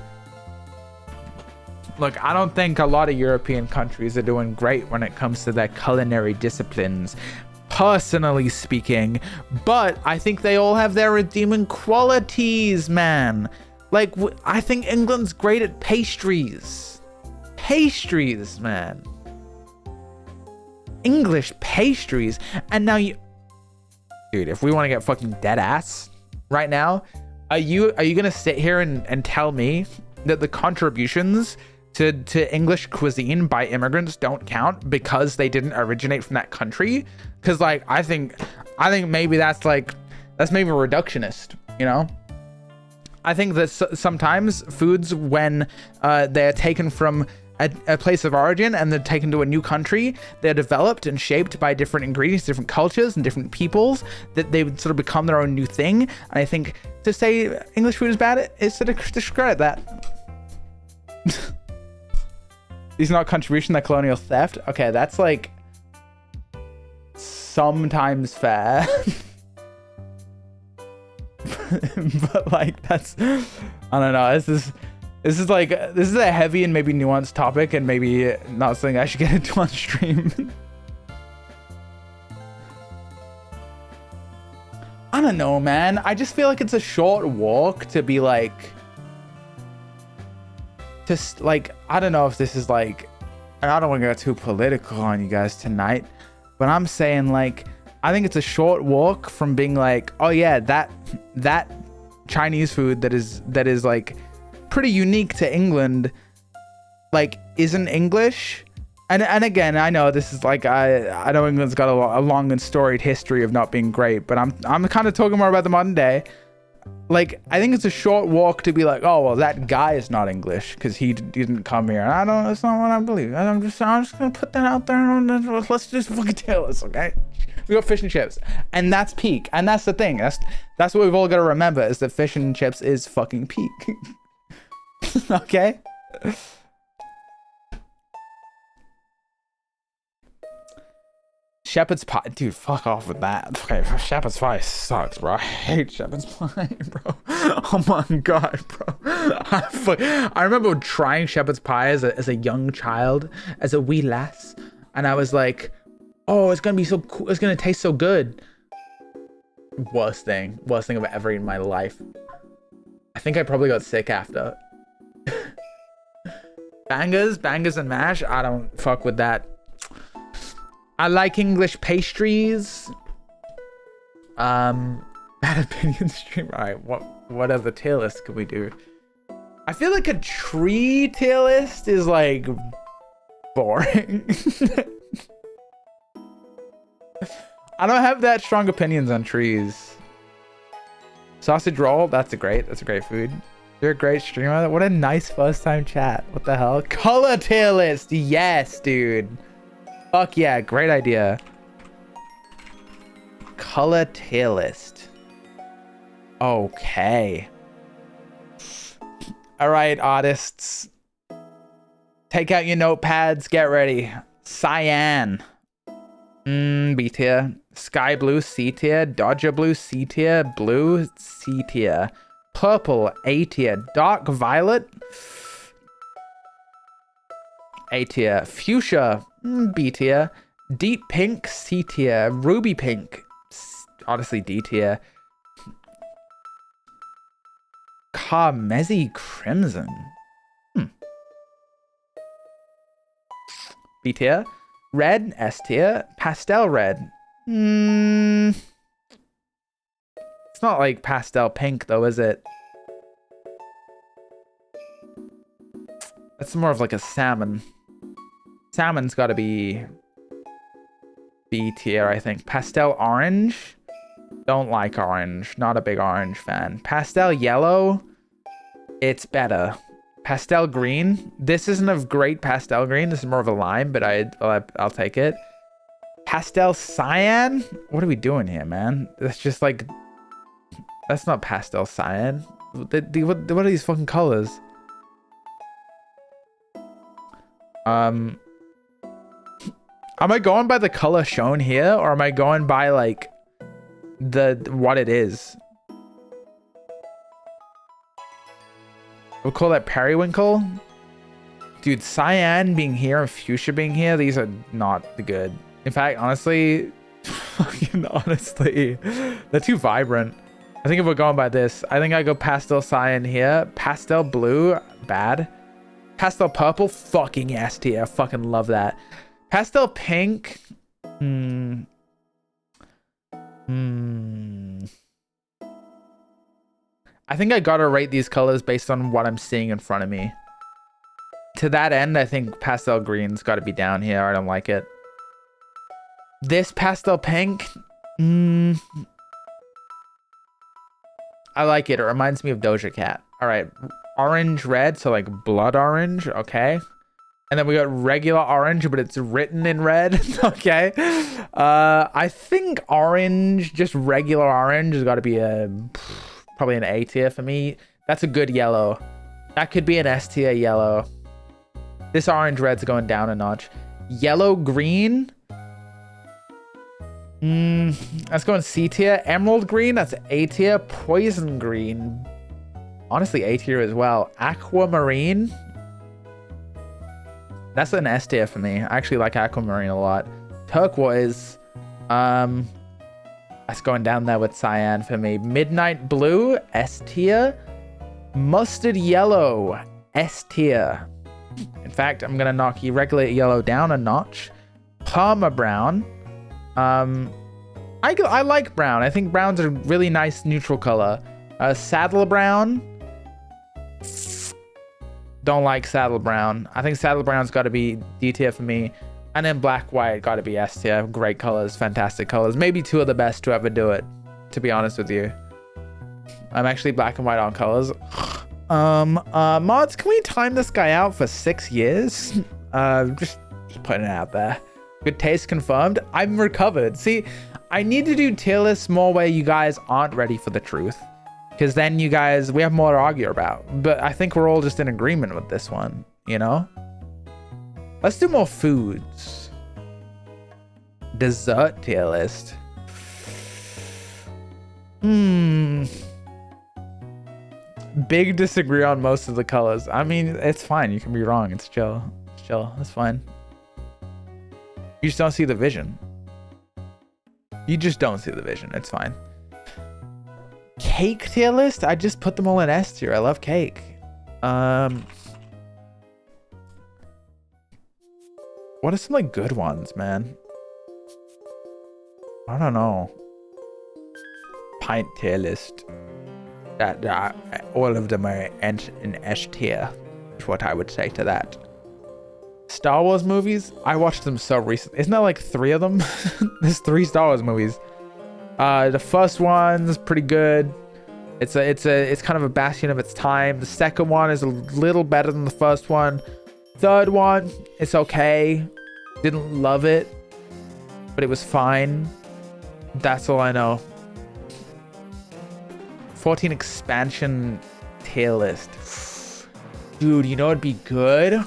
A: Look, I don't think a lot of European countries are doing great when it comes to their culinary disciplines, personally speaking, but I think they all have their redeeming qualities, man. Like, I think England's great at pastries. Pastries, man. English pastries. And now you, dude, if we want to get fucking dead ass right now, are you gonna sit here and tell me that the contributions to English cuisine by immigrants don't count because they didn't originate from that country? Because like I think maybe that's maybe reductionist, you know? I think that sometimes foods, when they're taken from a place of origin and they're taken to a new country, they're developed and shaped by different ingredients, different cultures and different peoples, that they would sort of become their own new thing. And I think to say English food is bad is to discredit that. These are not contribution, they're colonial theft. Okay, that's like sometimes fair. But like that's, I don't know, this is a heavy and maybe nuanced topic and maybe not something I should get into on stream. I don't know, man. I just feel like it's a short walk to be like, just like, I don't know if this is like, I don't want to go too political on you guys tonight, but I'm saying like, I think it's a short walk from being like, oh yeah, that Chinese food that is like pretty unique to England, like isn't English. And again, I know this is like, I know England's got a long and storied history of not being great, but I'm kind of talking more about the modern day. like, I think it's a short walk to be like, oh, well, that guy is not English because he didn't come here. And that's not what I believe. I'm just gonna put that out there. And let's just fucking tell us, okay? We got fish and chips, and that's peak. And that's the thing. That's what we've all got to remember is that fish and chips is fucking peak. Okay. Shepherd's pie, dude, fuck off with that. Okay, shepherd's pie sucks, bro. I hate shepherd's pie, bro. Oh my god, bro. I remember trying shepherd's pie as a young child, as a wee lass, and I was like, oh, it's gonna be so cool, it's gonna taste so good. Worst thing I've ever eaten in my life. I think I probably got sick after. Bangers and mash, I don't fuck with that. I like English pastries. Bad opinion stream. All right, what other tier list could we do? I feel like a tree tier list is like boring. I don't have that strong opinions on trees. Sausage roll, that's a great food. You're a great streamer. What a nice first time chat. What the hell? Color tier list, yes, dude. Fuck yeah, great idea. Color tier list. Okay. All right, artists. Take out your notepads, get ready. Cyan. B tier. Sky blue, C tier. Dodger blue, C tier. Blue, C tier. Purple, A tier. Dark violet, A tier. Fuchsia, B tier. Deep pink, C tier. Ruby pink, honestly D tier. Carmesy crimson, B tier. Red, S tier. Pastel red, it's not like pastel pink though, is it? That's more of like a salmon. Salmon's got to be B tier, I think. Pastel orange. Don't like orange. Not a big orange fan. Pastel yellow. It's better. Pastel green. This isn't a great pastel green. This is more of a lime, but I'll take it. Pastel cyan. What are we doing here, man? That's just like... That's not pastel cyan. What are these fucking colors? Am I going by the color shown here, or am I going by like what it is? We'll call that periwinkle. Dude, cyan being here and fuchsia being here, these are not good. In fact, honestly, they're too vibrant. I think if we're going by this, I think I go pastel cyan here. Pastel blue, bad. Pastel purple, fucking S tier. I fucking love that. Pastel pink. I think I gotta rate these colors based on what I'm seeing in front of me. To that end, I think pastel green's gotta be down here. I don't like it. This pastel pink. I like it. It reminds me of Doja Cat. All right. Orange red, so like blood orange. Okay. And then we got regular orange, but it's written in red. Okay. I think orange, just regular orange, has got to be probably an A tier for me. That's a good yellow. That could be an S tier yellow. This orange red's going down a notch. Yellow green. That's going C tier. Emerald green, that's A tier. Poison green, honestly A tier as well. Aquamarine, that's an S tier for me. I actually like aquamarine a lot. Turquoise, that's going down there with cyan for me. Midnight blue, S tier. Mustard yellow, S tier. In fact, I'm gonna knock regular yellow down a notch. Parma brown. I like brown. I think brown's a really nice neutral color. Saddle brown. Don't like saddle brown. I think saddle brown's got to be D tier for me. And then black white got to be S tier. Great colors, fantastic colors. Maybe two of the best to ever do it, to be honest with you. I'm actually black and white on colors. Mods, can we time this guy out for 6 years? Just putting it out there. Good taste confirmed. I'm recovered. See, I need to do tier lists more where you guys aren't ready for the truth. Because then we have more to argue about. But I think we're all just in agreement with this one, you know? Let's do more foods. Dessert tier list. Big disagree on most of the colors. I mean, it's fine. You can be wrong. It's chill. It's chill. It's fine. You just don't see the vision. You just don't see the vision. It's fine. Cake tier list? I just put them all in S tier. I love cake. What are some like good ones, man? I don't know. Pint tier list. All of them are in S tier. Is what I would say to that. Star Wars movies? I watched them so recently. Isn't there like 3 of them? There's 3 Star Wars movies. The first one's pretty good. It's kind of a bastion of its time. The second one is a little better than the first one. Third one, it's okay. Didn't love it, but it was fine. That's all I know. 14 expansion tier list. Dude, you know it'd be good?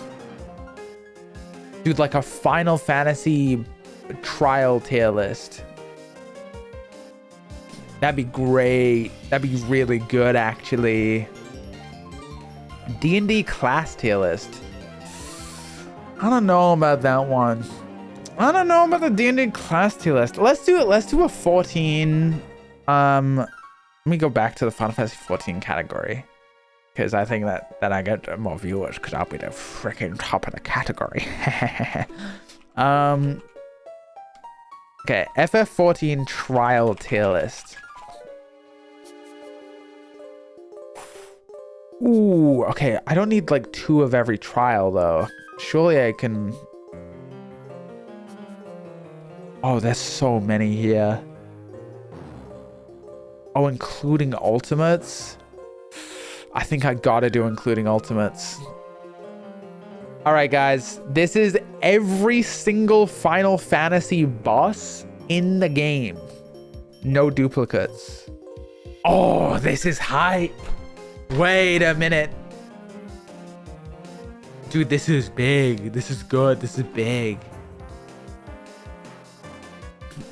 A: Dude, like a Final Fantasy trial tier list. That'd be great. That'd be really good, actually. D&D class tier list. I don't know about that one. I don't know about the D&D class tier list. Let's do it. Let's do a 14. Let me go back to the Final Fantasy 14 category. Because I think that I get more viewers because I'll be the freaking top of the category. Okay, FF14 trial tier list. Ooh, okay. I don't need like 2 of every trial though. Surely I can... Oh, there's so many here. Oh, including ultimates? I think I gotta do including ultimates. All right, guys. This is every single Final Fantasy boss in the game. No duplicates. Oh, this is hype. Wait a minute. Dude, this is big. This is good. This is big.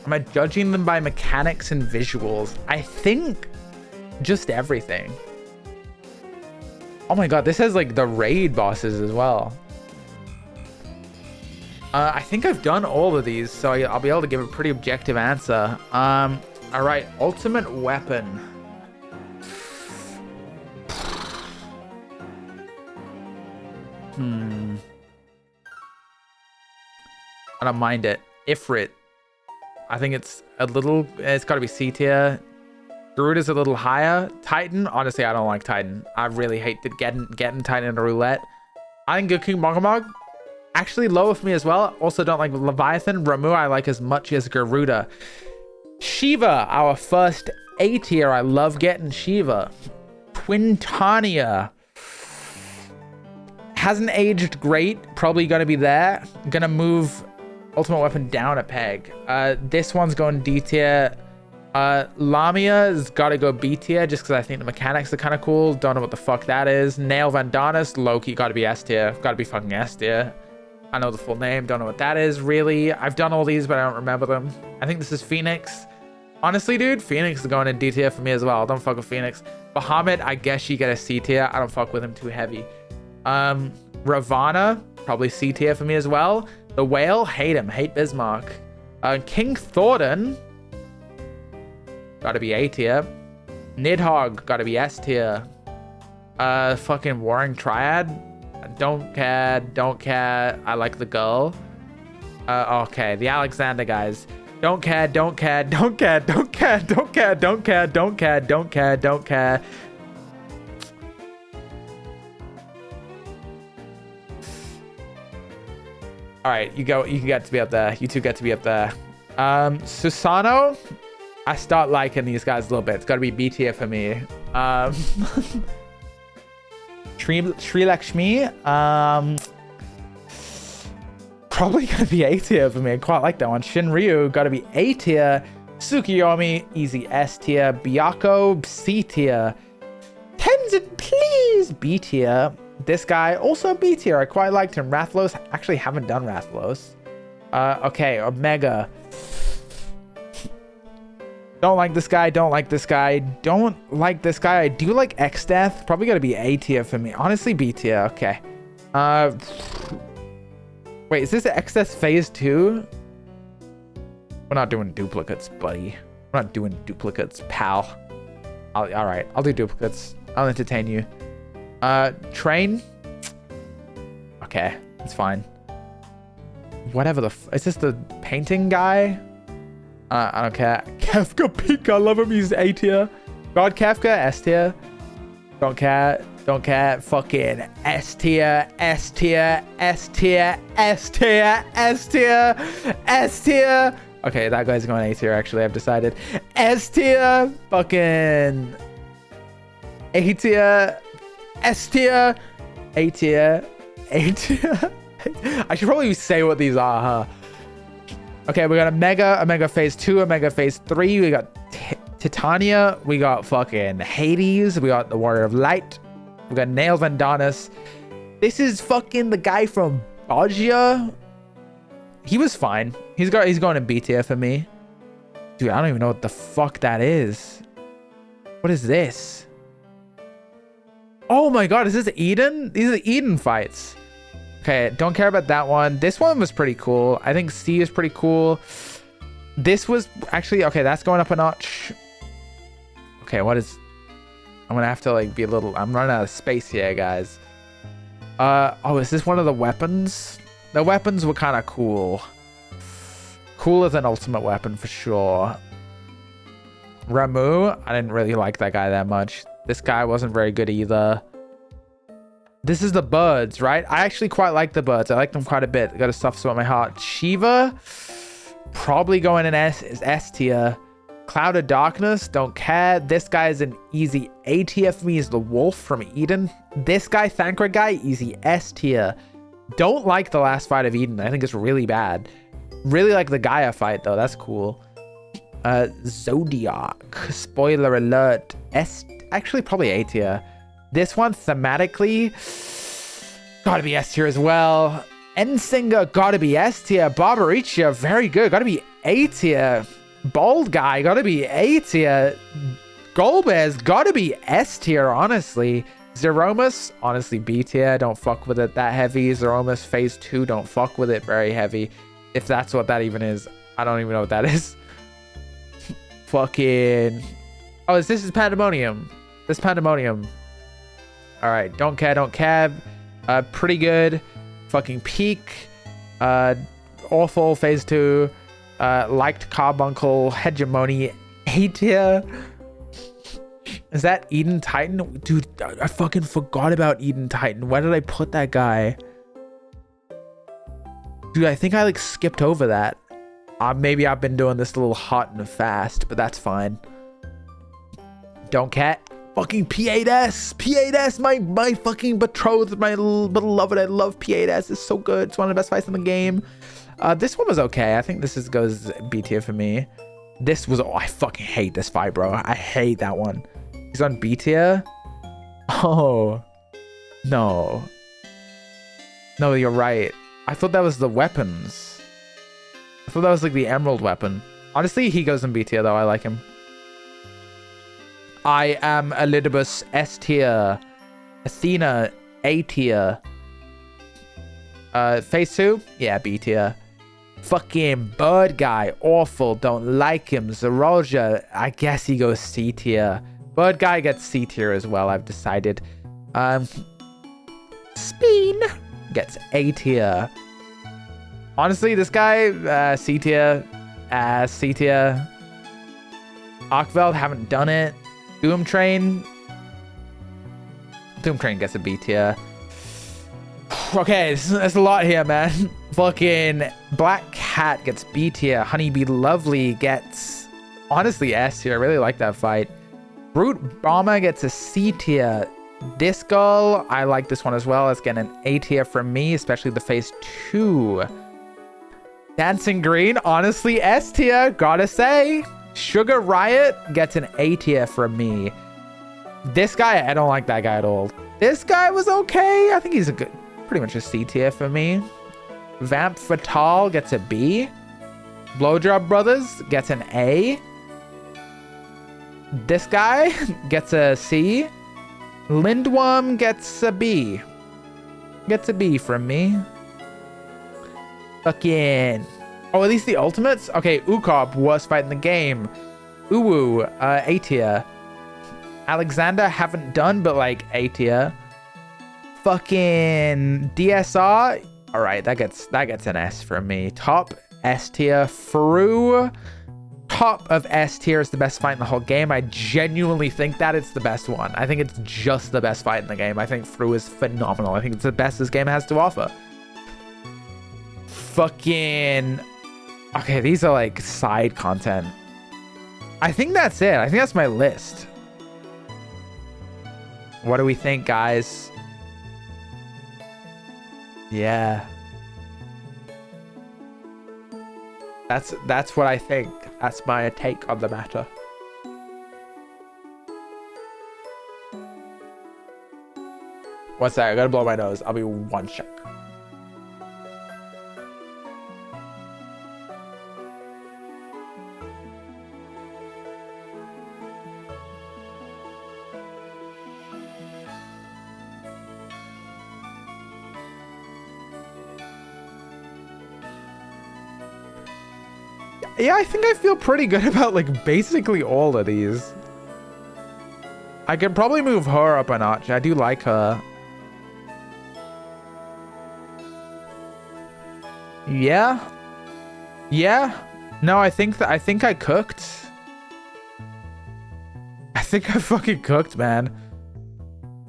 A: Am I judging them by mechanics and visuals? I think just everything. Oh my god, this has like the raid bosses as well. I think I've done all of these, so I'll be able to give a pretty objective answer. All right, ultimate weapon. I don't mind it. Ifrit. I think it's a little... It's got to be C tier. Druid is a little higher. Titan. Honestly, I don't like Titan. I really hate getting Titan in a roulette. I think Good King Mogamog. Actually lower for me as well. Also don't like Leviathan. Ramu I like as much as Garuda. Shiva, our first A tier. I love getting Shiva. Quintania. Hasn't aged great. Probably going to be there. Gonna move ultimate weapon down a peg. This one's going D tier. Lamia's got to go B tier just because I think the mechanics are kind of cool. Don't know what the fuck that is. Nail Vandanis, Loki, got to be S tier. Got to be fucking S tier. I know the full name. Don't know what that is, really. I've done all these, but I don't remember them. I think this is Phoenix. Honestly, dude, Phoenix is going in D tier for me as well. Don't fuck with Phoenix. Bahamut, I guess you get a C tier. I don't fuck with him too heavy. Ravana, probably C tier for me as well. The Whale, hate him. Hate Bismarck. King Thornton, gotta be A tier. Nidhogg, gotta be S tier. Fucking Warring Triad, don't care. I like the girl. Okay, the Alexander guys. Don't care. All right, you get to be up there. You two get to be up there. Susano, I start liking these guys a little bit. It's got to be B tier for me. Sri Lakshmi, probably gonna be A tier for me. I quite like that one. Shinryu, gotta be A tier. Tsukiyomi, easy S tier. Byakuya, C tier. Tenzin, please, B tier. This guy, also B tier. I quite liked him. Rathalos, actually haven't done Rathalos. Okay, Omega. Don't like this guy, don't like this guy, don't like this guy. I do like X-Death. Probably gotta be A tier for me. Honestly, B tier, okay. Wait, is this X-Death phase 2? We're not doing duplicates, buddy. We're not doing duplicates, pal. All right, I'll do duplicates. I'll entertain you. Train. Okay, it's fine. Whatever the is this the painting guy? I don't care. Kefka Peak, I love him. He's A tier. God Kefka, S tier. Don't care. Don't care. Fucking S tier, S tier, S tier, S tier, S tier, S tier. Okay, that guy's going A tier, actually, I've decided. S tier, fucking A tier, S tier, A tier, A tier. I should probably say what these are, huh? Okay, we got Omega phase 2, Omega phase 3. We got Titania. We got fucking Hades. We got the Warrior of Light. We got Nail Vandanis. This is fucking the guy from Bajia. He was fine. He's going to B tier for me. Dude, I don't even know what the fuck that is. What is this? Oh my god, is this Eden? These are Eden fights. Okay, don't care about that one. This one was pretty cool. I think C is pretty cool. This was actually... Okay, that's going up a notch. Okay, what is... I'm gonna have to like be a little... I'm running out of space here, guys. Oh, is this one of the weapons? The weapons were kind of cool. Cooler than ultimate weapon for sure. Ramu, I didn't really like that guy that much. This guy wasn't very good either. This is the birds, right? I actually quite like the birds. I like them quite a bit. I got a soft spot in my heart. Shiva, probably going in S tier. Cloud of Darkness, don't care. This guy is an easy A tier for me. He's the wolf from Eden. This guy, Thancred guy, easy S tier. Don't like the last fight of Eden. I think it's really bad. Really like the Gaia fight though. That's cool. Zodiac, spoiler alert. S, actually probably A tier. This one thematically gotta be S tier as well. Ensinger gotta be S tier. Barbaricia, very good, gotta be A tier. Bald guy gotta be A tier. Golbez gotta be S tier, honestly. Zeromus, honestly B tier. Don't fuck with it that heavy. Zeromus phase 2, don't fuck with it very heavy. If that's what that even is. I don't even know what that is. Fucking... Oh, this is Pandemonium. This Pandemonium. Alright, don't care, don't care. Pretty good. Fucking Peak. Awful phase 2. Liked Carbuncle. Hegemony. A tier. Is that Eden Titan? Dude, I fucking forgot about Eden Titan. Where did I put that guy? Dude, I think I like skipped over that. Maybe I've been doing this a little hot and fast, but that's fine. Don't care. Fucking P8S. P8S, my fucking betrothed, my beloved. I love P8S. It's so good. It's one of the best fights in the game. This one was okay. I think this goes B tier for me. This was... Oh, I fucking hate this fight, bro. I hate that one. He's on B tier. Oh. No. No, you're right. I thought that was the weapons. I thought that was like the emerald weapon. Honestly, he goes in B tier though. I like him. I am Elidibus S tier. Athena A tier. Phase 2? Yeah, B tier. Fucking bird guy. Awful. Don't like him. Zeroja. I guess he goes C tier. Bird guy gets C tier as well, I've decided. Spin gets A tier. Honestly, this guy, C tier. C tier. Arkveld, haven't done it. Doom Train gets a B tier. Okay, there's a lot here, man. Fucking Black Cat gets B tier. Honeybee Lovely gets Honestly, S tier. I really like that fight. Brute Bomber gets a C tier. Discal, I like this one as well. It's getting an A tier from me, especially the phase 2. Dancing Green, honestly, S tier, gotta say. Sugar Riot gets an A tier from me. This guy, I don't like that guy at all. This guy was okay. I think he's a good, pretty much a C tier for me. Vamp Fatal gets a B. Blowjob Brothers gets an A. This guy gets a C. Lindworm gets a B. Gets a B from me. Fucking. Oh, at least the ultimates? Okay, Ukop, worst fight in the game. Uwu, A tier. Alexander, haven't done, but like A tier. Fucking DSR. All right, that gets an S from me. Top S tier. Fru. Top of S tier is the best fight in the whole game. I genuinely think that it's the best one. I think it's just the best fight in the game. I think Fru is phenomenal. I think it's the best this game has to offer. Fucking. Okay, these are like side content. I think that's it. I think that's my list. What do we think, guys? Yeah. That's what I think. That's my take on the matter. One sec, I gotta blow my nose. I'll be one sec. Yeah, I think I feel pretty good about like basically all of these. I could probably move her up a notch. I do like her. Yeah. Yeah. No, I think I cooked. I think I fucking cooked, man.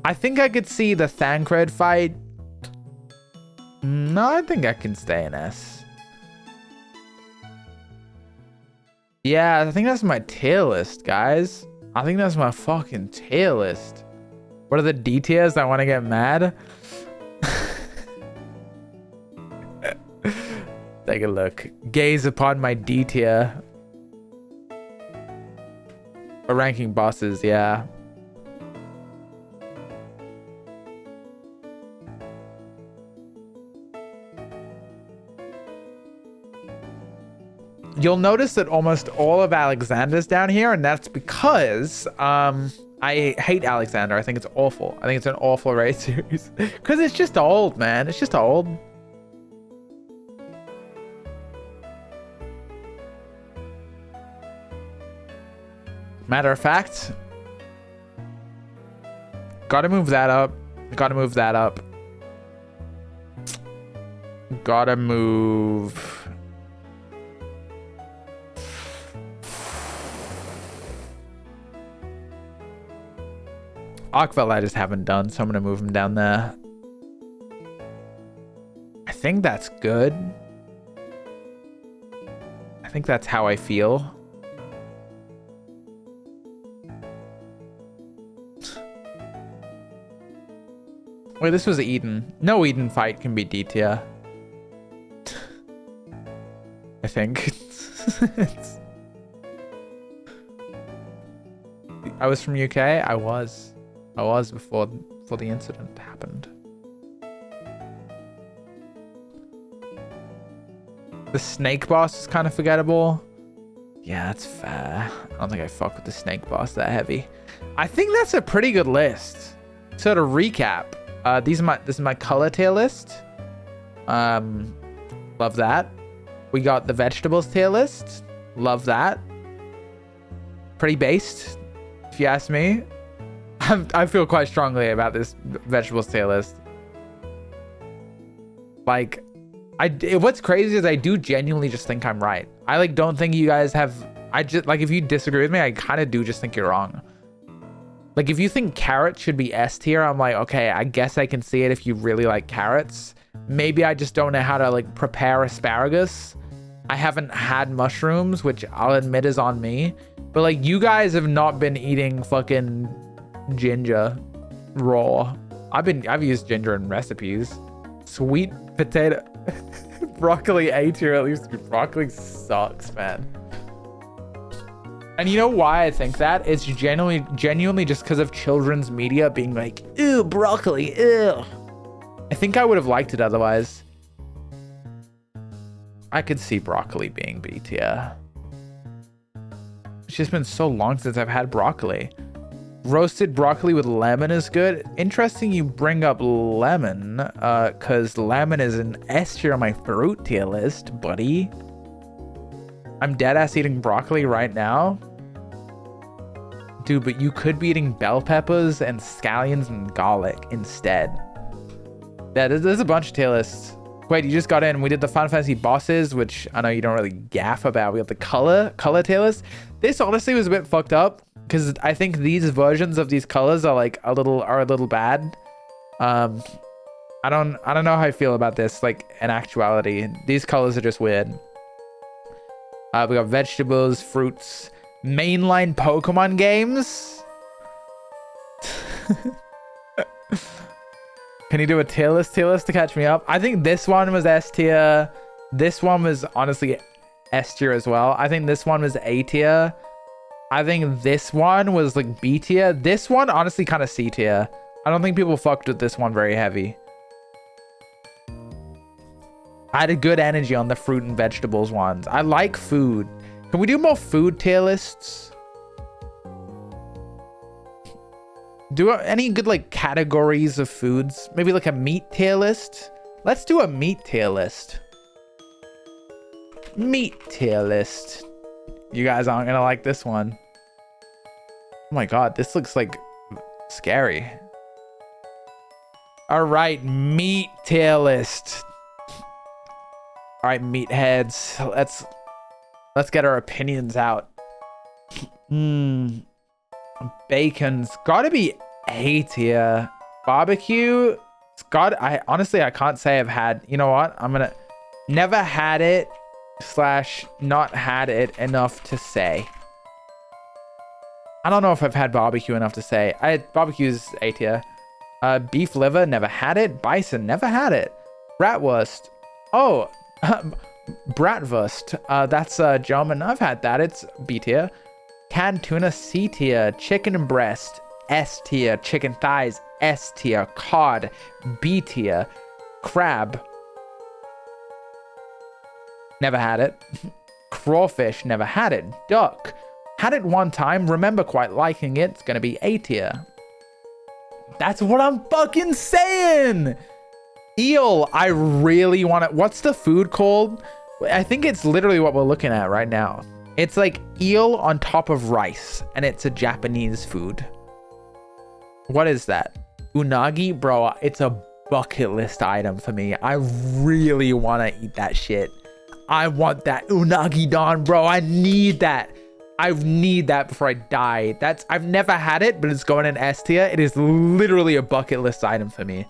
A: I think I could see the Thancred fight. No, I think I can stay in S. Yeah, I think that's my tier list, guys. I think that's my fucking tier list. What are the D tiers? I want to get mad. Take a look. Gaze upon my D tier. Or ranking bosses, yeah. You'll notice that almost all of Alexander's down here, and that's because I hate Alexander. I think it's awful. I think it's an awful raid series. Because it's just old, man. It's just old. Matter of fact, gotta move that up. Gotta move that up. Gotta move... Arkveld I just haven't done, so I'm gonna move him down there. I think that's good. I think that's how I feel. Wait, this was Eden. No Eden fight can be D tier. I think. I was from UK? I was before the incident happened. The snake boss is kind of forgettable. Yeah, that's fair. I don't think I fuck with the snake boss that heavy. I think that's a pretty good list. So to recap, this is my color tier list. Love that. We got the vegetables tier list. Love that. Pretty based, if you ask me. I feel quite strongly about this vegetables tier list. Like, what's crazy is I do genuinely just think I'm right. I like don't think you guys have. I just like if you disagree with me, I kind of do just think you're wrong. Like if you think carrots should be S tier, I'm like, okay, I guess I can see it if you really like carrots. Maybe I just don't know how to like prepare asparagus. I haven't had mushrooms, which I'll admit is on me. But like, you guys have not been eating fucking ginger raw. I've used ginger in recipes. Sweet potato. Broccoli A tier, at least. Broccoli sucks, man. And you know why I think that? It's genuinely just because of children's media being like, ew, broccoli, ew. I think I would have liked it otherwise. I could see broccoli being B tier. It's just been so long since I've had broccoli. Roasted broccoli with lemon is good. Interesting you bring up lemon, because lemon is an S tier on my fruit tier list, buddy. I'm deadass eating broccoli right now. Dude, but you could be eating bell peppers and scallions and garlic instead. Yeah, there's a bunch of tier lists. Wait, you just got in. We did the Final Fantasy bosses, which I know you don't really gaff about. We got the color tier list. This honestly was a bit fucked up because I think these versions of these colors are like a little bad. I don't know how I feel about this. Like in actuality, these colors are just weird. We got vegetables, fruits, mainline Pokemon games. Can you do a tier list to catch me up? I think this one was S tier. This one was honestly S tier as well. I think this one was A tier. I think this one was like B tier. This one honestly kind of C tier. I don't think people fucked with this one very heavy. I had a good energy on the fruit and vegetables ones. I like food. Can we do more food tier lists? Do any good like categories of foods? Maybe like a meat tier list? Let's do a meat tier list. Meat tier list. You guys aren't gonna like this one. Oh my god, this looks like scary. All right, meat tier list. All right, meatheads. Let's get our opinions out. Bacon's gotta be A tier. Barbecue, I honestly can't say I've had. You know what? I'm gonna never had it / not had it enough to say. I don't know if I've had barbecue enough to say. Barbecue's A tier. Beef liver, never had it. Bison, never had it. Bratwurst. Oh, bratwurst. That's German. I've had that. It's B tier. Canned tuna, C tier. Chicken breast, S tier. Chicken thighs, S tier. Cod, B tier. Crab, never had it. Crawfish, never had it. Duck, had it one time, remember quite liking it. It's gonna be A tier. That's what I'm fucking saying. Eel, I really want it. What's the food called? I think it's literally what we're looking at right now. It's like eel on top of rice, and it's a Japanese food. What is that? Unagi? Bro, it's a bucket list item for me. I really want to eat that shit. I want that unagi don, bro. I need that. I need that before I die. I've never had it, but it's going in S tier. It is literally a bucket list item for me.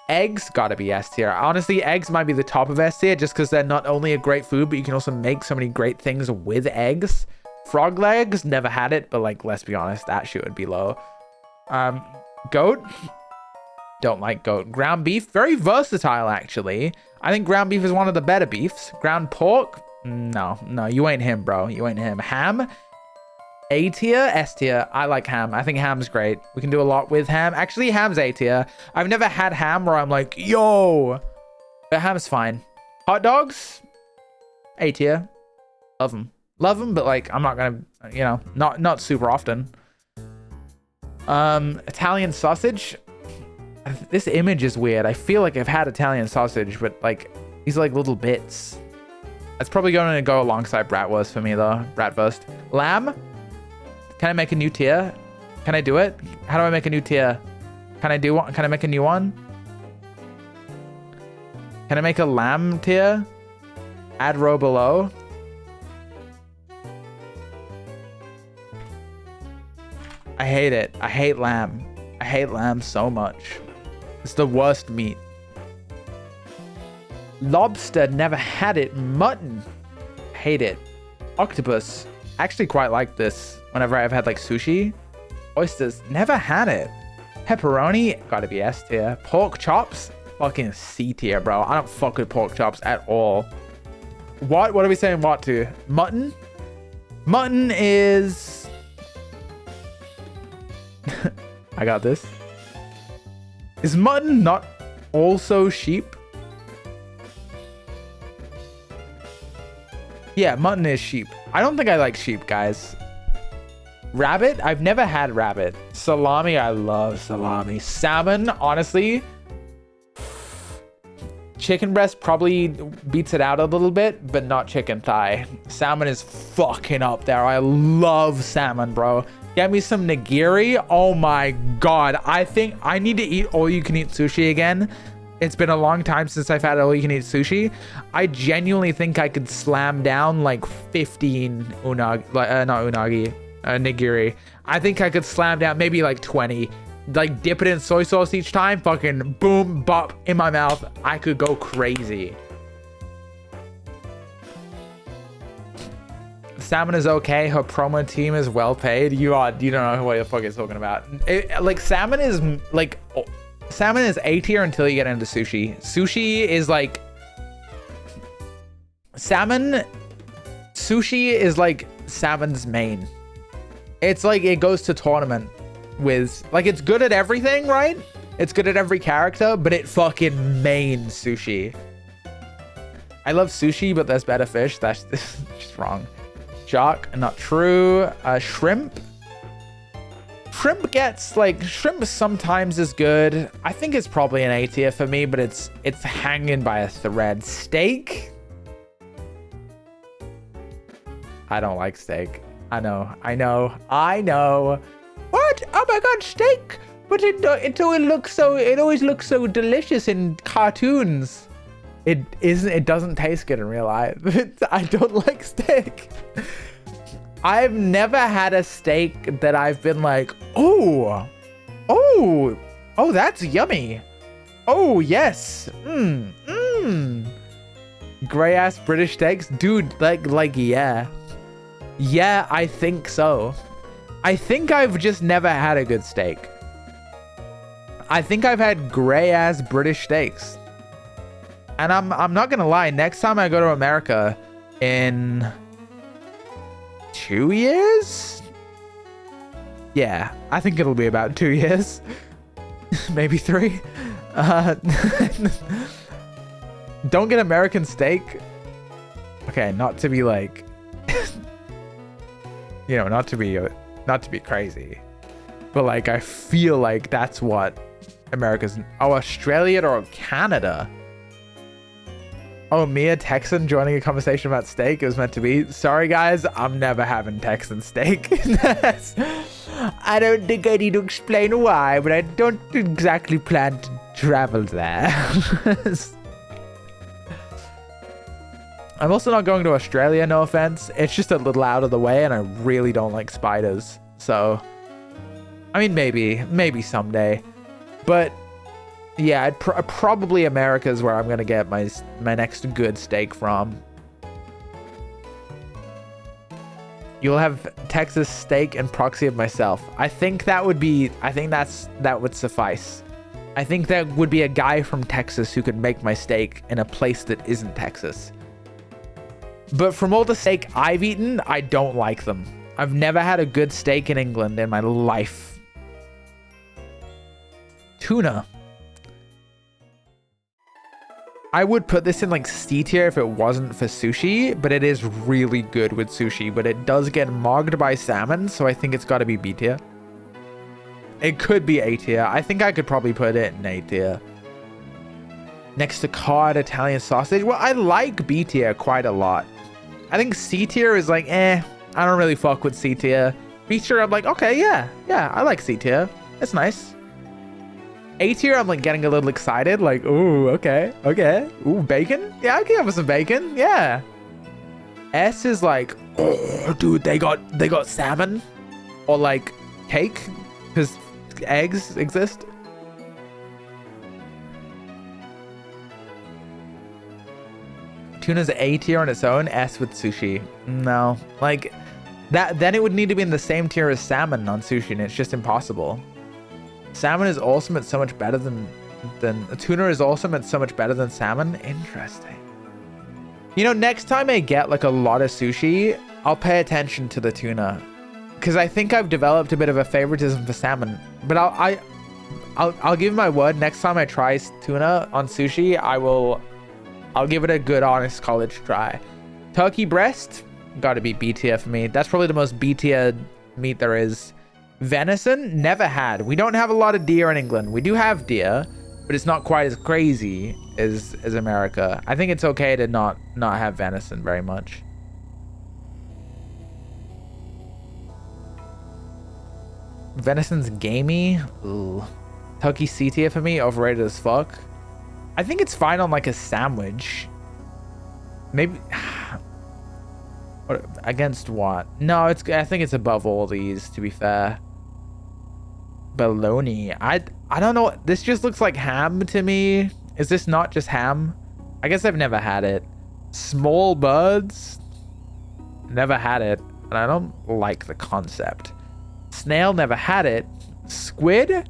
A: Eggs, gotta be S tier. Honestly, eggs might be the top of S tier just because they're not only a great food, but you can also make so many great things with eggs. Frog legs, never had it, but like, let's be honest, that shit would be low. Goat, don't like goat. Ground beef, very versatile actually. I think ground beef is one of the better beefs. Ground pork, no, you ain't him, bro. You ain't him. Ham, A tier, S tier. I like ham. I think ham's great. We can do a lot with ham. Actually, ham's A tier. I've never had ham where I'm like, yo, but ham's fine. Hot dogs, A tier. Love them, but like, I'm not gonna, you know, not super often. Italian sausage. This image is weird. I feel like I've had Italian sausage, but like, these are like little bits. That's probably going to go alongside bratwurst for me though. Bratwurst. Lamb. Can I make a new tier? Can I do it? How do I make a new tier? Can I do one? Can I make a new one? Can I make a lamb tier? Add row below. I hate it. I hate lamb. I hate lamb so much. It's the worst meat. Lobster, never had it. Mutton. hate it. Octopus. I actually quite like this whenever I've had like sushi. Oysters, never had it. Pepperoni, gotta be S tier. Pork chops, fucking C tier, bro. I don't fuck with pork chops at all. What are we saying what to? Mutton? Mutton is... I got this. Is mutton not also sheep? Yeah, mutton is sheep. I don't think I like sheep, guys. Rabbit? I've never had rabbit. Salami, I love salami. Salmon, honestly. Chicken breast probably beats it out a little bit, but not chicken thigh. Salmon is fucking up there. I love salmon, bro. Get me some nigiri. Oh my god. I think I need to eat all-you-can-eat sushi again. It's been a long time since I've had all-you-can-eat sushi. I genuinely think I could slam down like 15 nigiri. I think I could slam down maybe like 20. Like dip it in soy sauce each time. Fucking boom, bop in my mouth. I could go crazy. Salmon is okay. Her promo team is well paid. You don't know what the fuck you're talking about. Salmon is A tier until you get into sushi. Sushi is like salmon. Sushi is like salmon's main. It's like it goes to tournament with like it's good at everything, right? It's good at every character, but it fucking mains sushi. I love sushi, but there's better fish. That's just wrong. Shark, not true. Shrimp. Shrimp sometimes is good. I think it's probably an A tier for me, but it's hanging by a thread. Steak. I don't like steak. I know. What? Oh my god, steak! But it always looks so delicious in cartoons. It doesn't taste good in real life. I don't like steak. I've never had a steak that I've been like, oh, that's yummy. Oh, yes. Gray ass British steaks. Dude, like, yeah. Yeah, I think so. I think I've just never had a good steak. I think I've had gray ass British steaks. And I'm not gonna lie, next time I go to America in 2 years? Yeah, I think it'll be about 2 years. Maybe 3. Don't get American steak. Okay, not to be like, you know, not to be crazy, but like I feel like that's what America's. Oh, Australia or Canada. Oh, Mia Texan joining a conversation about steak. It was meant to be. Sorry guys, I'm never having Texan steak. I don't think I need to explain why, but I don't exactly plan to travel there. I'm also not going to Australia, no offense. It's just a little out of the way and I really don't like spiders. So, I mean, maybe someday. But yeah, probably America is where I'm going to get my next good steak from. You'll have Texas steak and proxy of myself. I think that would suffice. I think that would be a guy from Texas who could make my steak in a place that isn't Texas. But from all the steak I've eaten, I don't like them. I've never had a good steak in England in my life. Tuna. I would put this in like C tier if it wasn't for sushi, but it is really good with sushi, but it does get mogged by salmon, so I think it's got to be B tier. It could be A tier. I think I could probably put it in A tier. Next to cod, Italian sausage. Well, I like B tier quite a lot. I think C tier is like, I don't really fuck with C tier. B tier, I'm like, okay, yeah, I like C tier. It's nice. A tier, I'm like getting a little excited, like, ooh, okay. Ooh, bacon? Yeah, I can have some bacon, yeah. S is like, oh, dude, they got salmon, or like cake, because eggs exist. Tuna's A tier on its own, S with sushi. No, like that. Then it would need to be in the same tier as salmon on sushi, and it's just impossible. Salmon is awesome. It's so much better than tuna is awesome. It's so much better than salmon. Interesting. You know, next time I get like a lot of sushi, I'll pay attention to the tuna, because I think I've developed a bit of a favoritism for salmon. But I'll give my word. Next time I try tuna on sushi, I'll give it a good, honest college try. Turkey breast, gotta be B tier for me. That's probably the most B tier meat there is. Venison, never had. We don't have a lot of deer in England. We do have deer, but it's not quite as crazy as America. I think it's okay to not have venison very much. Venison's gamey. Ooh. Turkey C tier for me, overrated as fuck. I think it's fine on like a sandwich. Maybe against what? No, I think it's above all these, to be fair. Bologna. I don't know. This just looks like ham to me. Is this not just ham? I guess I've never had it. Small birds. Never had it, and I don't like the concept. Snail, never had it. Squid,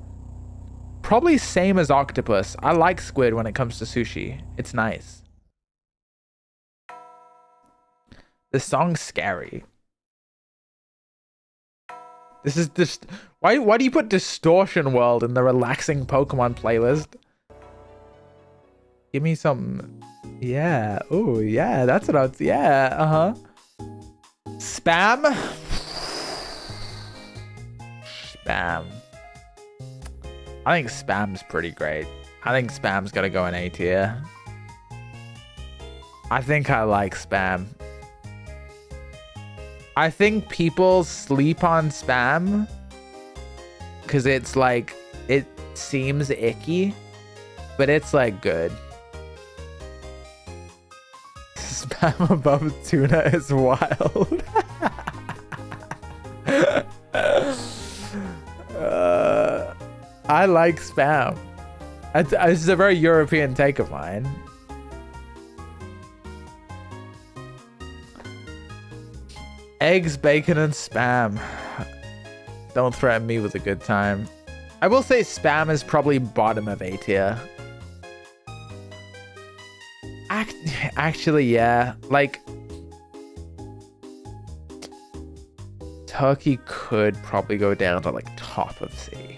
A: probably same as octopus. I like squid when it comes to sushi. It's nice. The song's scary. This is just why do you put Distortion World in the relaxing Pokemon playlist? Give me some. Yeah. Oh yeah, that's what I was. Yeah. Spam. Spam. I think spam's pretty great. I think spam's gotta go in A tier. I think I like spam. I think people sleep on spam because it's like, it seems icky, but it's like good. Spam above tuna is wild. I like spam. This is a very European take of mine. Eggs, bacon, and spam. Don't threaten me with a good time. I will say spam is probably bottom of A tier. Actually, yeah. Like, turkey could probably go down to like top of C.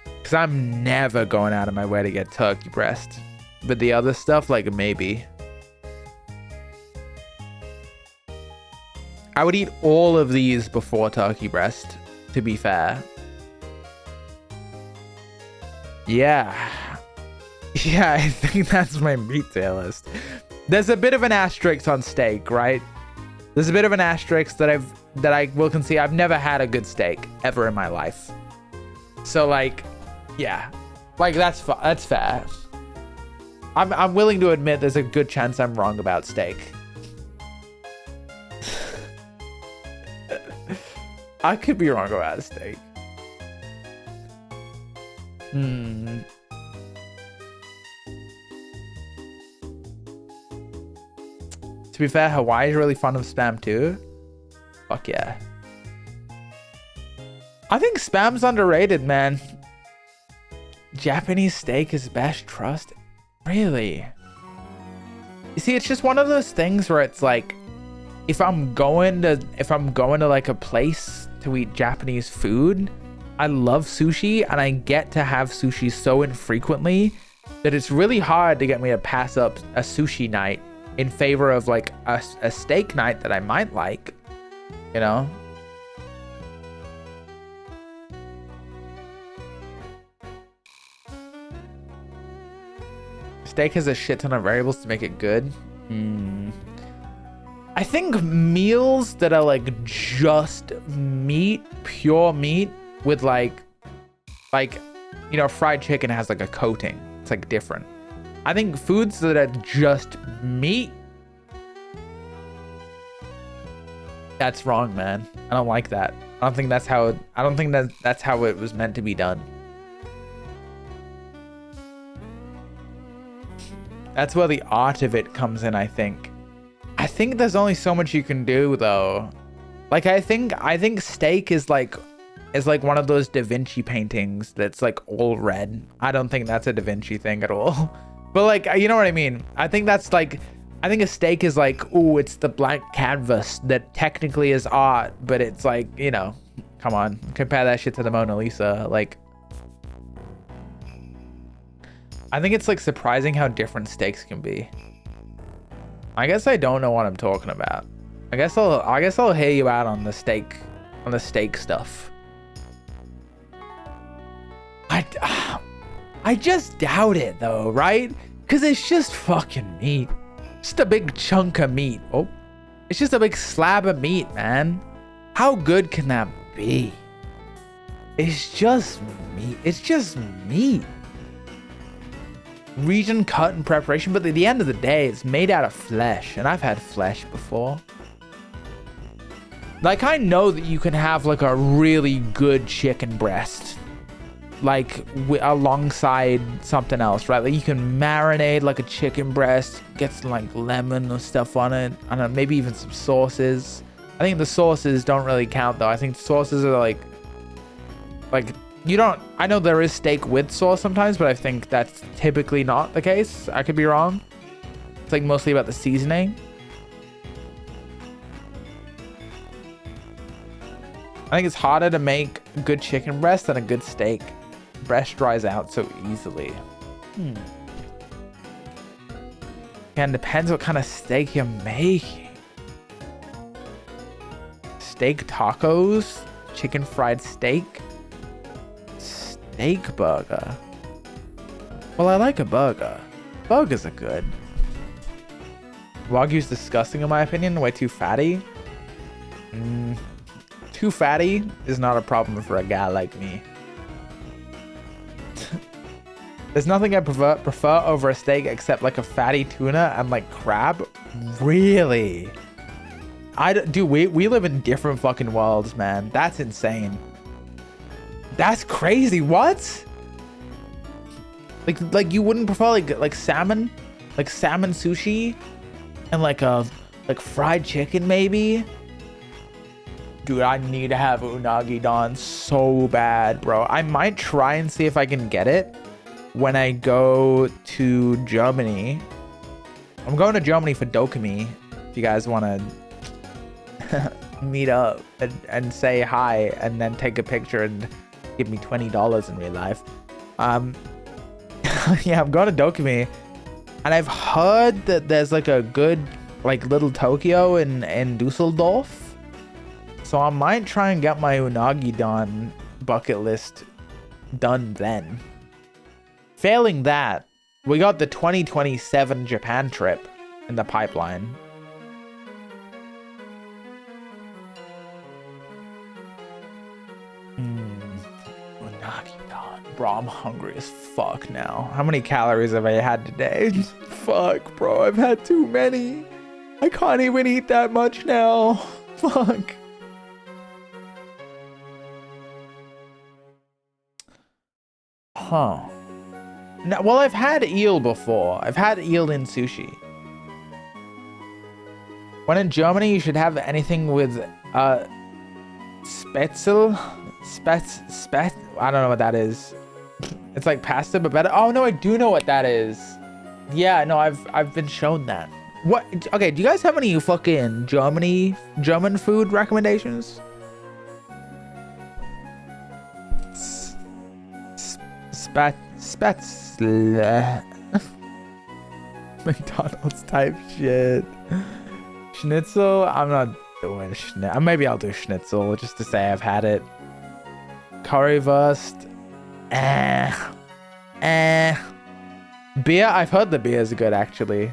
A: Because I'm never going out of my way to get turkey breast. But the other stuff, like, maybe. I would eat all of these before turkey breast, to be fair. Yeah. Yeah, I think that's my meat tier list. There's a bit of an asterisk on steak, right? There's a bit of an asterisk that I will concede. I've never had a good steak ever in my life. So like, yeah. Like that's fair. I'm willing to admit there's a good chance I'm wrong about steak. I could be wrong about steak. To be fair, Hawaii's really fond of spam too. Fuck yeah. I think spam's underrated, man. Japanese steak is best. Trust. Really? You see, it's just one of those things where it's like, if I'm going to like a place to eat Japanese food, I love sushi and I get to have sushi so infrequently that it's really hard to get me to pass up a sushi night in favor of like a steak night that I might like, you know? Steak has a shit ton of variables to make it good. I think meals that are like just meat, pure meat with like, you know, fried chicken has like a coating. It's like different. I think foods that are just meat, that's wrong, man. I don't like that. I don't think that's how it was meant to be done. That's where the art of it comes in, I think. I think there's only so much you can do though. Like I think steak is like one of those Da Vinci paintings that's like all red. I don't think that's a Da Vinci thing at all. But like, you know what I mean? I think that's like, I think a steak is like, ooh, it's the blank canvas that technically is art, but it's like, you know, come on, compare that shit to the Mona Lisa. Like, I think it's like surprising how different steaks can be. I guess I don't know what I'm talking about. I guess I'll hear you out on the steak stuff. I just doubt it though, right? Because it's just fucking meat. Just a big chunk of meat. Oh, it's just a big slab of meat, man. How good can that be? It's just meat. It's just meat. Region, cut, and preparation, but at the end of the day, it's made out of flesh, and I've had flesh before. Like, I know that you can have like a really good chicken breast, like alongside something else, right? Like you can marinate like a chicken breast, get some like lemon or stuff on it. I don't know, maybe even some sauces. I think the sauces don't really count though. I think sauces are like you don't, I know there is steak with sauce sometimes, but I think that's typically not the case. I could be wrong. It's like mostly about the seasoning. I think it's harder to make a good chicken breast than a good steak. Breast dries out so easily. And depends what kind of steak you're making. Steak tacos, chicken fried steak, steak burger. Well, I like a burger. Burgers are good. Wagyu's disgusting in my opinion, way too fatty. Too fatty is not a problem for a guy like me. There's nothing I prefer over a steak except like a fatty tuna and like crab. Really? Dude, we live in different fucking worlds, man. That's insane. That's crazy. What? Like you wouldn't prefer like salmon? Like salmon sushi? And like fried chicken maybe? Dude, I need to have unagi don so bad, bro. I might try and see if I can get it when I go to Germany. I'm going to Germany for Dokumi. If you guys want to meet up and say hi and then take a picture and give me $20 in real life. Yeah, I'm going to Dokumi. And I've heard that there's like a good like little Tokyo in Dusseldorf. So I might try and get my unagi don bucket list done then. Failing that, we got the 2027 Japan trip in the pipeline. Unagi don. Bro, I'm hungry as fuck now. How many calories have I had today? Fuck, bro, I've had too many. I can't even eat that much now. Fuck. Huh. No, well, I've had eel before. I've had eel in sushi. When in Germany, you should have anything with Spätzle. I don't know what that is. It's like pasta, but better. Oh no, I do know what that is. Yeah, no, I've been shown that. What? Okay, do you guys have any fucking German food recommendations? Spätzle. McDonald's type shit. Schnitzel, I'm not doing schnitzel. Maybe I'll do schnitzel just to say I've had it. Currywurst. Beer, I've heard the beer is good actually.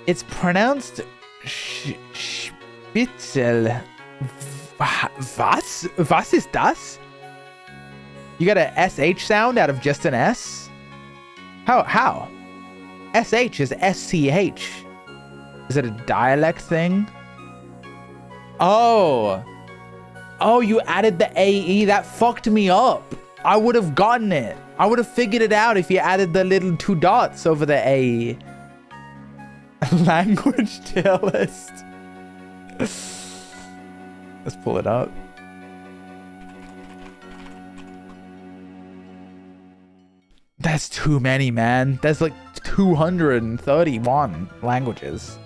A: It's pronounced Spitzel. Was ist das? You got a SH sound out of just an S? How? SH is SCH. Is it a dialect thing? Oh, you added the AE. That fucked me up. I would have gotten it. I would have figured it out if you added the little 2 dots over the A. Language tier list. Let's pull it up. That's too many, man. There's like 231 languages.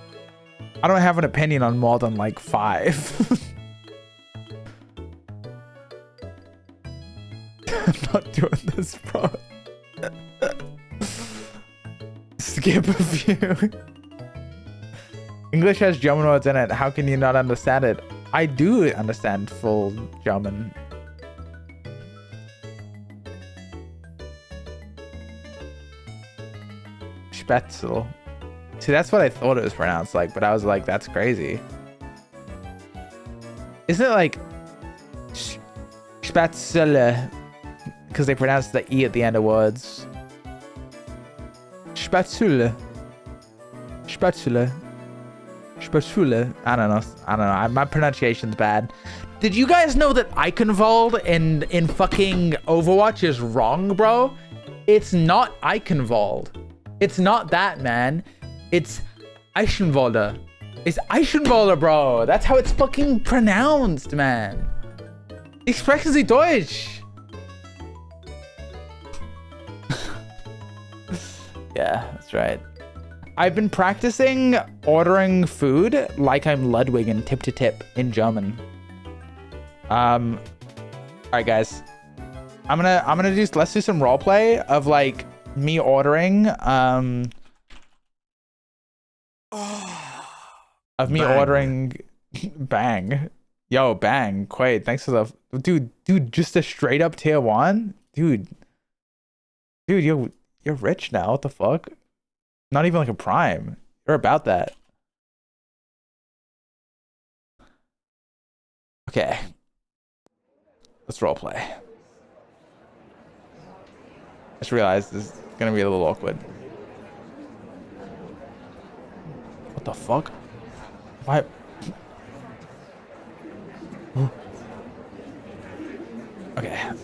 A: I don't have an opinion on more than like 5. I'm not doing this, bro. Skip a few. English has German words in it. How can you not understand it? I do understand full German. Spätzle. See, that's what I thought it was pronounced like, but I was like, that's crazy. Isn't it like Spätzle? Because they pronounce the E at the end of words. Spätzle. Spätzle. Spätzle. I don't know. My pronunciation's bad. Did you guys know that Eichenwald in fucking Overwatch is wrong, bro? It's not Eichenwald. It's not that, man. It's Eichenwalder. It's Eichenwalder, bro. That's how it's fucking pronounced, man. Sprechen Sie Deutsch? Yeah, that's right. I've been practicing ordering food like I'm Ludwig in Tip to Tip in German. All right, guys. Let's do some role play of like me ordering bang. Yo, bang. Quaid, thanks for the dude, just a straight up tier 1? Dude, you're rich now. What the fuck? Not even like a prime. You're about that. Okay. Let's roleplay. I just realized this is gonna be a little awkward. What the fuck? Why? Okay. I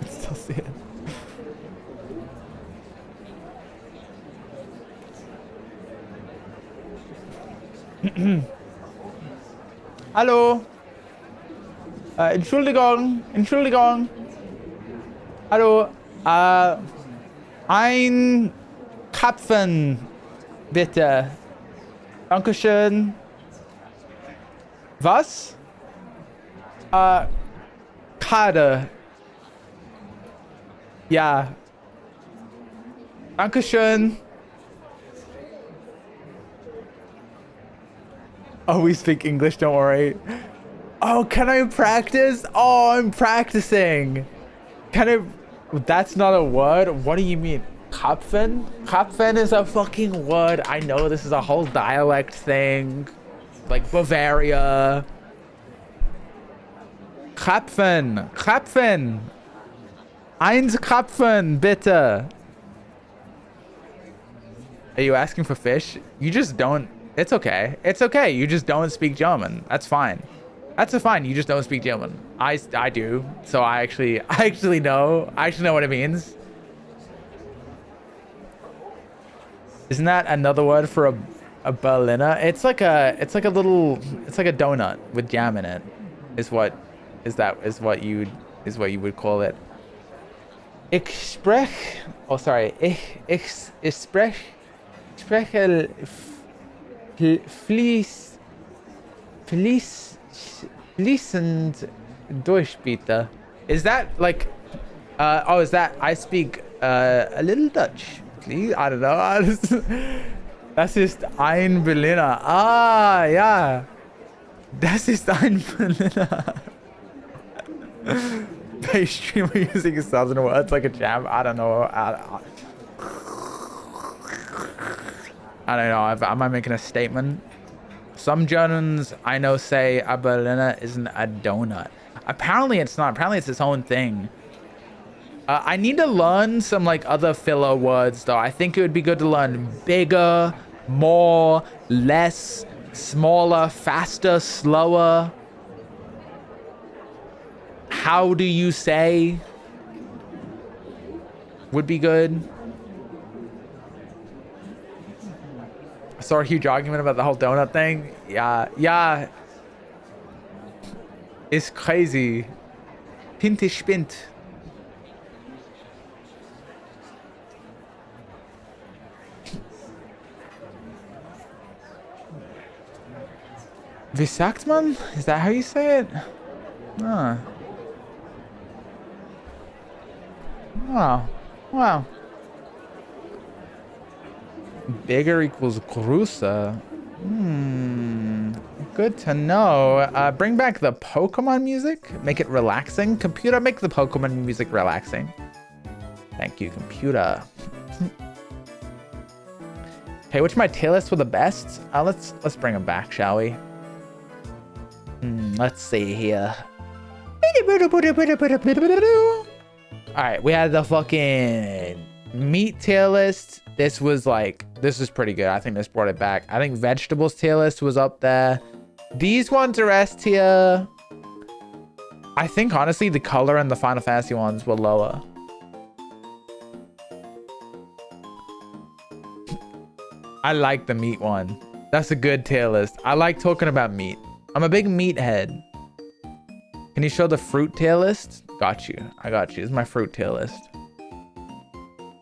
A: still see it. Hallo. Entschuldigung. Hallo. Ein Kapfen, bitte. Dankeschön. Was? Karte. Ja. Dankeschön. Oh, we speak English, don't worry. Oh, can I practice? Oh, I'm practicing. Can I? That's not a word. What do you mean? Kapfen? Kapfen is a fucking word. I know this is a whole dialect thing. Like Bavaria. Kapfen. Kapfen. Eins Kapfen, bitte. Are you asking for fish? You just don't. It's okay. It's okay. You just don't speak German. That's fine. That's fine. You just don't speak German. I do. So I actually know. I actually know what it means. Isn't that another word for a Berliner? It's like a donut with jam in it. Is what you would call it. Ich spreche fließend Deutsch, bitte. Is that like is that I speak a little Dutch, please? I don't know. Das ist ein Berliner. Ah, ja. Das ist ein Berliner. They stream using southern words like a jam. I don't know. I don't know. Am I making a statement? Some Germans I know say a Berliner isn't a donut. Apparently it's not. Apparently it's its own thing. I need to learn some like other filler words though. I think it would be good to learn bigger, more, less, smaller, faster, slower. how do you say would be good. I saw a huge argument about the whole donut thing. Yeah. It's crazy. Pint ist spint. Wie sagt man? Is that how you say it? Ah. Wow. Bigger equals größer. Good to know. Bring back the Pokemon music. Make it relaxing. Computer, make the Pokemon music relaxing. Thank you, computer. Okay, which of my tier lists were the best? Let's bring them back, shall we? Let's see here. All right, we had the fucking meat tier list. This was pretty good. I think this brought it back. I think vegetables tier list was up there. These ones are S tier. I think honestly the color and the Final Fantasy ones were lower. I like the meat one. That's a good tier list. I like talking about meat. I'm a big meathead. Can you show the fruit tier list? Got you. I got you. This is my fruit tier list.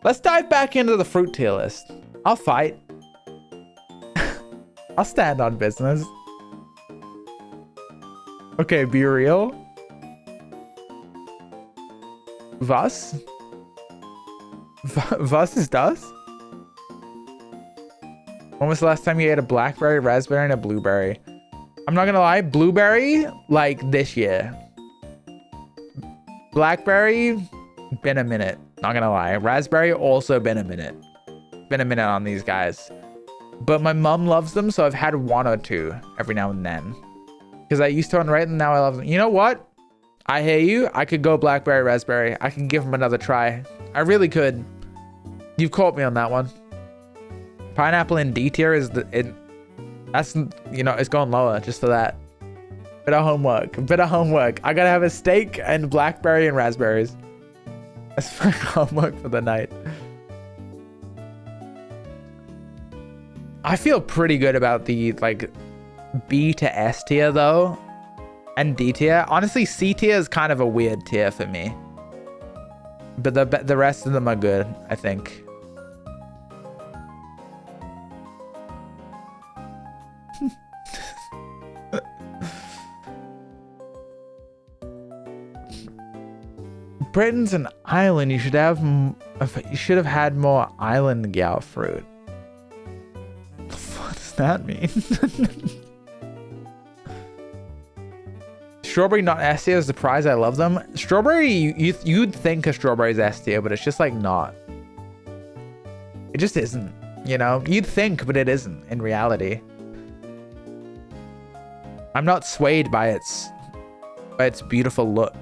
A: Let's dive back into the fruit tier list. I'll fight. I'll stand on business. Okay, be real. Was? Was ist das? When was the last time you ate a blackberry, raspberry, and a blueberry? I'm not gonna lie, blueberry, like this year. Blackberry, been a minute. Not gonna lie. Raspberry, also been a minute. Been a minute on these guys. But my mom loves them, so I've had one or two every now and then. Because I used to on right, and now I love them. You know what? I hear you. I could go blackberry, raspberry. I can give them another try. I really could. You've caught me on that one. Pineapple in D tier is that's, you know, it's going lower just for that. Bit of homework. I gotta have a steak and blackberry and raspberries. That's my homework for the night. I feel pretty good about the like B to S tier though, and D tier. Honestly, C tier is kind of a weird tier for me, but the rest of them are good, I think. Britain's an island. You should have had more island gout fruit. What does that mean? Strawberry not S tier is the prize. I love them. Strawberry, you'd think a strawberry's S tier, but it's just like not. It just isn't. You know, you'd think, but it isn't in reality. I'm not swayed by its beautiful look.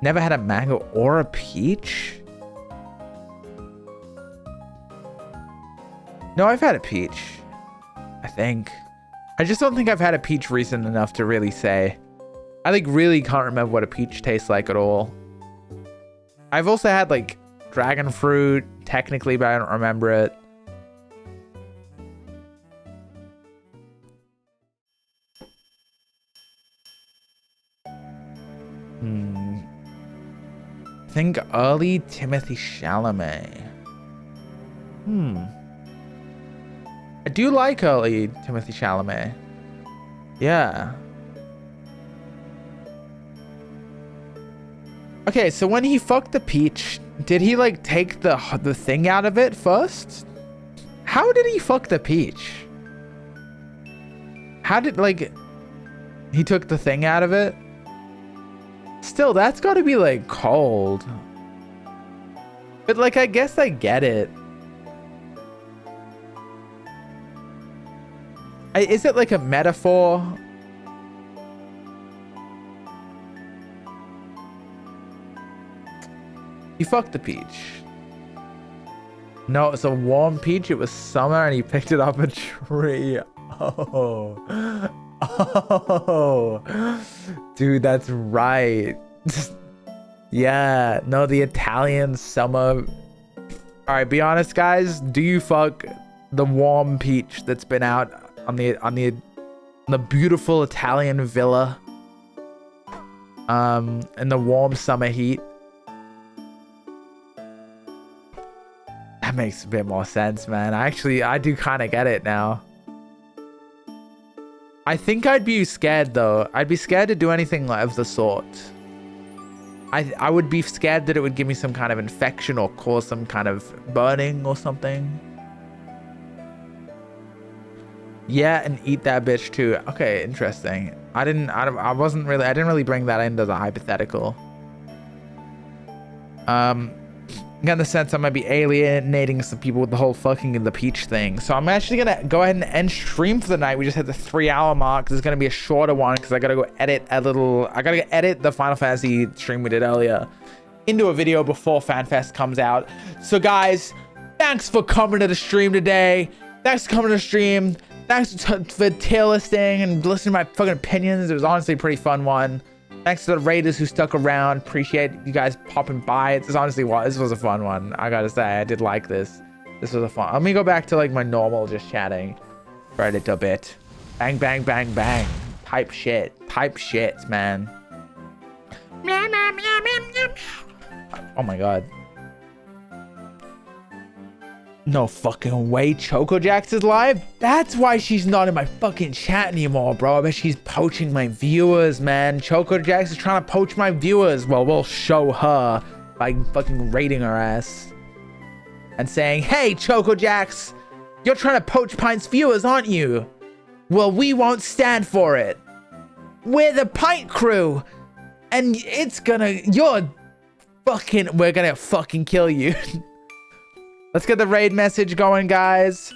A: Never had a mango or a peach? No, I've had a peach. I think. I just don't think I've had a peach recent enough to really say. I like really can't remember what a peach tastes like at all. I've also had like dragon fruit, technically, but I don't remember it. I think early Timothy Chalamet. I do like early Timothy Chalamet. Yeah. Okay, so when he fucked the peach, did he like take the thing out of it first? How did he fuck the peach? How did, like, he took the thing out of it? Still, that's got to be like cold. But like, I guess I get it. Is it like a metaphor? He fucked the peach. No, it's a warm peach. It was summer and he picked it up a tree. Oh. Oh, dude, that's right. Yeah, no, the Italian summer. All right, be honest, guys. Do you fuck the warm peach that's been out on the beautiful Italian villa, in the warm summer heat? That makes a bit more sense, man. I do kind of get it now. I think I'd be scared though. I'd be scared to do anything of the sort. I would be scared that it would give me some kind of infection or cause some kind of burning or something. Yeah, and eat that bitch too. Okay, interesting. I didn't really bring that into the hypothetical. Got the sense I might be alienating some people with the whole fucking in the peach thing. So I'm actually gonna go ahead and end stream for the night. We just hit the 3-hour mark. This is gonna be a shorter one because I gotta go edit edit the Final Fantasy stream we did earlier into a video before FanFest comes out. So guys, thanks for coming to the stream today. Thanks for coming to the stream. Thanks for tier listing and listening to my fucking opinions. It was honestly a pretty fun one. Thanks to the raiders who stuck around. Appreciate you guys popping by. This was a fun one. I gotta say, I did like this. This was a fun. Let me go back to like my normal just chatting for a little bit. Bang, bang, bang, bang. Type shit, man. Oh my god. No fucking way Choco Jax is live? That's why she's not in my fucking chat anymore, bro. I bet she's poaching my viewers, man. Choco Jax is trying to poach my viewers. Well, we'll show her by fucking raiding her ass and saying, hey, Choco Jax, you're trying to poach Pint's viewers, aren't you? Well, we won't stand for it. We're the Pint crew, and we're gonna fucking kill you. Let's get the raid message going, guys.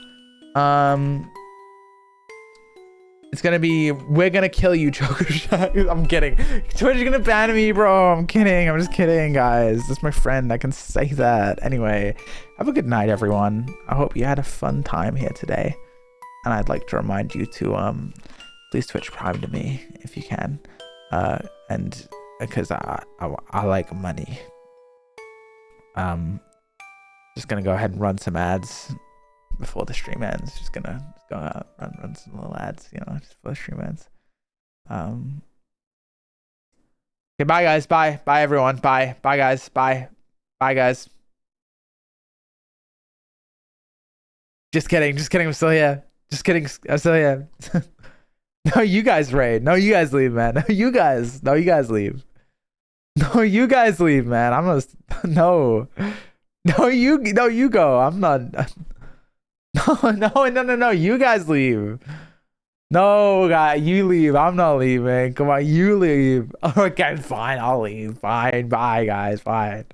A: It's gonna be, we're gonna kill you, Choco Jax. I'm kidding. Twitch is gonna ban me, bro. I'm kidding. I'm just kidding, guys. That's my friend. I can say that. Anyway, have a good night, everyone. I hope you had a fun time here today. And I'd like to remind you to please Twitch Prime to me if you can. And because I like money. Just gonna go ahead and run some ads before the stream ends. Just gonna go out, run some little ads, you know, just before the stream ends. Okay, bye guys, bye everyone, bye guys, bye guys. Just kidding, I'm still here. Just kidding, I'm still here. No, you guys raid. No, you guys leave, man. No, you guys leave. No, you guys leave, man. I'm gonna no. No, you go. I'm not. No. You guys leave. No, guy, you leave. I'm not leaving. Come on, you leave. Okay, fine. I'll leave. Fine. Bye, guys. Fine.